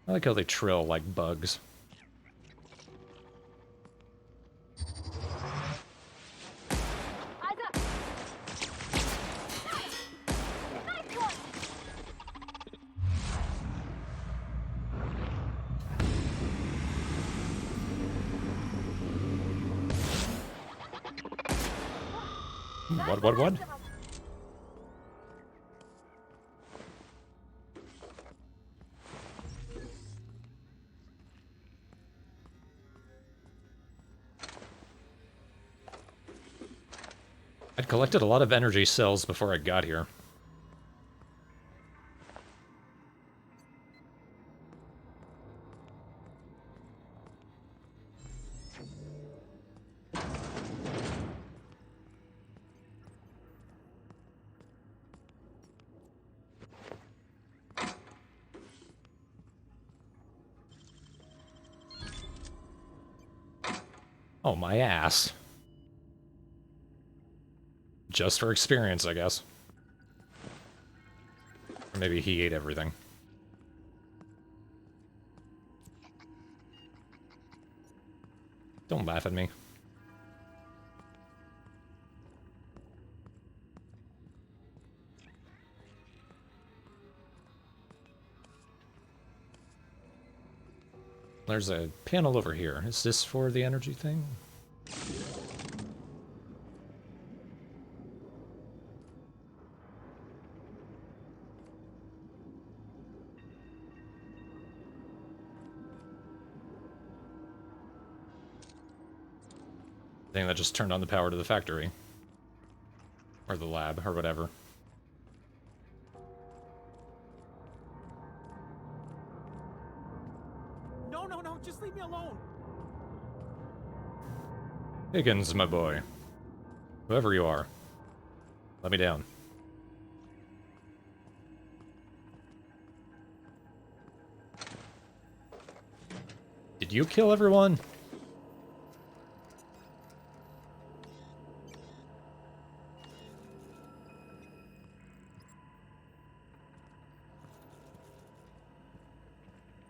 I like how they trill like bugs. What? I'd collected a lot of energy cells before I got here. Oh, my ass. Just for experience, I guess. Or maybe he ate everything. Don't laugh at me. There's a panel over here. Is this for the energy thing? I think that just turned on the power to the factory. Or the lab, or whatever.
No, just leave me alone.
Higgins, my boy. Whoever you are. Let me down. Did you kill everyone?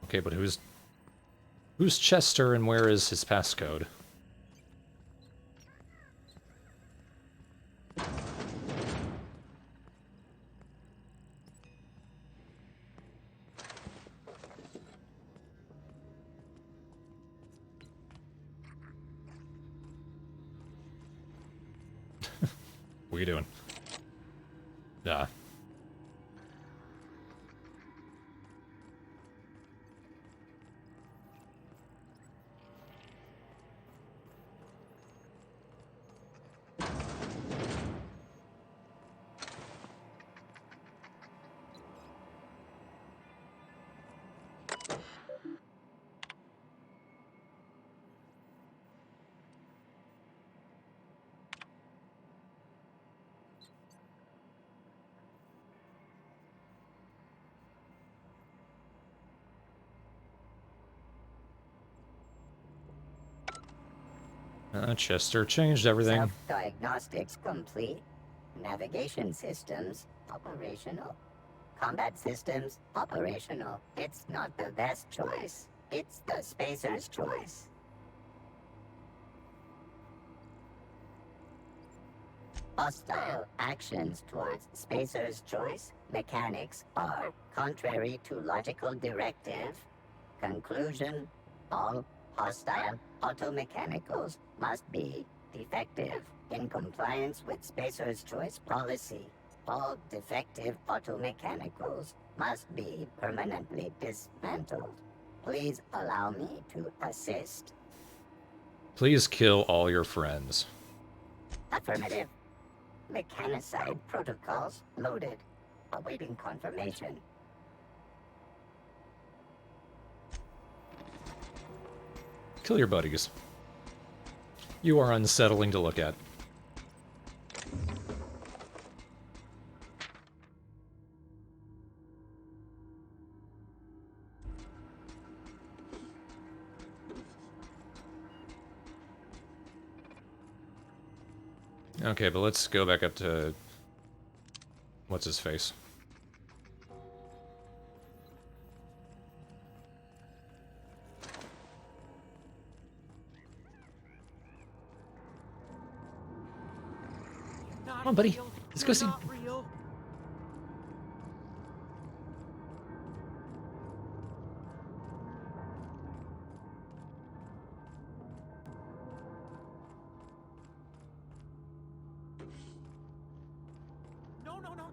Okay, but who's Chester and where is his passcode? What are you doing? Nah. Chester changed everything.
Self-diagnostics complete. Navigation systems operational. combat systems operational. It's not the best choice. It's the spacer's choice. Hostile actions towards spacer's choice mechanics are contrary to logical directive. Conclusion: all hostile automechanicals must be defective in compliance with spacer's choice policy. All defective automechanicals must be permanently dismantled. Please allow me to assist.
Please kill all your friends.
Affirmative. Mechanicide protocols loaded. Awaiting confirmation.
Kill your buddies. You are unsettling to look at. Okay, but let's go back up to... what's his face? Come on, buddy. Let's go see...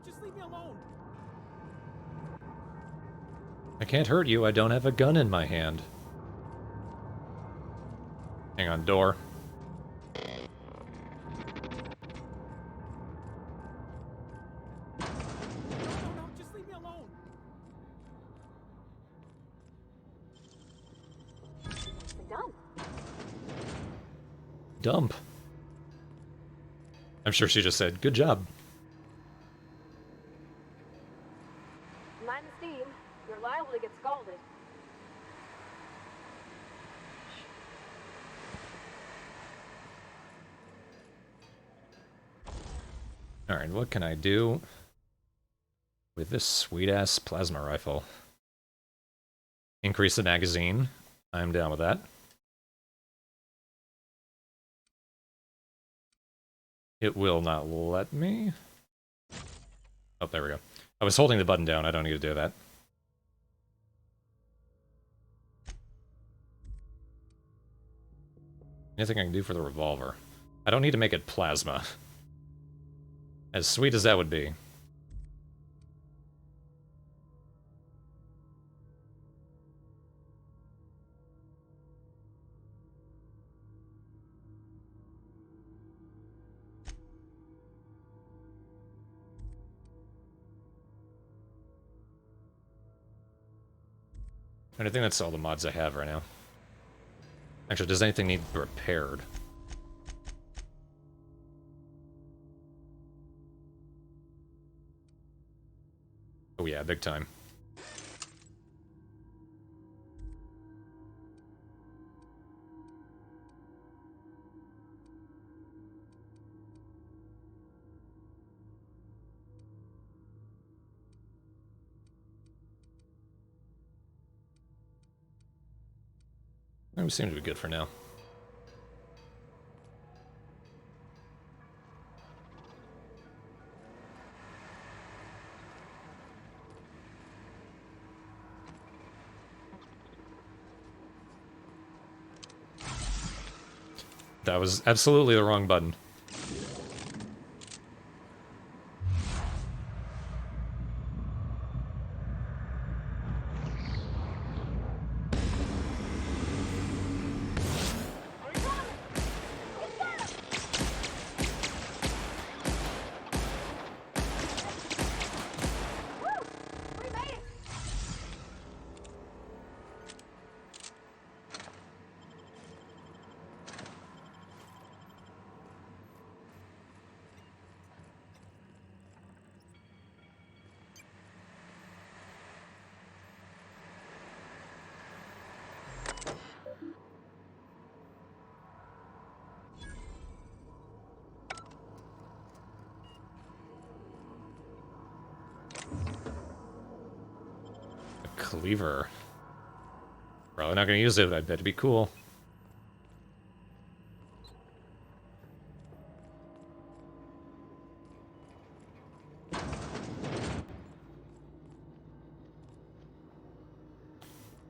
Just leave me alone.
I can't hurt you, I don't have a gun in my hand. Hang on, door.
No, just leave me alone.
Dump. I'm sure she just said, good job.
Mind the steam. You're liable to get scalded.
Alright, what can I do with this sweet-ass plasma rifle? Increase the magazine. I'm down with that. It will not let me. Oh, there we go. I was holding the button down. I don't need to do that. Anything I can do for the revolver? I don't need to make it plasma. As sweet as that would be. And I think that's all the mods I have right now. Actually, does anything need repaired? Oh yeah, big time. We seem to be good for now. That was absolutely the wrong button. cleaver. Probably not gonna use it, but I bet it'd be cool.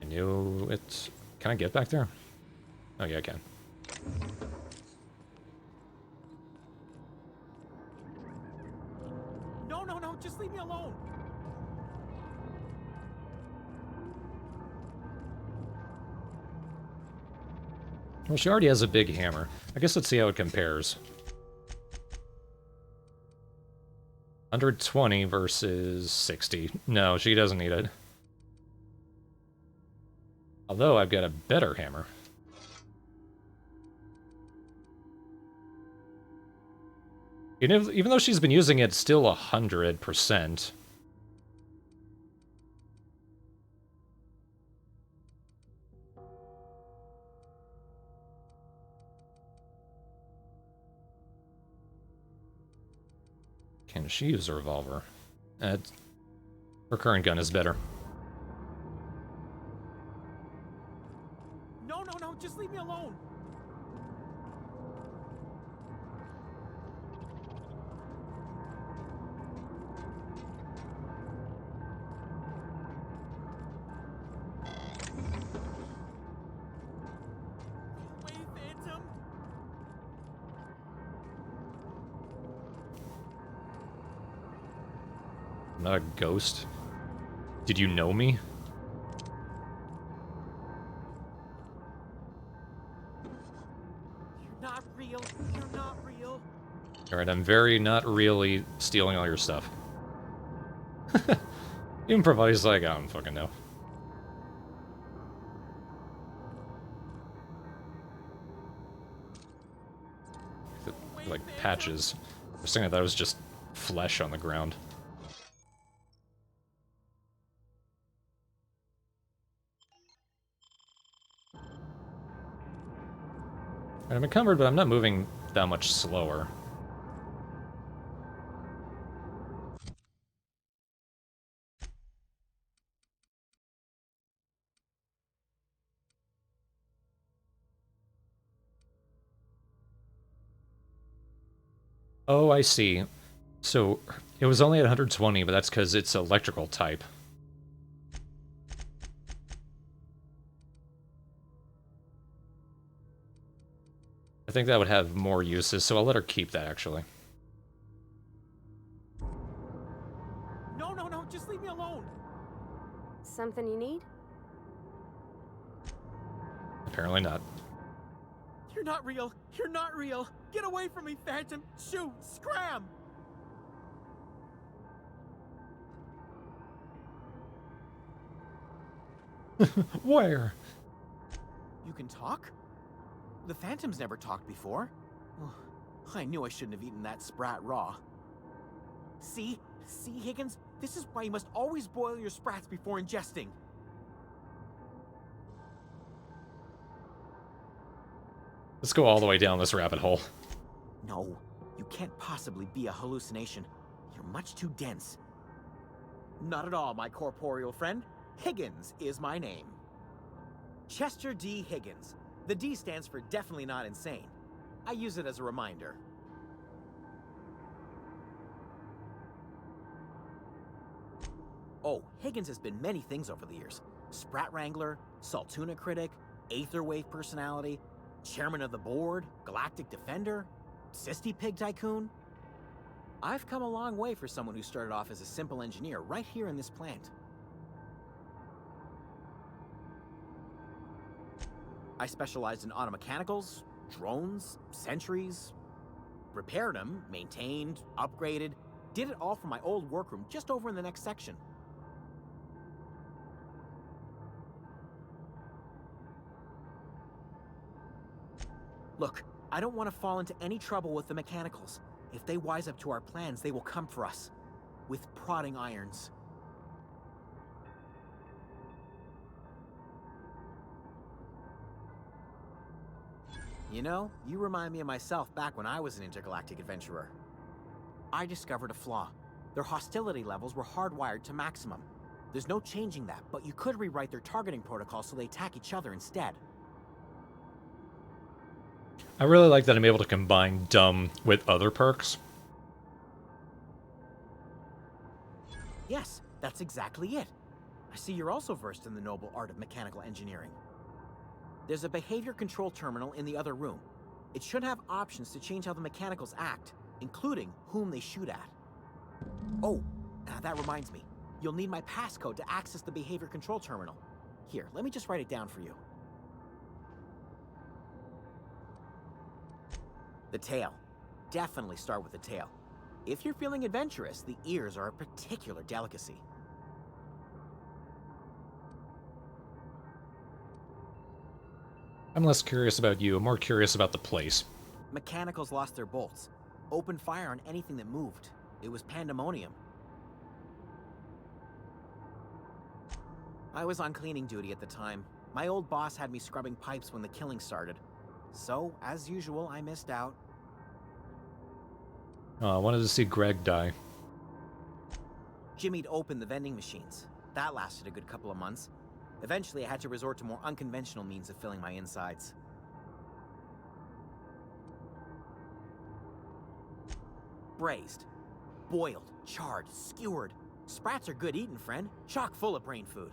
I knew it. Can I get back there? Oh yeah, I can.
No, no, no, just leave me alone.
Well, she already has a big hammer. I guess let's see how it compares. 120 versus 60. No, she doesn't need it. Although I've got a better hammer. Even though she's been using it, still 100%. Can she use a revolver? Her current gun is better.
No, no, no, just leave me alone. Wait, Phantom.
I'm not a ghost. Did you know me?
You're not real. You're not real.
Alright, I'm very not really stealing all your stuff. Improvise like, I don't fucking know. Like patches. I was thinking that was just flesh on the ground. I'm encumbered, but I'm not moving that much slower. Oh, I see. So, it was only at 120, but that's because it's electrical type. I think that would have more uses, so I'll let her keep that, actually.
No, no, no, just leave me alone.
Something you need?
Apparently not.
You're not real. You're not real. Get away from me, Phantom. Shoot, scram.
Where?
You can talk? The Phantom's never talked before. Oh, I knew I shouldn't have eaten that sprat raw. See? See, Higgins? This is why you must always boil your sprats before ingesting.
Let's go all the way down this rabbit hole.
No, you can't possibly be a hallucination. You're much too dense. Not at all, my corporeal friend. Higgins is my name. Chester D. Higgins. The D stands for definitely not insane. I use it as a reminder. Oh, Higgins has been many things over the years. Sprat Wrangler, Saltuna Critic, Aetherwave Personality, Chairman of the Board, Galactic Defender, Sisty Pig Tycoon. I've come a long way for someone who started off as a simple engineer right here in this plant. I specialized in automechanicals, drones, sentries, repaired them, maintained, upgraded, did it all from my old workroom just over in the next section. Look, I don't want to fall into any trouble with the mechanicals. If they wise up to our plans, they will come for us. With prodding irons. You know, you remind me of myself back when I was an intergalactic adventurer. I discovered a flaw. Their hostility levels were hardwired to maximum. There's no changing that, but you could rewrite their targeting protocol so they attack each other instead.
I really like that I'm able to combine dumb with other perks.
Yes, that's exactly it. I see you're also versed in the noble art of mechanical engineering. There's a behavior control terminal in the other room. It should have options to change how the mechanicals act, including whom they shoot at. Oh, that reminds me. You'll need my passcode to access the behavior control terminal. Here, let me just write it down for you. The tail. Definitely start with the tail. If you're feeling adventurous, the ears are a particular delicacy.
I'm less curious about you, I'm more curious about the place.
Mechanicals lost their bolts. Opened fire on anything that moved. It was pandemonium. I was on cleaning duty at the time. My old boss had me scrubbing pipes when the killing started. So, as usual, I missed out.
Oh, I wanted to see Greg die.
Jimmy'd opened the vending machines. That lasted a good couple of months. Eventually, I had to resort to more unconventional means of filling my insides. Braised. Boiled, charred, skewered. Sprats are good eating, friend. Chock full of brain food.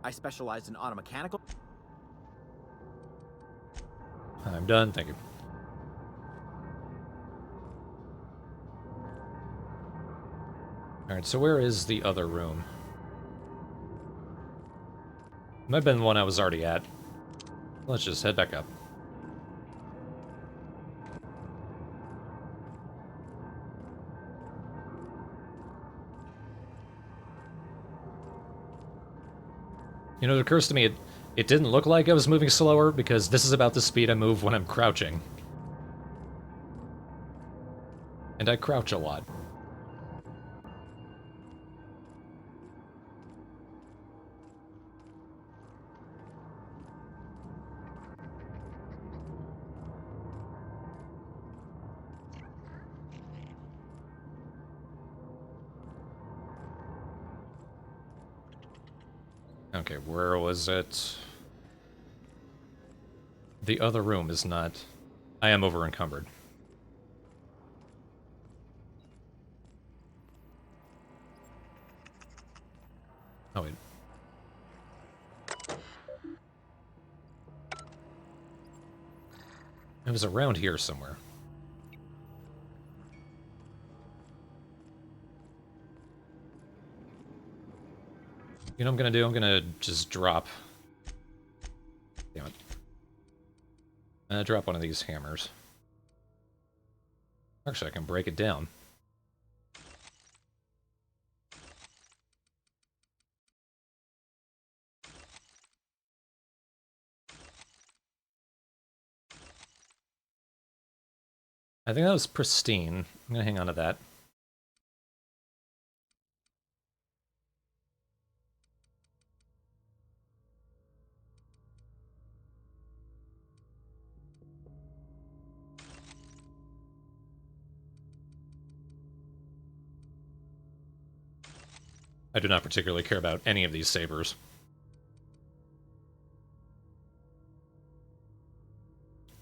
I specialized in automechanical.
I'm done, thank you. Alright, so where is the other room? Might have been the one I was already at. Let's just head back up. You know, it occurs to me it didn't look like I was moving slower because this is about the speed I move when I'm crouching. And I crouch a lot. Okay, where was it? The other room is not... I am over encumbered. Oh, wait. It was around here somewhere. You know what I'm gonna do? I'm gonna just drop... Damn it. Drop one of these hammers. Actually, I can break it down. I think that was pristine. I'm gonna hang on to that. I do not particularly care about any of these sabers.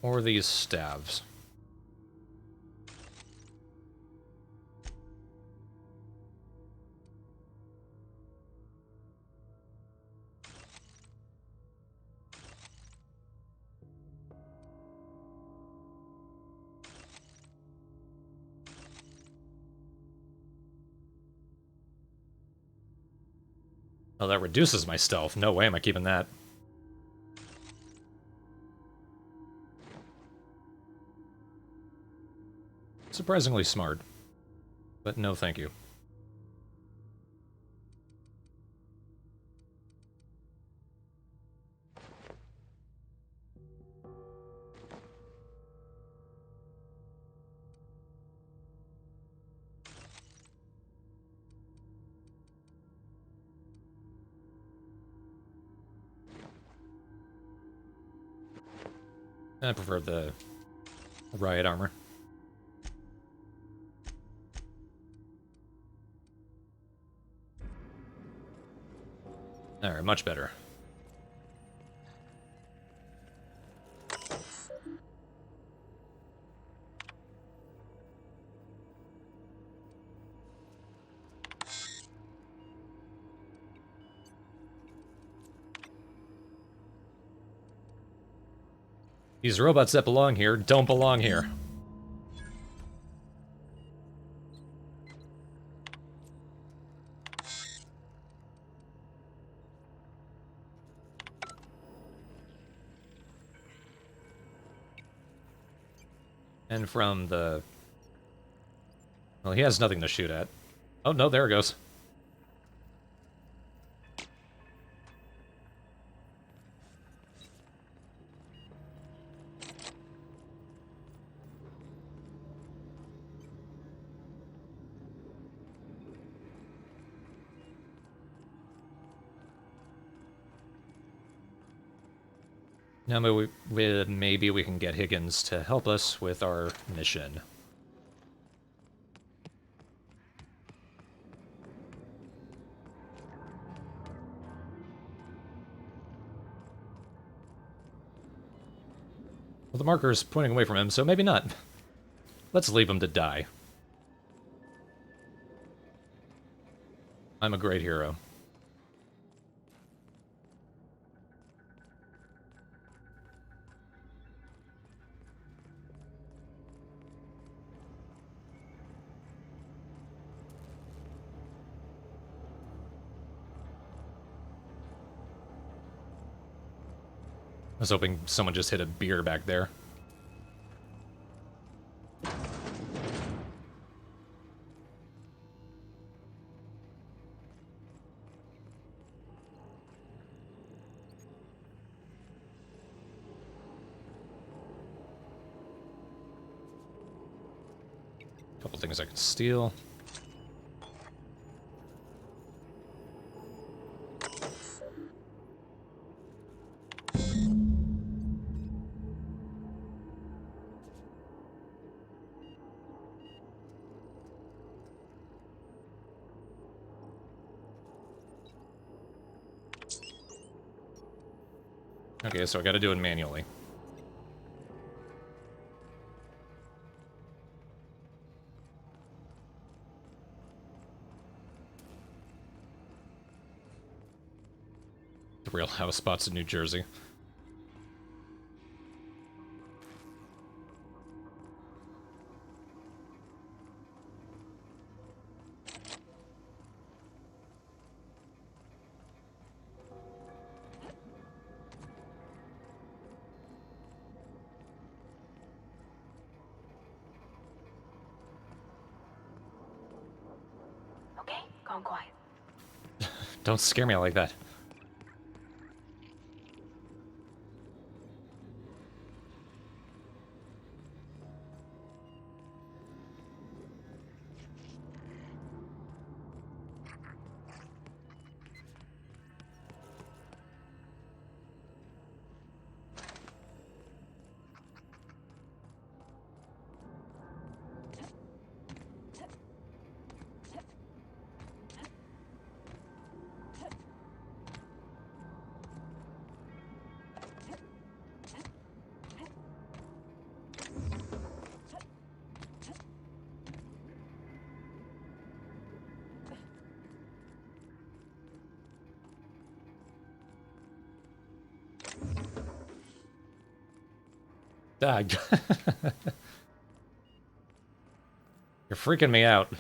Or these staves. Oh, that reduces my stealth. No way am I keeping that. Surprisingly smart. But no thank you. I prefer the riot armor. Alright, much better. These robots that belong here don't belong here. And from the... Well, he has nothing to shoot at. Oh, no, there it goes. Now maybe we can get Higgins to help us with our mission. Well, the marker is pointing away from him, so maybe not. Let's leave him to die. I'm a great hero. I was hoping someone just hit a beer back there. Couple things I can steal. Okay, so I gotta do it manually. The real house spots in New Jersey.
Okay, calm quiet.
Don't scare me like that. Ah, you're freaking me out.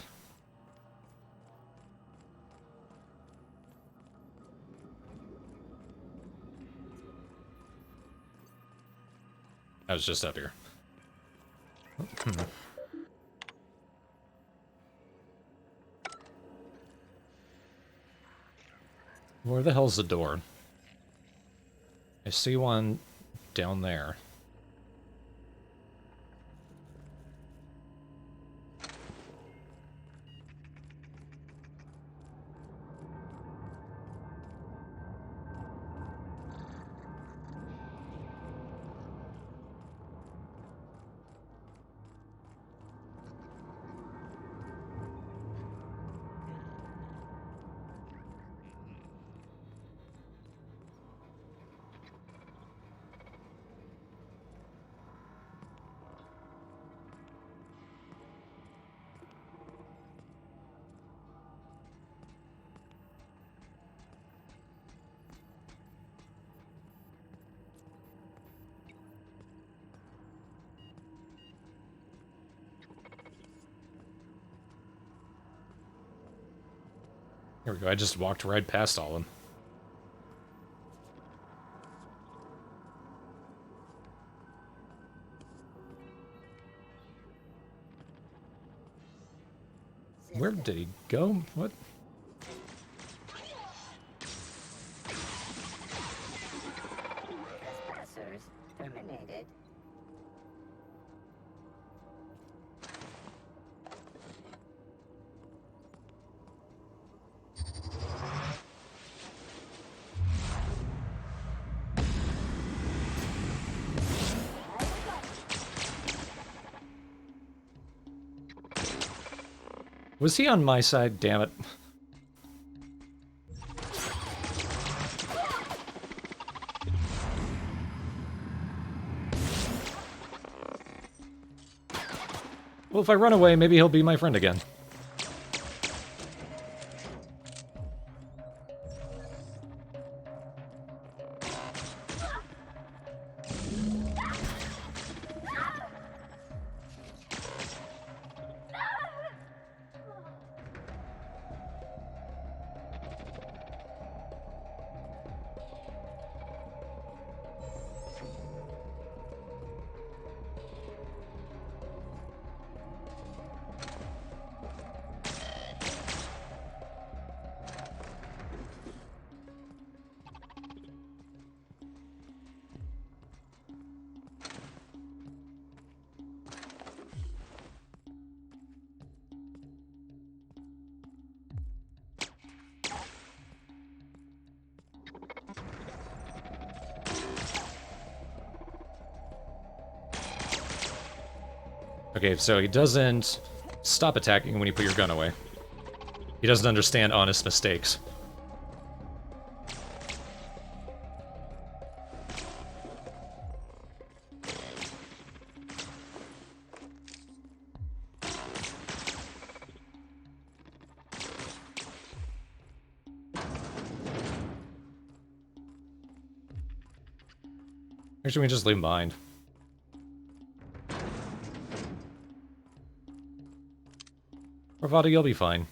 I was just up here. Where the hell's the door? I see one down there. Here we go, I just walked right past all of them. Where did he go? What?
Trespassers terminated.
Was he on my side? Damn it. Well, if I run away, maybe he'll be my friend again. Okay, so he doesn't stop attacking when you put your gun away. He doesn't understand honest mistakes. Actually, we just leave him behind. Bravado, you'll be fine.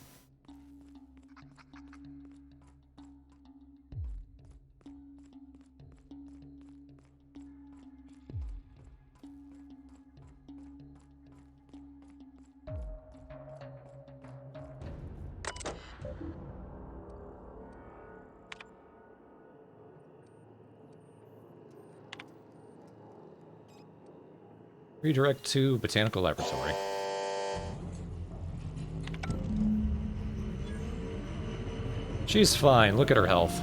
Redirect to Botanical Laboratory. She's fine, look at her health.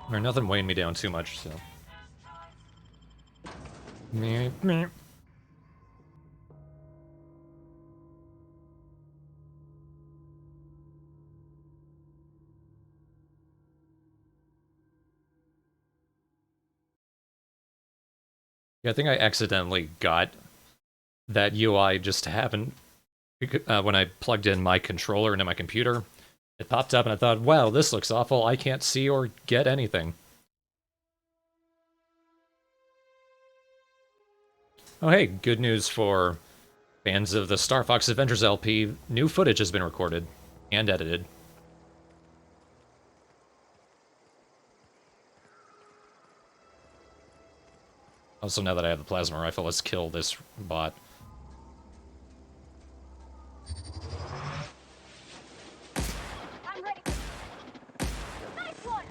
There's nothing weighing me down too much, so. Meh, meh. Yeah, I think I accidentally got that UI just happened when I plugged in my controller into my computer. It popped up and I thought, wow, this looks awful. I can't see or get anything. Oh hey, good news for fans of the Star Fox Adventures LP. New footage has been recorded and edited. Also, now that I have the plasma rifle, let's kill this bot.
I'm ready. Nice one.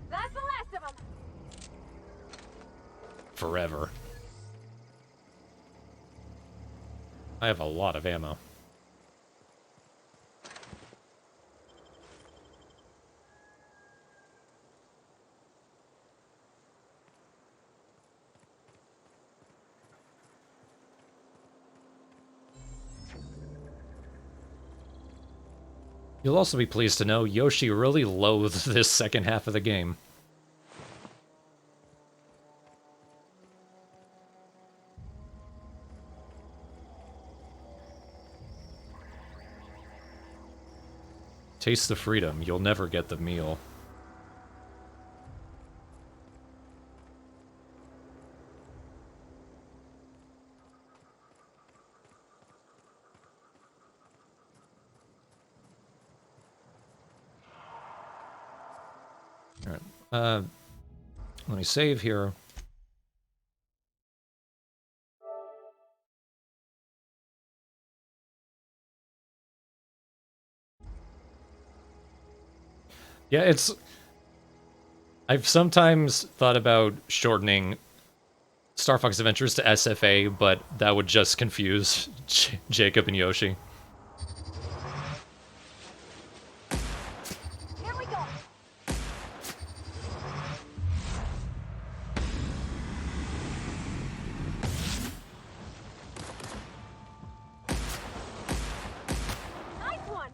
That's the last of them.
Forever. I have a lot of ammo. You'll also be pleased to know Yoshi really loathes this second half of the game. Taste the freedom, you'll never get the meal. Alright, let me save here. Yeah, I've sometimes thought about shortening Star Fox Adventures to SFA, but that would just confuse Jacob and Yoshi.
Here we go. Nice one.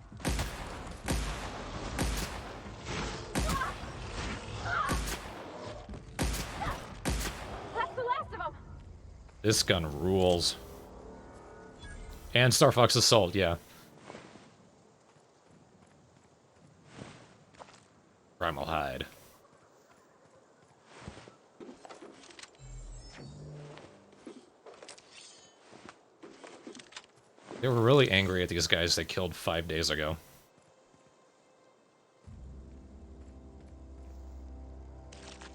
That's the last of them.
This gun rules. And Star Fox Assault, yeah. Primal Hide. They were really angry at these guys they killed 5 days ago.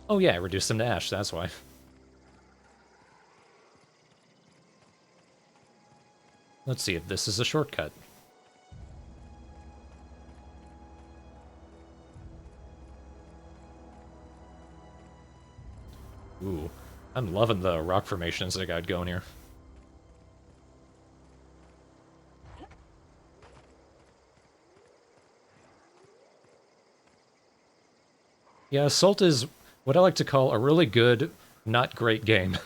Oh yeah, I reduced them to ash, that's why. Let's see if this is a shortcut. Ooh, I'm loving the rock formations they got going here. Yeah, Assault is what I like to call a really good, not great game.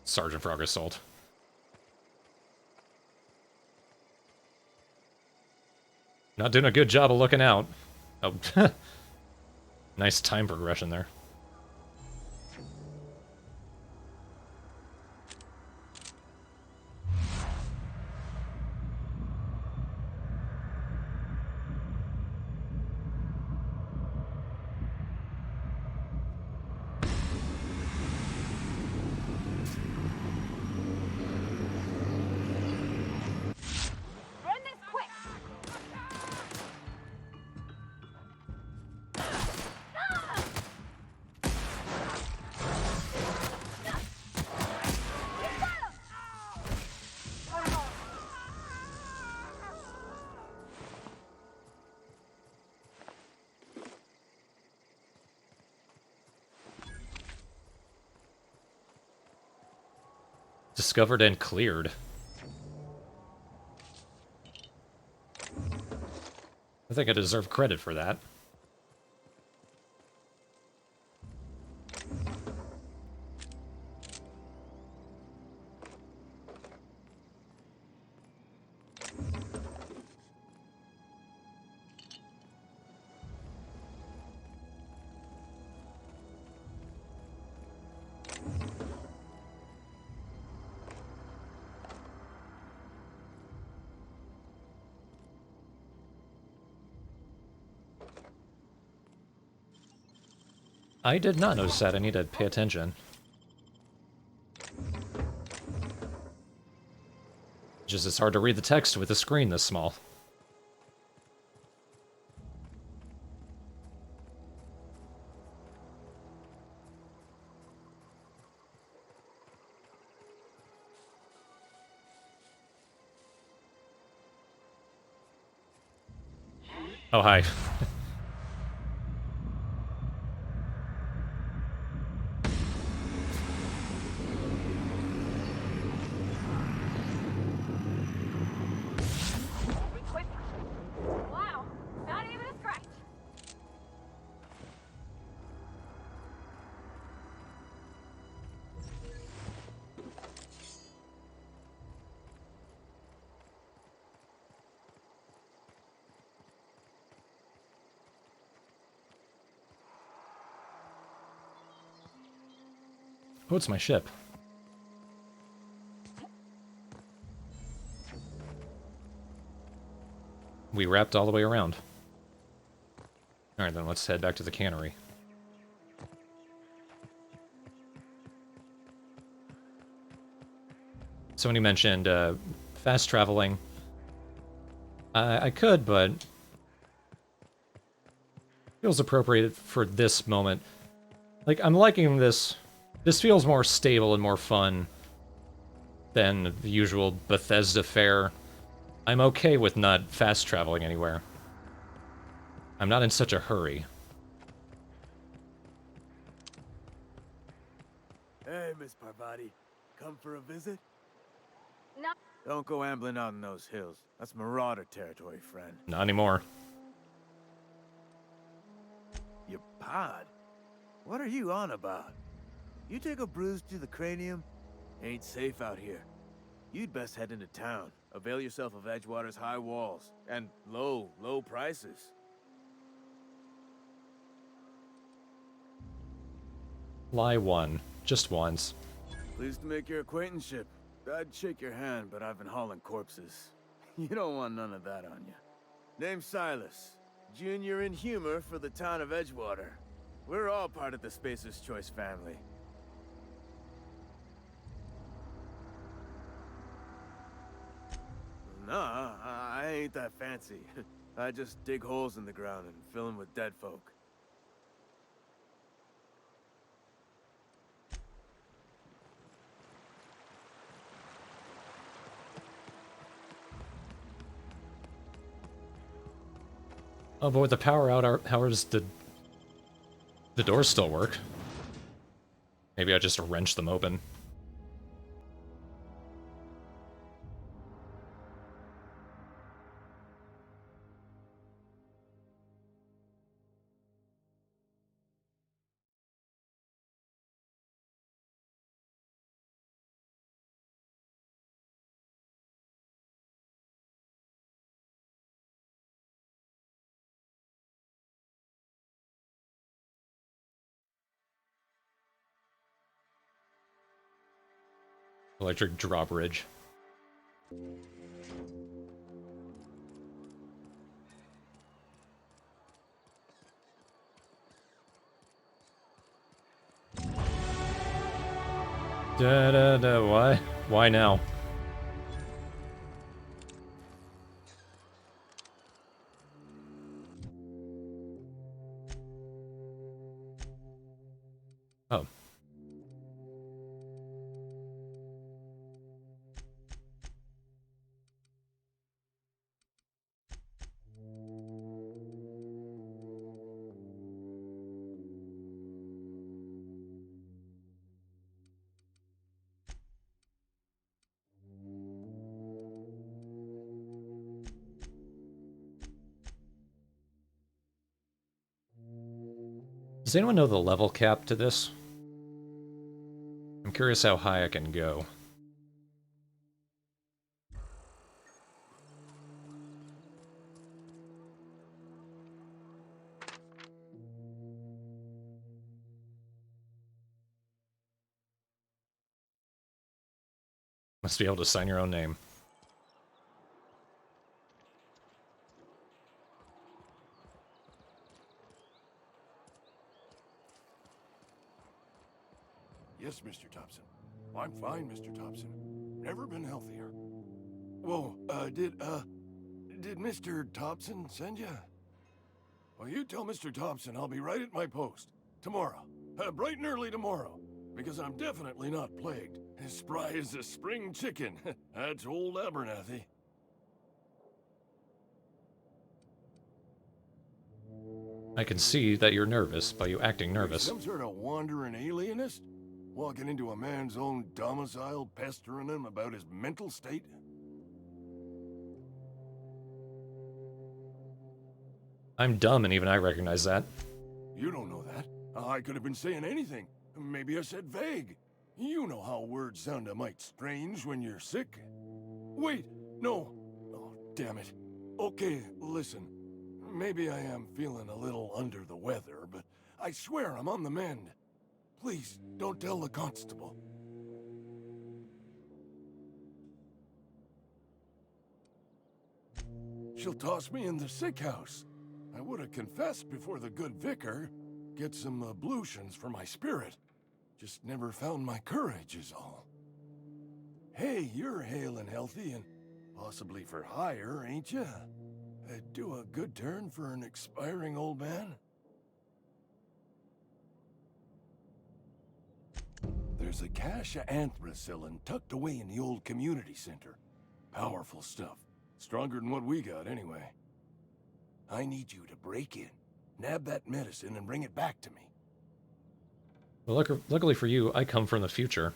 Sergeant Frog Assault. Not doing a good job of looking out. Oh, nice time progression there. Discovered and cleared. I think I deserve credit for that. I did not notice that. I need to pay attention. Just it's hard to read the text with a screen this small. Oh, hi.
Wow, not even a scratch.
Oh, it's my ship. We wrapped all the way around. Alright, then let's head back to the cannery. Somebody mentioned fast traveling. I could, but feels appropriate for this moment. Like, I'm liking this. This feels more stable and more fun than the usual Bethesda fare. I'm okay with not fast traveling anywhere. I'm not in such a hurry.
Hey, Miss Parvati. Come for a visit?
No.
Don't go ambling out in those hills. That's marauder territory, friend.
Not anymore.
Your pod? What are you on about? You take a bruise to the cranium? Ain't safe out here. You'd best head into town. Avail yourself of Edgewater's high walls. And low prices.
Lie one. Just once.
Pleased to make your acquaintanceship. I'd shake your hand, but I've been hauling corpses. You don't want none of that on you. Name's Silas. Junior in humor for the town of Edgewater. We're all part of the Spacer's Choice family. Nah, I ain't that fancy. I just dig holes in the ground and fill them with dead folk.
Oh, but with the power out, how does the doors still work? Maybe I just wrench them open. Electric drawbridge. Why? Why now? Oh. Does anyone know the level cap to this? I'm curious how high I can go. Must be able to sign your own name.
Yes, Mr. Thompson. I'm fine, Mr. Thompson. Never been healthier. Whoa, did Mr. Thompson send you? Well, you tell Mr. Thompson I'll be right at my post. Tomorrow. Bright and early tomorrow. Because I'm definitely not plagued. As spry as a spring chicken. That's old Abernathy.
I can see that you're nervous by you acting nervous.
Some sort of wandering alienist? Walking into a man's own domicile, pestering him about his mental state?
I'm dumb, and even I recognize that.
You don't know that. I could have been saying anything. Maybe I said vague. You know how words sound a mite strange when you're sick. Wait, no. Oh, damn it. Okay, listen. Maybe I am feeling a little under the weather, but I swear I'm on the mend. Please, don't tell the constable. She'll toss me in the sick house. I would have confessed before the good vicar. Get some ablutions for my spirit. Just never found my courage is all. Hey, you're hale and healthy and possibly for hire, ain't ya? Do a good turn for an expiring old man? There's a cache of anthracillin tucked away in the old community center. Powerful stuff. Stronger than what we got, anyway. I need you to break in, nab that medicine, and bring it back to me.
Well, luckily for you, I come from the future.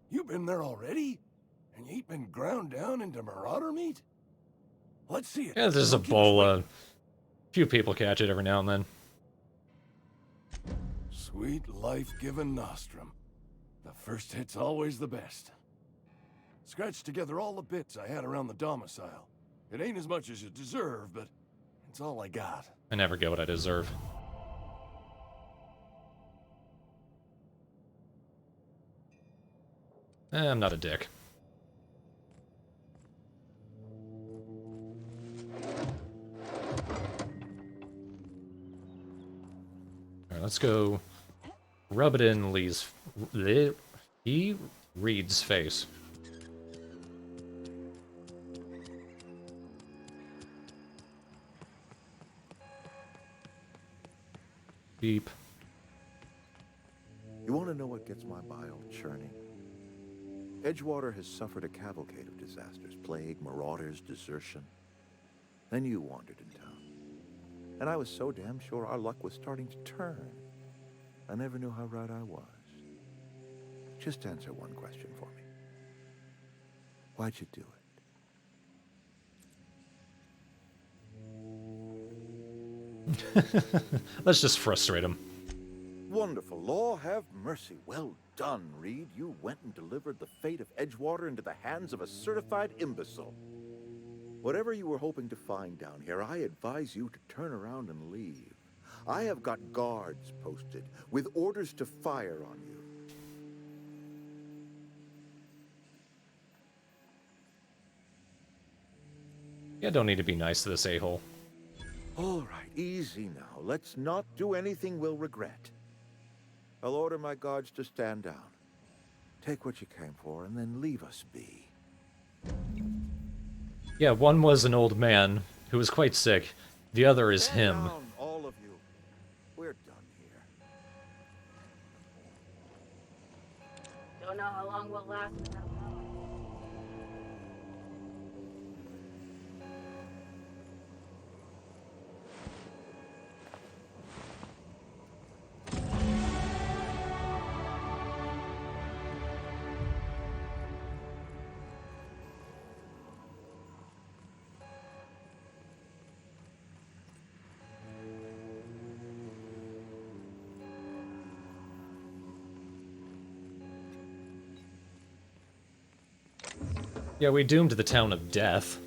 You been there already? And you ain't been ground down into marauder meat? Let's see it.
Yeah, there's Ebola. Few people catch it every now and then.
Sweet life-giving nostrum. The first hit's always the best. Scratched together all the bits I had around the domicile. It ain't as much as you deserve, but it's all I got.
I never get what I deserve. I'm not a dick. Alright, let's go rub it in Lee's... Reed's face. Beep.
You want to know what gets my bile churning? Edgewater has suffered a cavalcade of disasters. Plague, marauders, desertion. Then you wandered in town. And I was so damn sure our luck was starting to turn. I never knew how right I was. Just answer one question for me. Why'd you do
it? Let's just frustrate him.
Wonderful. Law have mercy. Well done, Reed. You went and delivered the fate of Edgewater into the hands of a certified imbecile. Whatever you were hoping to find down here, I advise you to turn around and leave. I have got guards posted with orders to fire on you.
Yeah, don't need to be nice to this a-hole.
All right, easy now. Let's not do anything we'll regret. I'll order my guards to stand down. Take what you came for and then leave us be.
Yeah, one was an old man who was quite sick. The other is him.
Down, all of you. We're done here.
Don't know how long we'll last without power.
Yeah, we doomed the town of death.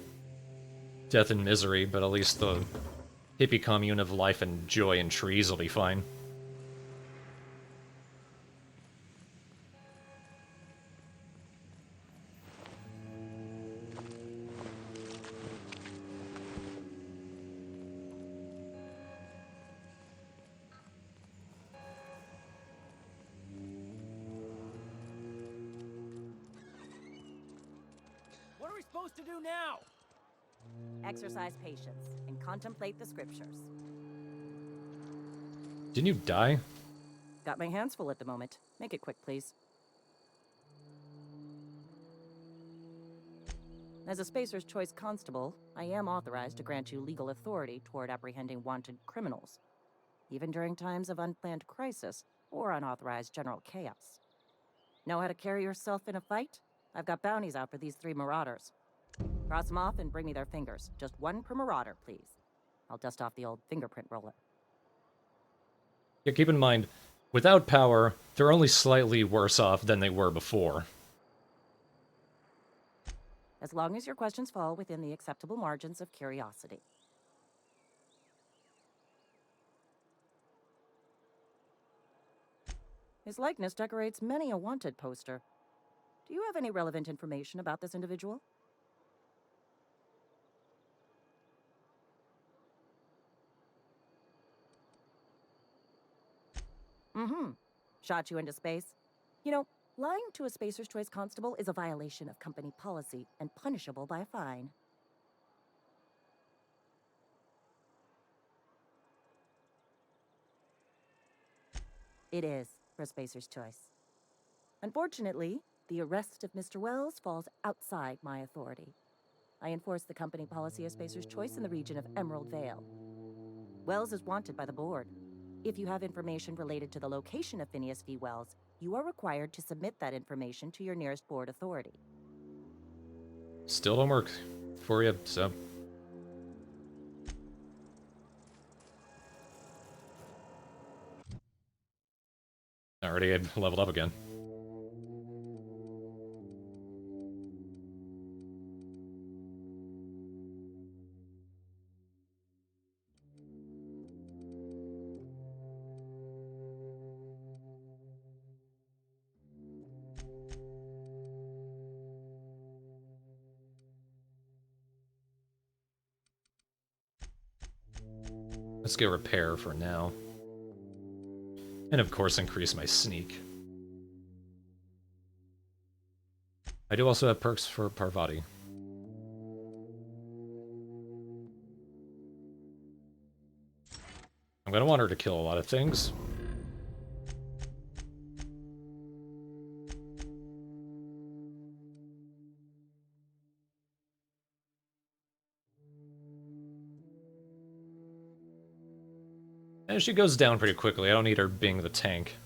Death and misery, but at least the hippie commune of life and joy and trees will be fine.
What are we supposed to do now? Exercise patience and contemplate the scriptures.
Didn't you die?
Got my hands full at the moment. Make it quick, please. As a Spacer's Choice Constable, I am authorized to grant you legal authority toward apprehending wanted criminals, even during times of unplanned crisis or unauthorized general chaos. Know how to carry yourself in a fight? I've got bounties out for these 3 marauders. Cross them off and bring me their fingers. Just 1 per marauder, please. I'll dust off the old fingerprint roller.
Yeah, keep in mind, without power, they're only slightly worse off than they were before.
As long as your questions fall within the acceptable margins of curiosity. His likeness decorates many a wanted poster. Do you have any relevant information about this individual? Mm-hmm. Shot you into space. You know, lying to a Spacer's Choice Constable is a violation of company policy and punishable by a fine. It is, for Spacer's Choice. Unfortunately, the arrest of Mr. Wells falls outside my authority. I enforce the company policy of Spacer's Choice in the region of Emerald Vale. Wells is wanted by the board. If you have information related to the location of Phineas V. Wells, you are required to submit that information to your nearest board authority.
Still don't work for you, so... Already had leveled up again. Let's get repair for now. And of course increase my sneak. I do also have perks for Parvati. I'm gonna want her to kill a lot of things. And she goes down pretty quickly. I don't need her being the tank.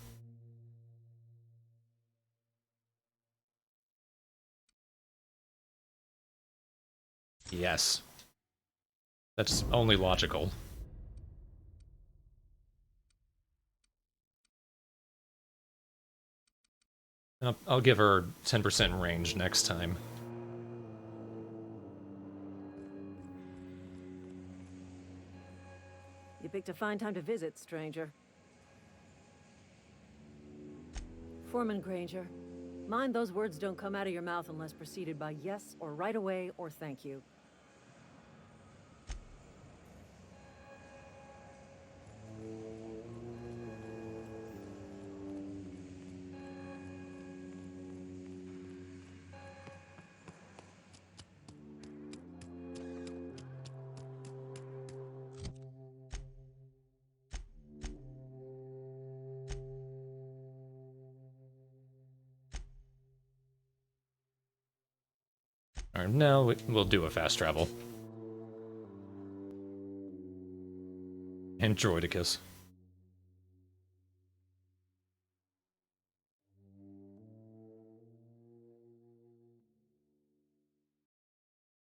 Yes. That's only logical. I'll give her 10% range next time.
You picked a fine time to visit, stranger. Foreman Granger, mind those words don't come out of your mouth unless preceded by yes or right away or thank you.
Alright, now we'll do a fast travel. And Droidicus.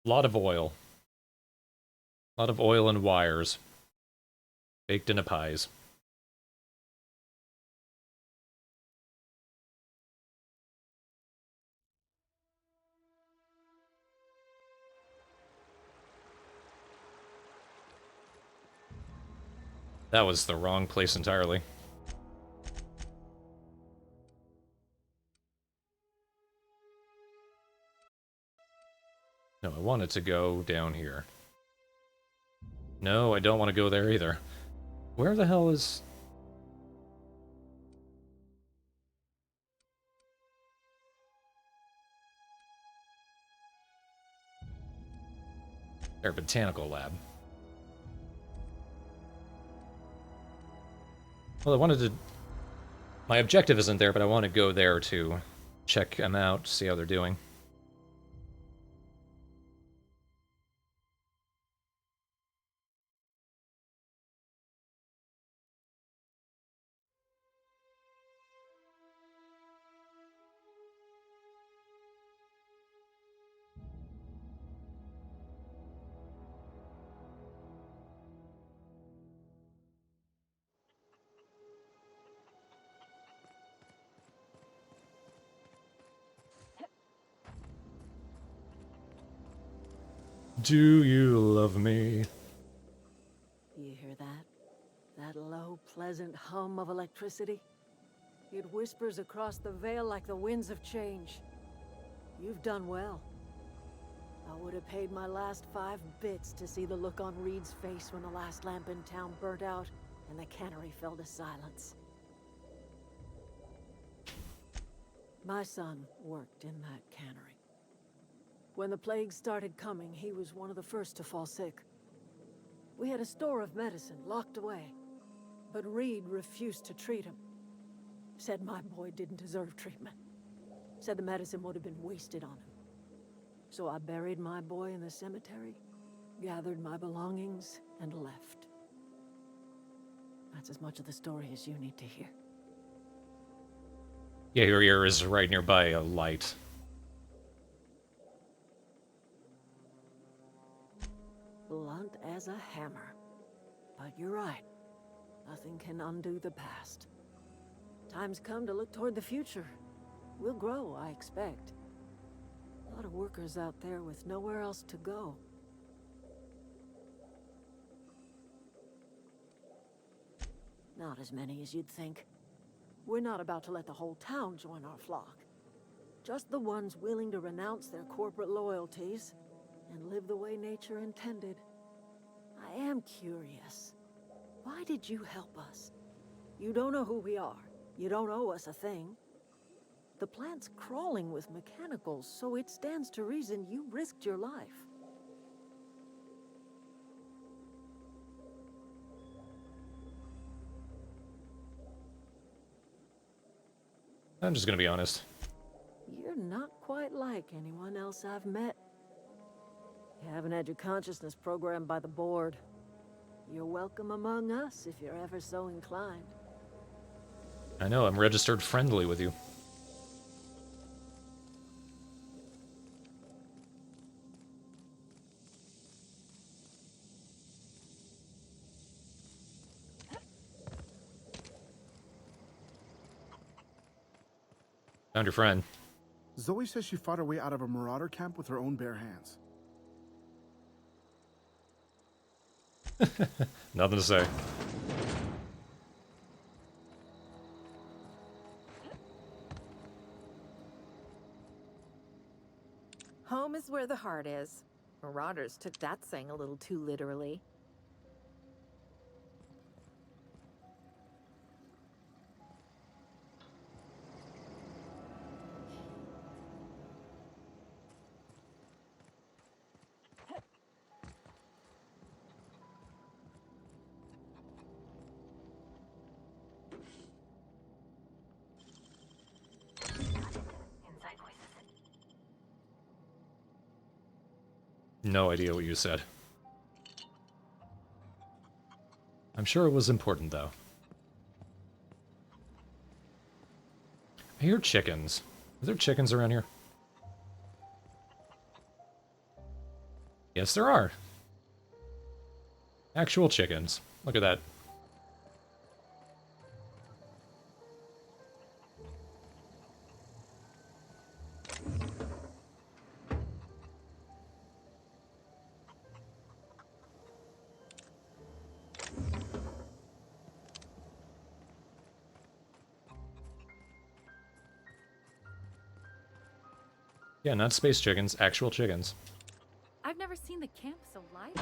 Lot of oil. A lot of oil and wires. Baked into pies. That was the wrong place entirely. No, I wanted to go down here. No, I don't want to go there either. Where the hell is... Their botanical lab. Well, I wanted to... My objective isn't there, but I want to go there to check them out, see how they're doing. Do you love me?
You hear that? That low, pleasant hum of electricity? It whispers across the veil like the winds of change. You've done well. I would have paid my last 5 bits to see the look on Reed's face when the last lamp in town burnt out and the cannery fell to silence. My son worked in that cannery. When the plague started coming, he was one of the first to fall sick. We had a store of medicine locked away, but Reed refused to treat him. Said my boy didn't deserve treatment. Said the medicine would have been wasted on him. So I buried my boy in the cemetery, gathered my belongings, and left. That's as much of the story as you need to hear.
Yeah, your ear is right nearby a light.
Blunt as a hammer. But you're right. Nothing can undo the past. Time's come to look toward the future. We'll grow, I expect. A lot of workers out there with nowhere else to go. Not as many as you'd think. We're not about to let the whole town join our flock. Just the ones willing to renounce their corporate loyalties and live the way nature intended. I am curious. Why did you help us? You don't know who we are. You don't owe us a thing. The plant's crawling with mechanicals, so it stands to reason you risked your life.
I'm just gonna be honest.
You're not quite like anyone else I've met. You haven't had your consciousness programmed by the board. You're welcome among us if you're ever so inclined.
I know, I'm registered friendly with you. Found your friend.
Zoe says she fought her way out of a marauder camp with her own bare hands.
Nothing to say.
Home is where the heart is. Marauders took that saying a little too literally.
No idea what you said. I'm sure it was important, though. I hear chickens. Are there chickens around here? Yes, there are. Actual chickens. Look at that. Yeah, not space chickens, actual chickens.
I've never seen the camp so lively.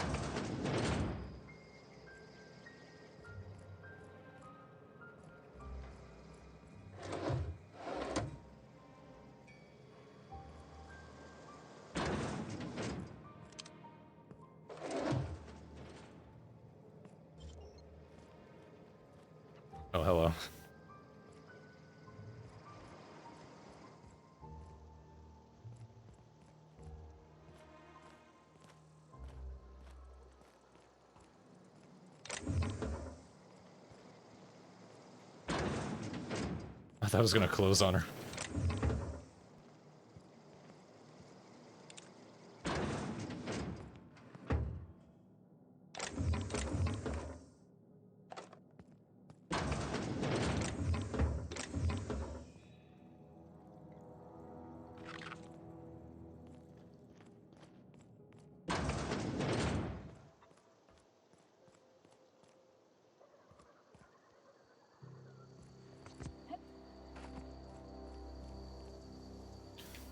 Oh, hello. I thought I was gonna close on her.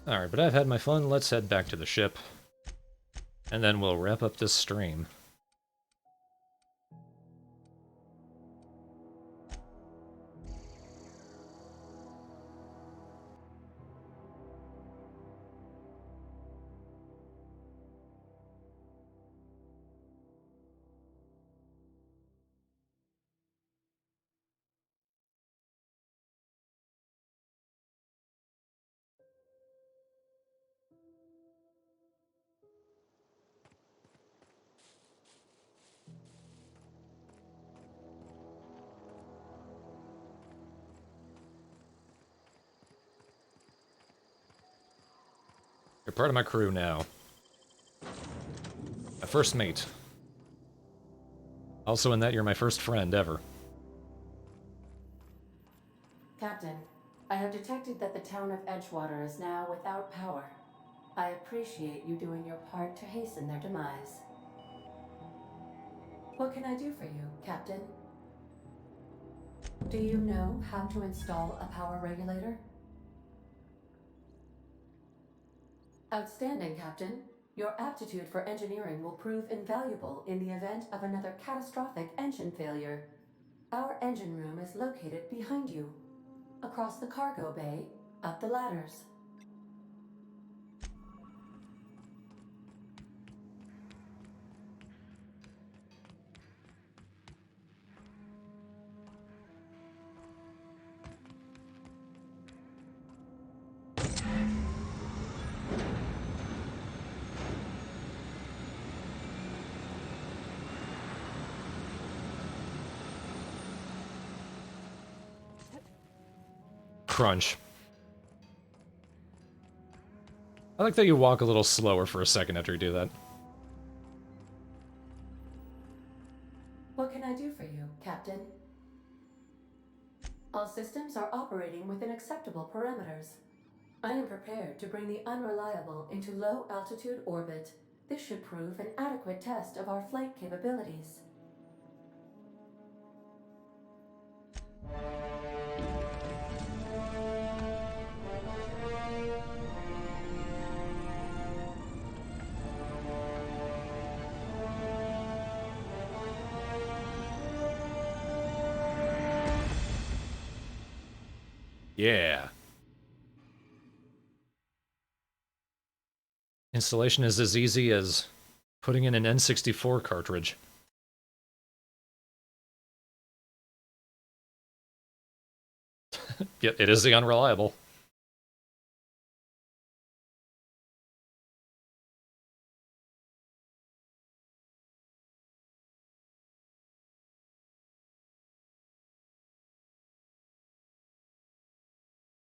Alright, but I've had my fun. Let's head back to the ship. And then we'll wrap up this stream. You're part of my crew now. My first mate. Also in that, you're my first friend ever.
Captain, I have detected that the town of Edgewater is now without power. I appreciate you doing your part to hasten their demise. What can I do for you, Captain? Do you know how to install a power regulator? Outstanding, Captain. Your aptitude for engineering will prove invaluable in the event of another catastrophic engine failure. Our engine room is located behind you, across the cargo bay, up the ladders.
Crunch. I like that you walk a little slower for a second after you do that.
What can I do for you, Captain? All systems are operating within acceptable parameters. I am prepared to bring the unreliable into low-altitude orbit. This should prove an adequate test of our flight capabilities.
Yeah. Installation is as easy as putting in an N64 cartridge. Yep, it is the unreliable.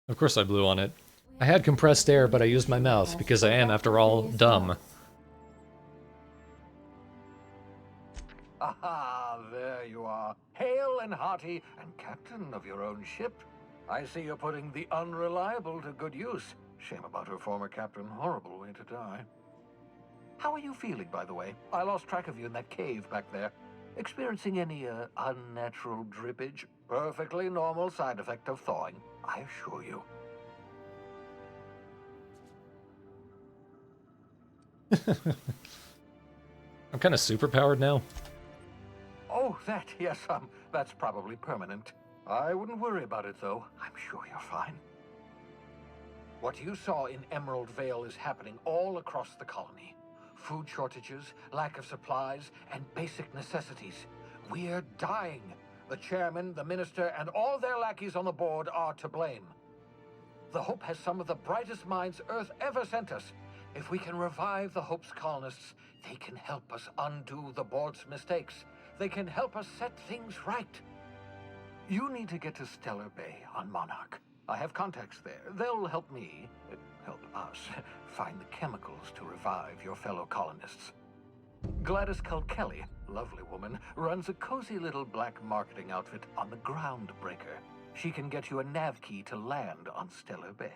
Of course I blew on it. I had compressed air, but I used my mouth, because I am, after all, dumb.
Aha, there you are. Hale and hearty, and captain of your own ship. I see you're putting the unreliable to good use. Shame about her former captain. Horrible way to die. How are you feeling, by the way? I lost track of you in that cave back there. Experiencing any, unnatural drippage? Perfectly normal side effect of thawing, I assure you.
I'm kind of superpowered now.
Oh, yes, that's probably permanent. I wouldn't worry about it, though. I'm sure you're fine. What you saw in Emerald Vale is happening all across the colony. Food shortages, lack of supplies, and basic necessities. We're dying. The chairman, the minister, and all their lackeys on the board are to blame. The Hope has some of the brightest minds Earth ever sent us. If we can revive the Hope's colonists, they can help us undo the board's mistakes. They can help us set things right. You need to get to Stellar Bay on Monarch. I have contacts there. They'll help me, help us, find the chemicals to revive your fellow colonists. Gladys Kelly, lovely woman, runs a cozy little black marketing outfit on the Groundbreaker. She can get you a nav key to land on Stellar Bay.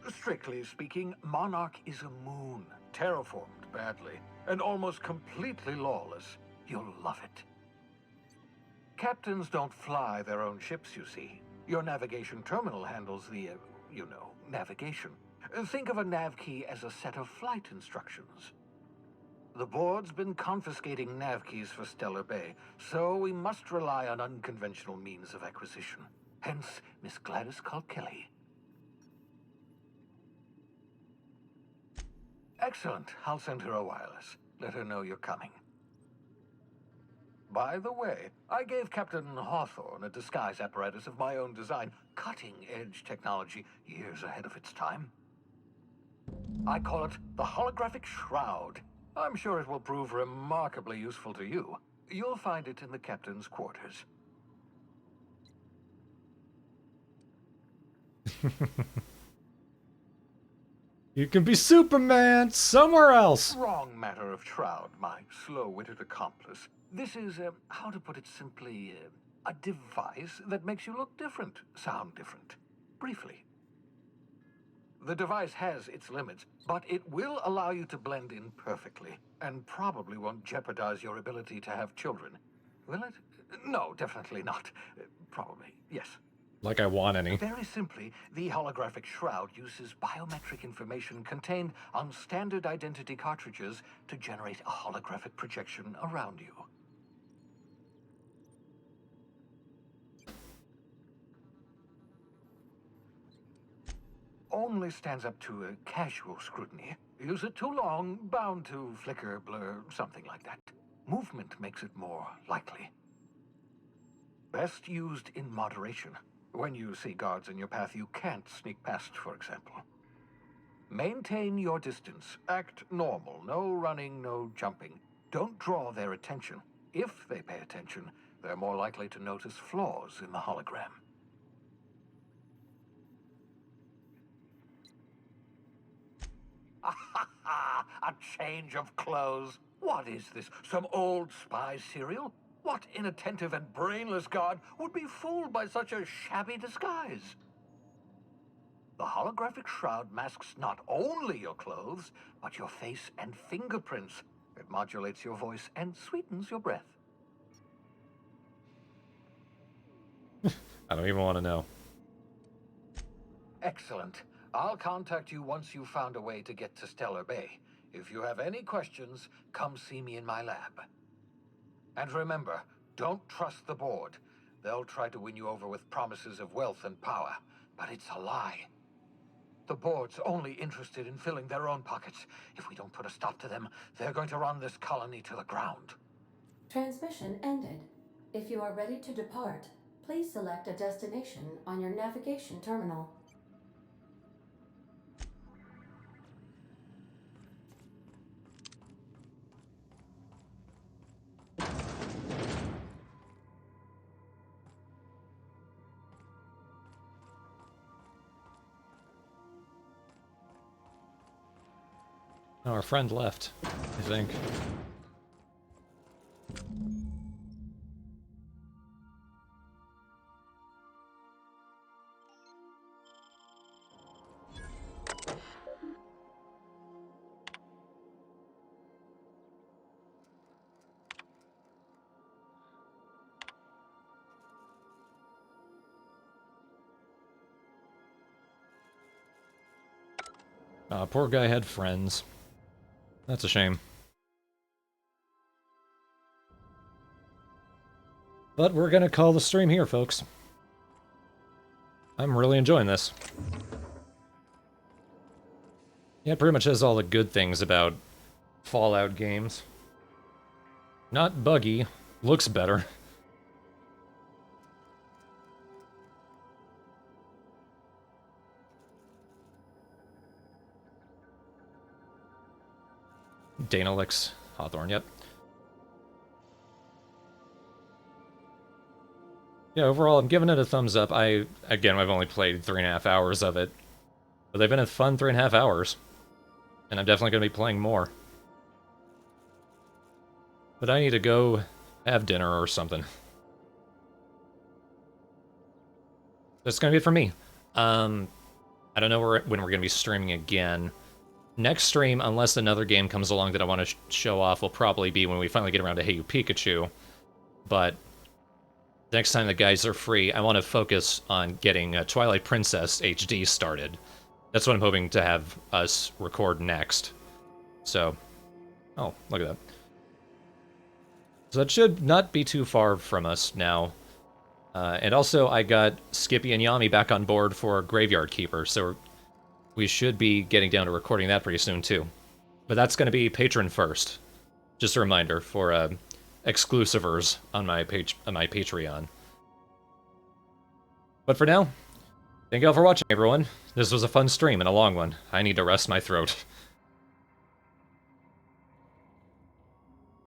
Strictly speaking, Monarch is a moon, terraformed badly, and almost completely lawless. You'll love it. Captains don't fly their own ships, you see. Your navigation terminal handles the, navigation. Think of a nav key as a set of flight instructions. The board's been confiscating nav keys for Stellar Bay, so we must rely on unconventional means of acquisition. Hence, Miss Gladys Kelly. Excellent. I'll send her a wireless. Let her know you're coming. By the way, I gave Captain Hawthorne a disguise apparatus of my own design, cutting-edge technology, years ahead of its time. I call it the Holographic Shroud. I'm sure it will prove remarkably useful to you. You'll find it in the captain's quarters.
You can be Superman somewhere else.
Wrong matter of Shroud, my slow-witted accomplice. This is, how to put it simply, a device that makes you look different, sound different. Briefly. The device has its limits, but it will allow you to blend in perfectly, and probably won't jeopardize your ability to have children. Will it? No, definitely not. Probably, yes.
Like I want any.
Very simply, the holographic shroud uses biometric information contained on standard identity cartridges to generate a holographic projection around you. Only stands up to a casual scrutiny. Use it too long, bound to flicker, blur, something like that. Movement makes it more likely. Best used in moderation. When you see guards in your path you can't sneak past, for example. Maintain your distance. Act normal. No running, no jumping. Don't draw their attention. If they pay attention, they're more likely to notice flaws in the hologram. A change of clothes. What is this? Some old spy serial? What inattentive and brainless guard would be fooled by such a shabby disguise? The holographic shroud masks not only your clothes, but your face and fingerprints. It modulates your voice and sweetens your breath.
I don't even want to know.
Excellent. I'll contact you once you've found a way to get to Stellar Bay. If you have any questions, come see me in my lab. And remember, don't trust the board. They'll try to win you over with promises of wealth and power, but it's a lie. The board's only interested in filling their own pockets. If we don't put a stop to them, they're going to run this colony to the ground.
Transmission ended. If you are ready to depart, please select a destination on your navigation terminal.
Oh, our friend left, I think. Poor guy had friends. That's a shame. But we're gonna call the stream here, folks. I'm really enjoying this. Yeah, it pretty much has all the good things about Fallout games. Not buggy, looks better. Danalix, Hawthorne, yep. Yeah, overall, I'm giving it a thumbs up. Again, I've only played 3.5 hours of it. But they've been a fun 3.5 hours. And I'm definitely going to be playing more. But I need to go have dinner or something. That's going to be it for me. I don't know when we're going to be streaming again. Next stream, unless another game comes along that I want to show off, will probably be when we finally get around to Hey You Pikachu. But next time the guys are free, I want to focus on getting Twilight Princess HD started. That's what I'm hoping to have us record next. So, oh, look at that. So that should not be too far from us now. And also, I got Skippy and Yami back on board for Graveyard Keeper, so we should be getting down to recording that pretty soon, too. But that's going to be patron first. Just a reminder for exclusivers on my Patreon. But for now, thank you all for watching, everyone. This was a fun stream and a long one. I need to rest my throat.